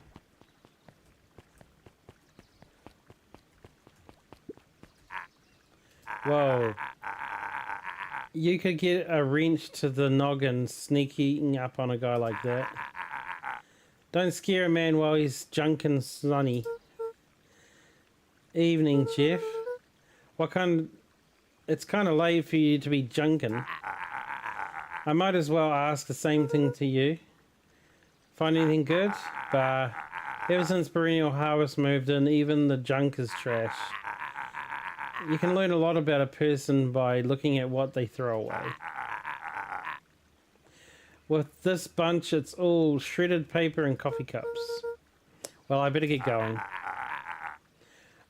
Whoa. You could get a wrench to the noggin sneaking up on a guy like that. Don't scare a man while he's drunk and sunny. Evening, Jeff. What kind... It's kind of late for you to be junkin'. I might as well ask the same thing to you. Find anything good? Bah. Ever since Perennial Harvest moved in, even the junk is trash. You can learn a lot about a person by looking at what they throw away. With this bunch, it's all shredded paper and coffee cups. Well, I better get going.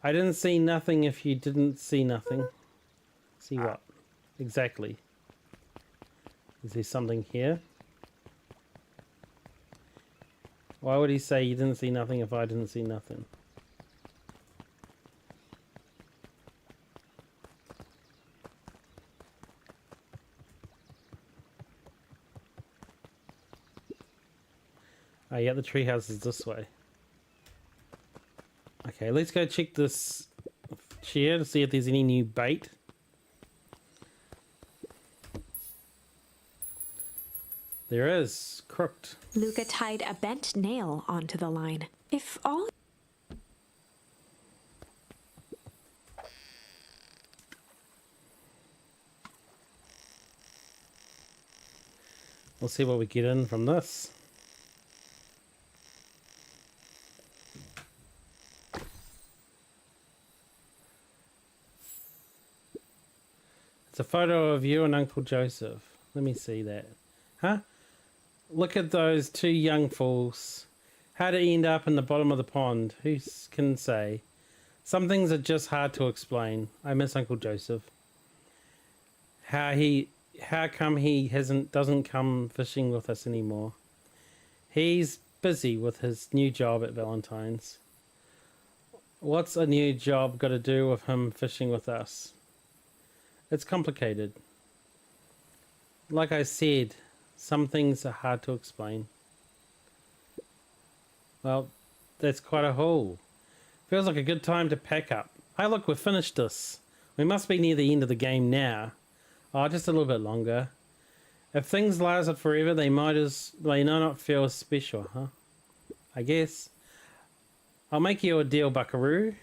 I didn't see nothing if you didn't see nothing. See what? Exactly. Is there something here? Why would he say you didn't see nothing if I didn't see nothing? Oh yeah, the treehouse is this way. Okay, let's go check this chair to see if there's any new bait. There is. Crooked. Luca tied a bent nail onto the line. If all... We'll see what we get in from this. It's a photo of you and Uncle Joseph. Let me see that. Huh? Look at those two young fools. How'd it end up in the bottom of the pond? Who can say? Some things are just hard to explain. I miss Uncle Joseph. How come he doesn't come fishing with us anymore? He's busy with his new job at Valentine's. What's a new job got to do with him fishing with us? It's complicated. Like I said, some things are hard to explain. Well, that's quite a haul. Feels like a good time to pack up. Hey look, we've finished this. We must be near the end of the game now. Oh, just a little bit longer. If things lasted forever, they not feel as special, huh? I guess. I'll make you a deal, buckaroo.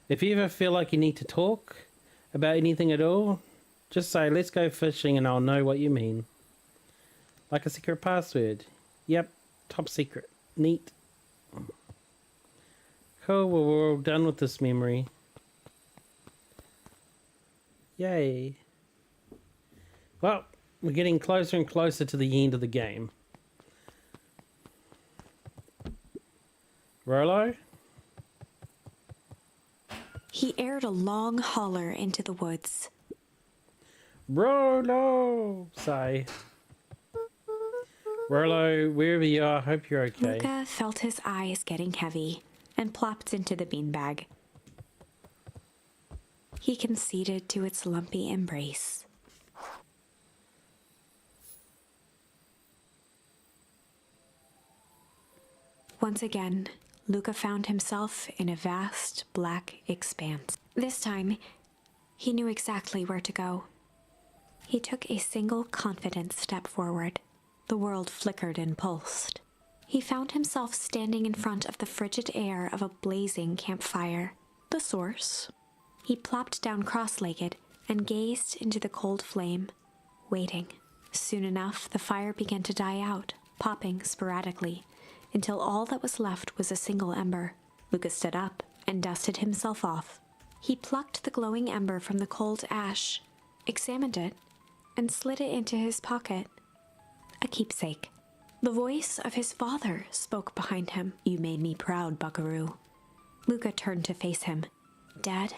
If you ever feel like you need to talk about anything at all, just say, let's go fishing and I'll know what you mean. Like a secret password. Yep, Top secret. Neat. Cool, well, we're all done with this memory. Yay. Well, we're getting closer and closer to the end of the game. Rolo? He aired a long holler into the woods. Rolo! Sigh. Rolo, wherever you are, hope you're okay. Luca felt his eyes getting heavy and plopped into the beanbag. He conceded to its lumpy embrace. Once again, Luca found himself in a vast black expanse. This time, he knew exactly where to go. He took a single confident step forward. The world flickered and pulsed. He found himself standing in front of the frigid air of a blazing campfire. The source. He plopped down cross-legged and gazed into the cold flame, waiting. Soon enough, the fire began to die out, popping sporadically, until all that was left was a single ember. Lucas stood up and dusted himself off. He plucked the glowing ember from the cold ash, examined it, and slid it into his pocket. A keepsake. The voice of his father spoke behind him. "You made me proud, Buckaroo." Luca turned to face him. "Dad,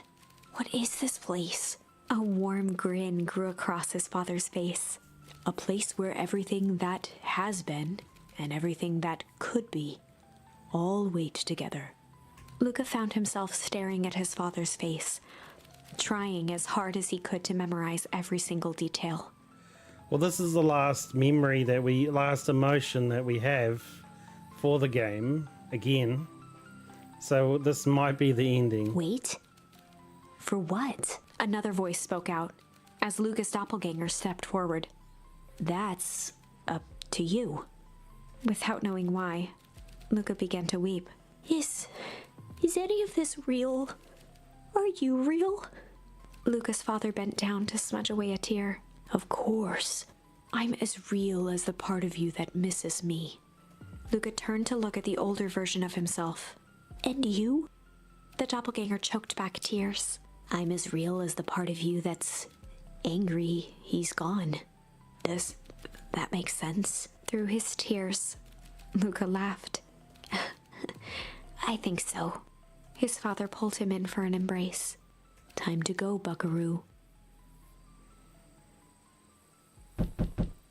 what is this place?" A warm grin grew across his father's face. "A place where everything that has been and everything that could be all wait together." Luca found himself staring at his father's face, trying as hard as he could to memorize every single detail. Well, this is the last memory last emotion that we have for the game, again. So this might be the ending. "Wait? For what?" Another voice spoke out as Luca's doppelganger stepped forward. "That's up to you." Without knowing why, Luca began to weep. Is any of this real? Are you real?" Luca's father bent down to smudge away a tear. "Of course. I'm as real as the part of you that misses me." Luca turned to look at the older version of himself. "And you?" The doppelganger choked back tears. "I'm as real as the part of you that's angry he's gone." Does that make sense? Through his tears, Luca laughed. "I think so." His father pulled him in for an embrace. "Time to go, Buckaroo."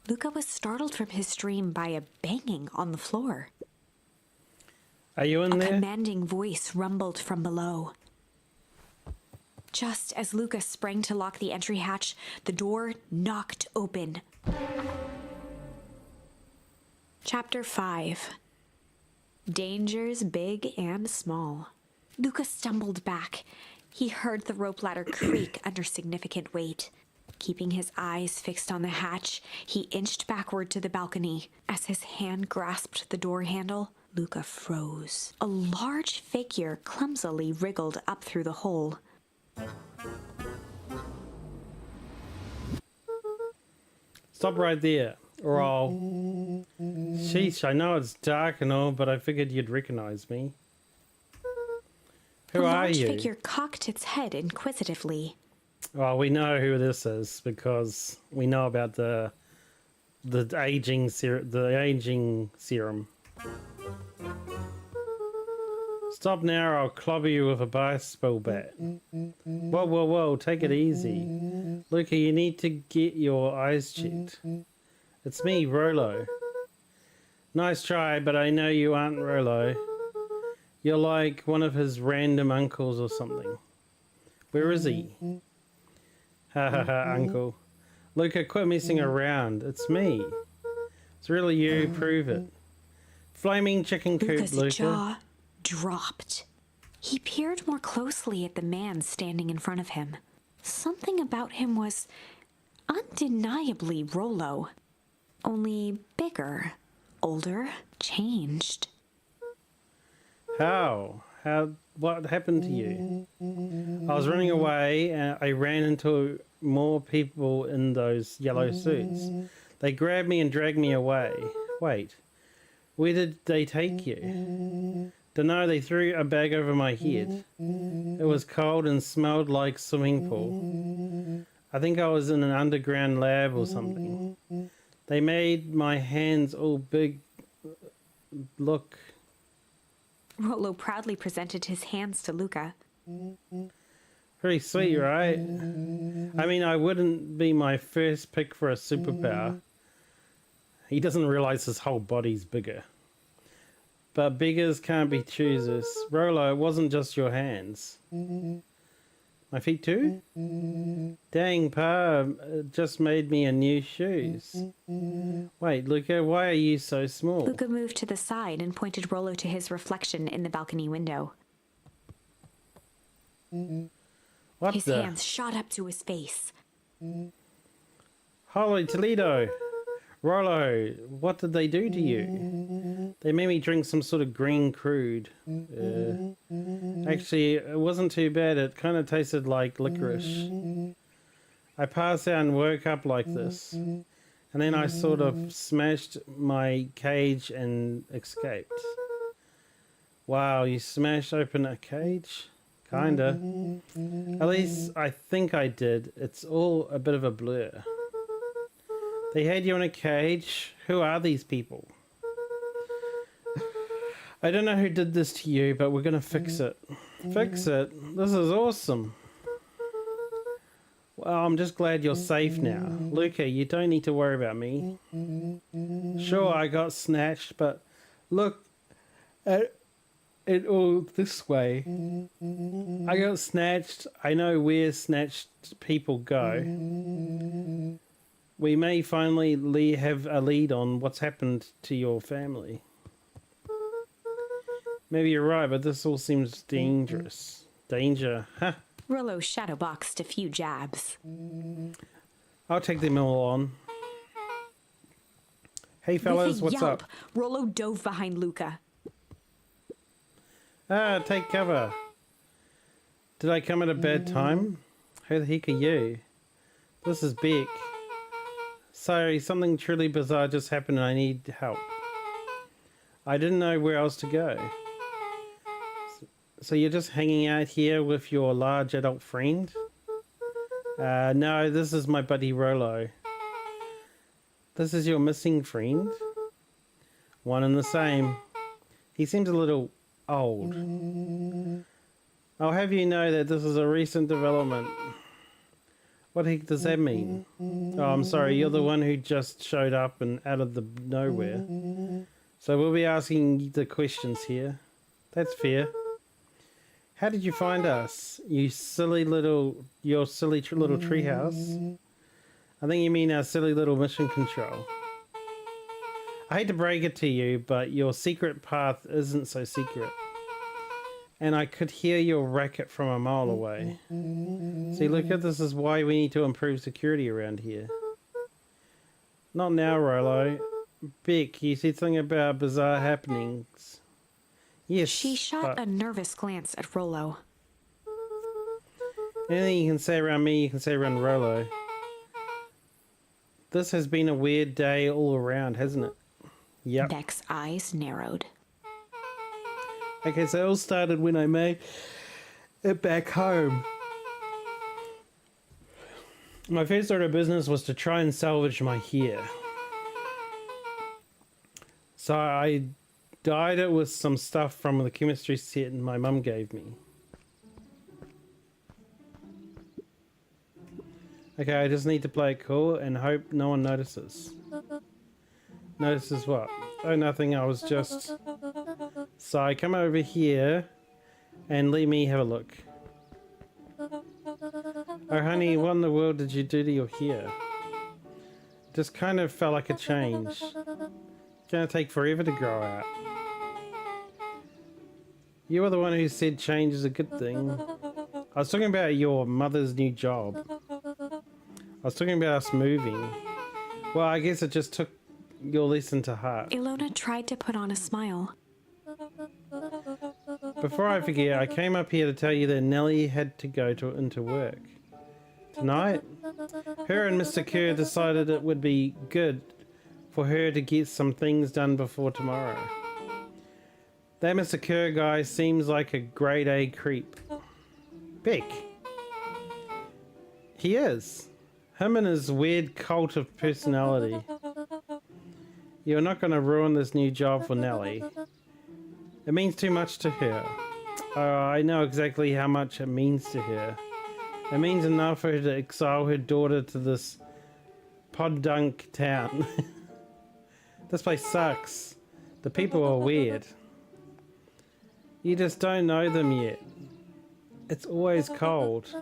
Luca was startled from his dream by a banging on the floor. Are you in A there? commanding voice rumbled from below. Just as Luca sprang to lock the entry hatch, the door knocked open. Chapter 5. Dangers big and small. Luca stumbled back. He heard the rope ladder creak under significant weight. Keeping his eyes fixed on the hatch, he inched backward to the balcony. As his hand grasped the door handle, Luca froze. A large figure clumsily wriggled up through the hole. Stop right there, or I'll... Sheesh, I know it's dark and all, but I figured you'd recognize me. Who The are large you? figure cocked its head inquisitively. Well, we know who this is because we know about the aging serum. Stop now or I'll clobber you with a baseball bat. Whoa, whoa, whoa, take it easy. Luca, you need to get your eyes checked. It's me, Rolo. Nice try, but I know you aren't Rolo. You're like one of his random uncles or something. Where is he? Ha ha ha, uncle. Luca, quit messing around. It's me. It's really you, prove it. Flaming chicken coop, Luca's Luca. jaw dropped. He peered more closely at the man standing in front of him. Something about him was undeniably Rolo. Only bigger, older, changed. How? What happened to you? I was running away and I ran into more people in those yellow suits. They grabbed me and dragged me away. Wait, Where did they take you? Dunno, they threw a bag over my head. It was cold and smelled like swimming pool. I think I was in an underground lab or something. They made my hands all big. Look. Rollo proudly presented his hands to Luca. Pretty sweet, right? I mean, I wouldn't be my first pick for a superpower. He doesn't realize his whole body's bigger. But beggars can't be choosers. Rollo, it wasn't just your hands. My feet too? Dang, Pa, just made me a new shoes. Wait, Luca, why are you so small? Luca moved to the side and pointed Rollo to his reflection in the balcony window. What His the? hands shot up to his face. Holy Toledo! Rollo, what did they do to you? They made me drink some sort of green crude. Actually, it wasn't too bad. It kind of tasted like licorice. I passed out and woke up like this. And then I sort of smashed my cage and escaped. Wow, you smashed open a cage? Kinda. At least I think I did. It's all a bit of a blur. They had you in a cage. Who are these people? I don't know who did this to you, but we're gonna fix it. Fix it? This is awesome. Well, I'm just glad you're safe now. Luca, you don't need to worry about me. Sure, I got snatched, but look at it all this way. I got snatched. I know where snatched people go. We may finally have a lead on what's happened to your family. Maybe you're right, but this all seems dangerous. Danger, huh? Rollo shadowboxed a few jabs. I'll take them all on. Hey fellas, With a what's yelp, up? Rollo dove behind Luca. Ah, take cover. Did I come at a bad time? Who the heck are you? This is Beck. Sorry, something truly bizarre just happened and I need help. I didn't know where else to go. So you're just hanging out here with your large adult friend? No, this is my buddy Rollo. This is your missing friend? One and the same. He seems a little old. I'll have you know that this is a recent development. What the heck does that mean? Oh, I'm sorry, you're the one who just showed up and out of the nowhere. So we'll be asking the questions here. That's fair. How did you find us? Your silly little treehouse? I think you mean our silly little mission control. I hate to break it to you, but your secret path isn't so secret. And I could hear your racket from a mile away. See, look at this is why we need to improve security around here. Not now, Rollo. Beck, you said something about bizarre happenings. Yes, She shot a nervous glance at Rollo. Anything you can say around me, you can say around Rollo. This has been a weird day all around, hasn't it? Yep. Beck's eyes narrowed. Okay, so it all started when I made it back home. My first order of business was to try and salvage my hair. So I dyed it with some stuff from the chemistry set my mum gave me. Okay, I just need to play it cool and hope no one notices. Notices what? Oh, nothing, I was just... So I come over here and let me have a look. Oh honey, what in the world did you do to your hair? Just kind of felt like a change. It's gonna take forever to grow out. You were the one who said change is a good thing. I was talking about your mother's new job. I was talking about us moving. Well, I guess it just took your lesson to heart. Ilona tried to put on a smile. Before I forget, I came up here to tell you that Nellie had to go into work. Tonight, her and Mr. Kerr decided it would be good for her to get some things done before tomorrow. That Mr. Kerr guy seems like a grade A creep. Beck. He is. Him and his weird cult of personality. You're not going to ruin this new job for Nellie. It means too much to her. I know exactly how much it means to her. It means enough for her to exile her daughter to this podunk town. This place sucks. The people are weird. You just don't know them yet. It's always cold.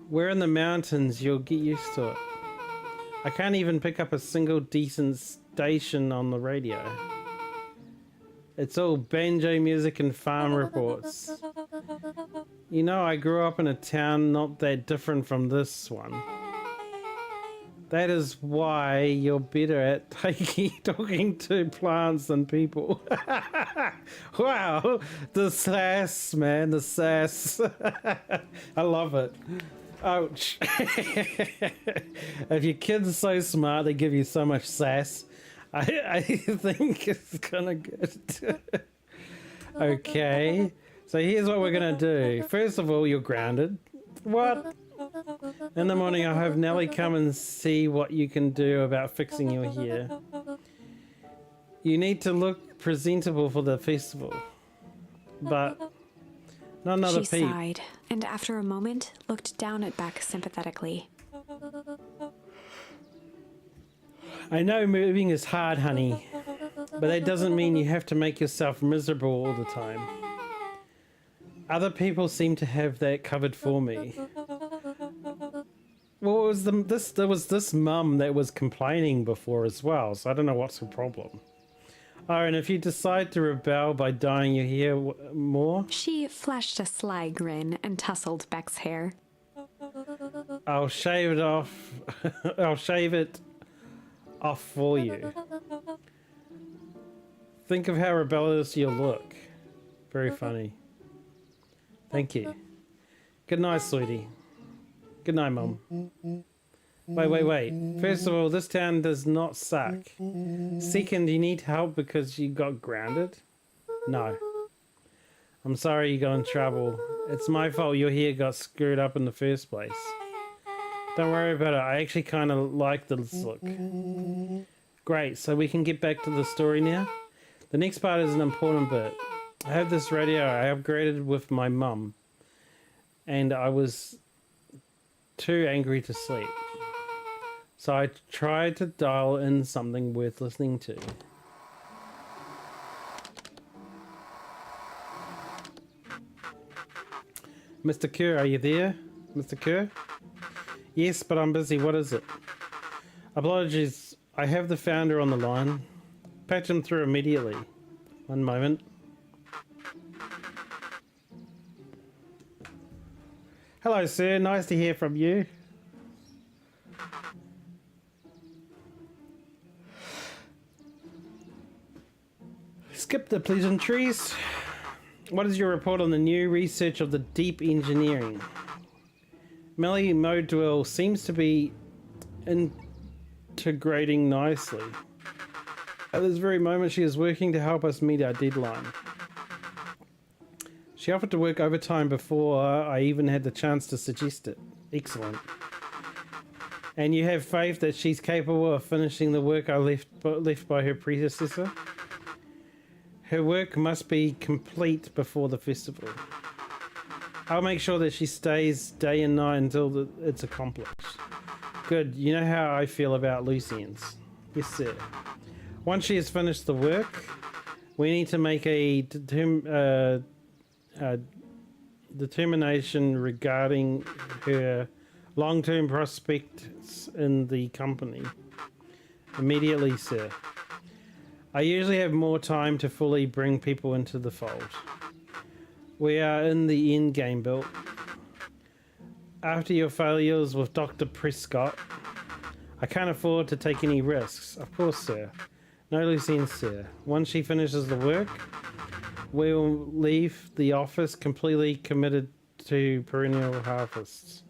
We're in the mountains, you'll get used to it. I can't even pick up a single decent station on the radio. It's all banjo music and farm reports. You know, I grew up in a town not that different from this one. That is why you're better at talking to plants than people. Wow, the sass, man, the sass. I love it. Ouch. If your kids are so smart, they give you so much sass. I think it's kinda good. Okay, so here's what we're gonna do. First of all, you're grounded. What? In the morning, I'll have Nellie come and see what you can do about fixing your hair. You need to look presentable for the festival. But not another She peep. sighed, and after a moment, looked down at Beck sympathetically. I know moving is hard, honey, but that doesn't mean you have to make yourself miserable all the time. Other people seem to have that covered for me. Well, there was this mum that was complaining before as well, so I don't know what's her problem. Oh, and if you decide to rebel by dyeing your hair more, She flashed a sly grin and tousled Beck's hair. I'll shave it off. I'll shave it off for you. Think of how rebellious you'll look. Very funny. Thank you. Good night, sweetie. Good night, Mum. Wait. First of all, this town does not suck. Second, you need help because you got grounded? No. I'm sorry you got in trouble. It's my fault your hair got screwed up in the first place. Don't worry about it. I actually kind of like this look. Great, so we can get back to the story now. The next part is an important bit. I have this radio I upgraded with my mum, and I was too angry to sleep. So I tried to dial in something worth listening to. Mr. Kerr, are you there? Mr. Kerr? Yes, but I'm busy. What is it? Apologies. I have the founder on the line. Patch him through immediately. One moment. Hello, sir. Nice to hear from you. Skip the pleasantries. What is your report on the new research of the deep engineering? Melly Modwell seems to be integrating nicely. At this very moment, she is working to help us meet our deadline. She offered to work overtime before I even had the chance to suggest it. Excellent. And you have faith that she's capable of finishing the work I left by her predecessor? Her work must be complete before the festival. I'll make sure that she stays day and night until it's accomplished. Good. You know how I feel about loose ends. Yes, sir. Once she has finished the work, we need to make a determination regarding her long-term prospects in the company. Immediately, sir. I usually have more time to fully bring people into the fold. We are in the end game, Bill. After your failures with Dr. Prescott, I can't afford to take any risks. Of course, sir. No loose ends, sir. Once she finishes the work, we will leave the office completely committed to perennial harvests.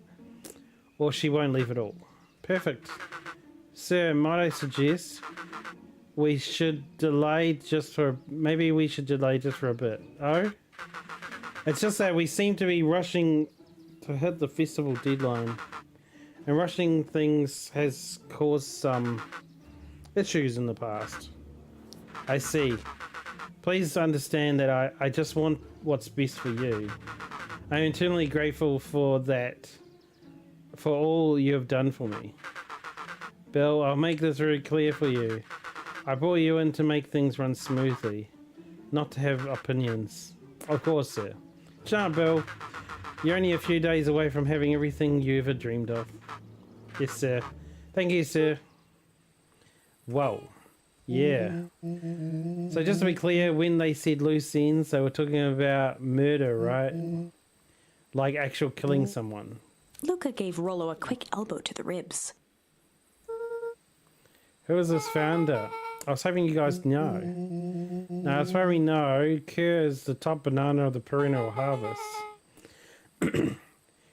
Or she won't leave at all. Perfect. Sir, might I suggest we should delay just for... Maybe we should delay just for a bit. Oh? It's just that we seem to be rushing to hit the festival deadline. And rushing things has caused some issues in the past. I see. Please understand that I just want what's best for you. I'm eternally grateful for that, for all you have done for me. Bill, I'll make this very clear for you. I brought you in to make things run smoothly, not to have opinions. Of course, sir. Shut up, Bill. You're only a few days away from having everything you ever dreamed of. Yes, sir. Thank you, sir. Whoa. Yeah. So just to be clear, when they said loose ends, they were talking about murder, right? Like actual killing someone. Luca gave Rollo a quick elbow to the ribs. Who is this founder? I was hoping you guys know. Now, as far as we know, Kerr is the top banana of the perennial harvest.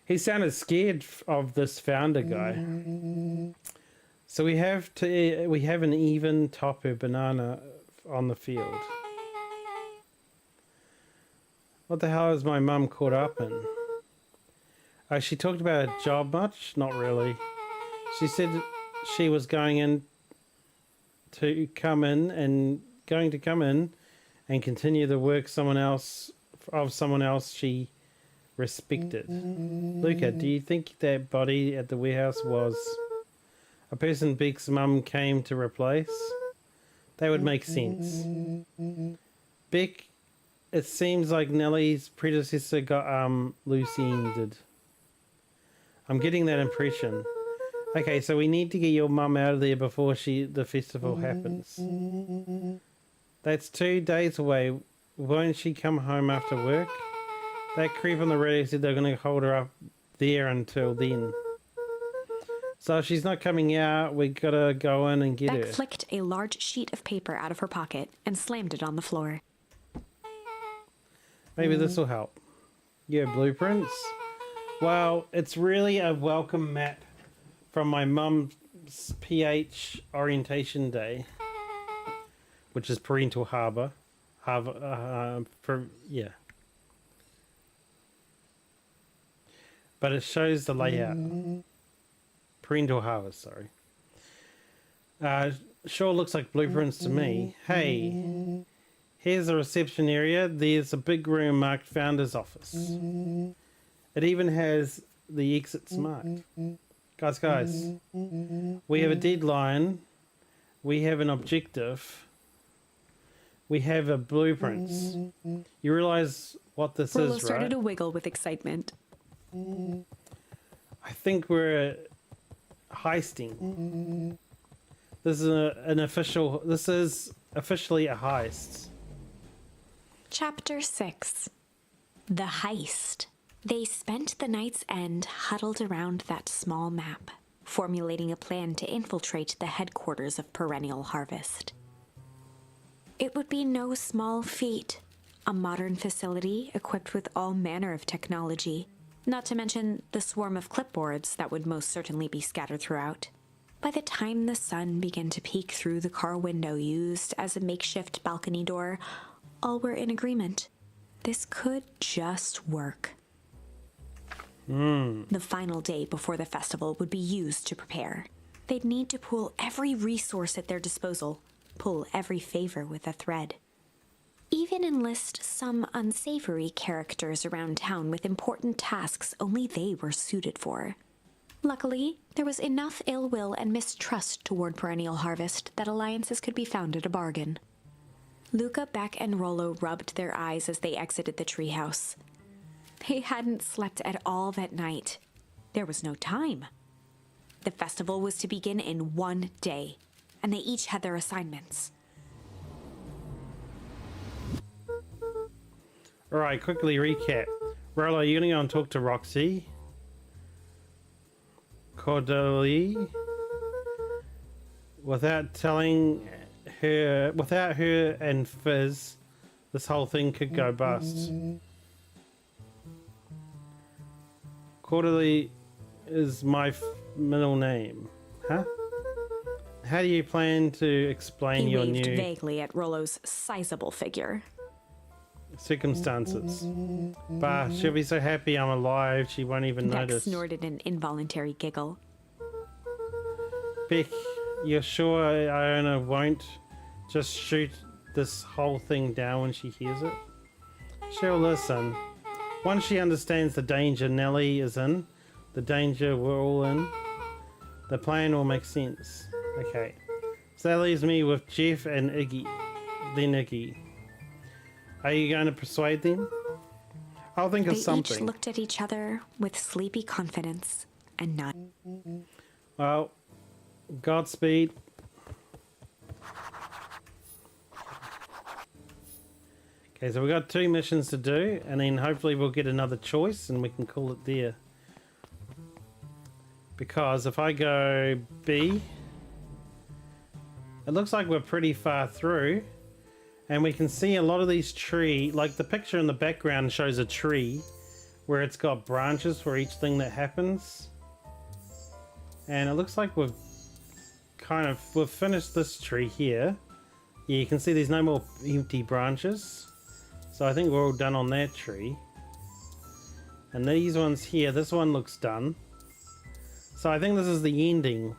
He sounded scared of this founder guy. So we have an even topper banana on the field. What the hell is my mum caught up in? She talked about a job much? Not really. She said she was going to come in and continue the work someone else she respected. Luca, do you think that body at the warehouse was a person Beck's mum came to replace? That would make sense. Beck, it seems like Nellie's predecessor got loose-ended. I'm getting that impression. Okay, so we need to get your mum out of there before the festival happens. That's 2 days away. Won't she come home after work? That creep on the radio said they're going to hold her up there until then. So if she's not coming out, we gotta go in and get her. Beck flicked a large sheet of paper out of her pocket and slammed it on the floor. Maybe this will help. Yeah, blueprints. Well, it's really a welcome mat from my mum's PH orientation day, which is parental harbor. Yeah. But it shows the layout. Parental harvest, sorry. Sure looks like blueprints to me. Hey, here's the reception area. There's a big room marked Founder's Office. It even has the exits marked. Guys, we have a deadline. We have an objective. We have a blueprints. You realize what this Rollo is, right? started to wiggle with excitement. I think we're heisting. This is officially a heist. Chapter 6. The Heist. They spent the night's end huddled around that small map, formulating a plan to infiltrate the headquarters of Perennial Harvest. It would be no small feat. A modern facility equipped with all manner of technology, not to mention the swarm of clipboards that would most certainly be scattered throughout. By the time the sun began to peek through the car window used as a makeshift balcony door, all were in agreement. This could just work. The final day before the festival would be used to prepare. They'd need to pool every resource at their disposal, pull every favor with a thread. Even enlist some unsavory characters around town with important tasks only they were suited for. Luckily, there was enough ill will and mistrust toward Perennial Harvest that alliances could be found at a bargain. Luca, Beck, and Rollo rubbed their eyes as they exited the treehouse. They hadn't slept at all that night. There was no time. The festival was to begin in 1 day, and they each had their assignments. Alright, quickly recap. Rollo, you're gonna go and talk to Roxy. Cordelie. Without her and Fizz, this whole thing could go bust. Cordelie is my middle name. Huh? How do you plan to explain He your waved new vaguely at Rollo's sizable figure. circumstances? Bah, she'll be so happy I'm alive, she won't even Beck notice. snorted an involuntary giggle. Beck, you're sure Iona won't just shoot this whole thing down when she hears it? She'll listen. Once she understands the danger Nellie is in, the danger we're all in, the plan will make sense. Okay. So that leaves me with Jeff and Iggy. Then Iggy. Are you going to persuade them? I'll think of They something. each looked at each other with sleepy confidence and nodded. Well, Godspeed. Okay, so we've got 2 missions to do, and then hopefully we'll get another choice and we can call it there. Because if I go B, it looks like we're pretty far through, and we can see a lot of these trees, like the picture in the background shows a tree where it's got branches for each thing that happens. And it looks like we've finished this tree here. Yeah, you can see there's no more empty branches. So I think we're all done on that tree. And these ones here, this one looks done. So I think this is the ending.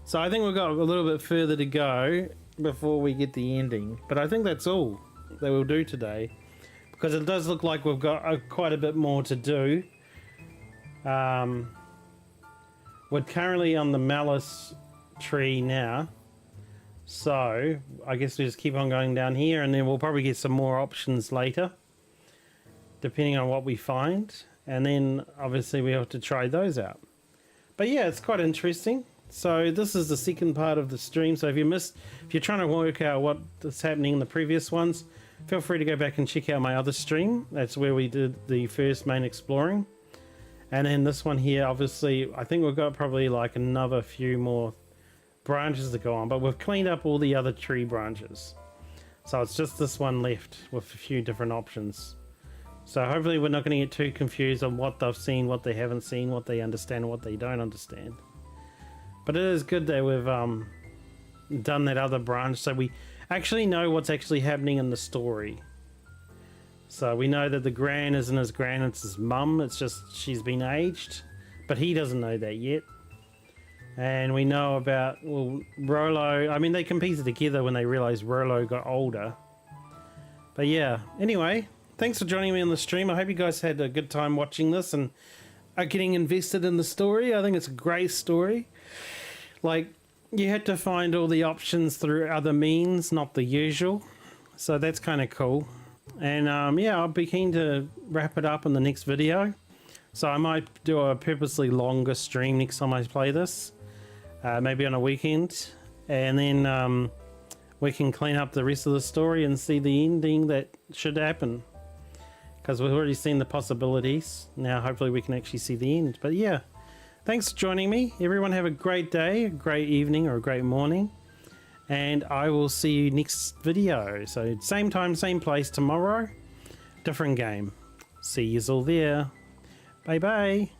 So I think we've got a little bit further to go before we get the ending. But I think that's all that we'll do today. Because it does look like we've got quite a bit more to do. We're currently on the malice tree now. So I guess we just keep on going down here, and then we'll probably get some more options later, depending on what we find. And then obviously we have to try those out. But yeah, it's quite interesting. So this is the second part of the stream. So if you're trying to work out what is happening in the previous ones, feel free to go back and check out my other stream. That's where we did the first main exploring. And then this one here, obviously, I think we've got probably like another few more branches to go on, but we've cleaned up all the other tree branches. So it's just this one left with a few different options. So hopefully we're not going to get too confused on what they've seen, what they haven't seen, what they understand, what they don't understand. But it is good that we've done that other branch, so we actually know what's actually happening in the story. So we know that the Gran isn't his Gran, it's his mum. It's just she's been aged, but he doesn't know that yet. And we know about, well, Rollo. I mean, they competed together when they realized Rollo got older. But yeah, anyway, thanks for joining me on the stream. I hope you guys had a good time watching this and are getting invested in the story. I think it's a great story. Like, you had to find all the options through other means, not the usual. So that's kind of cool. And yeah, I'll be keen to wrap it up in the next video. So I might do a purposely longer stream next time I play this. Maybe on a weekend. And then we can clean up the rest of the story and see the ending that should happen. Because we've already seen the possibilities. Now hopefully we can actually see the end. But yeah, thanks for joining me. Everyone have a great day, a great evening, or a great morning. And I will see you next video. So same time, same place tomorrow. Different game. See yous all there. Bye bye.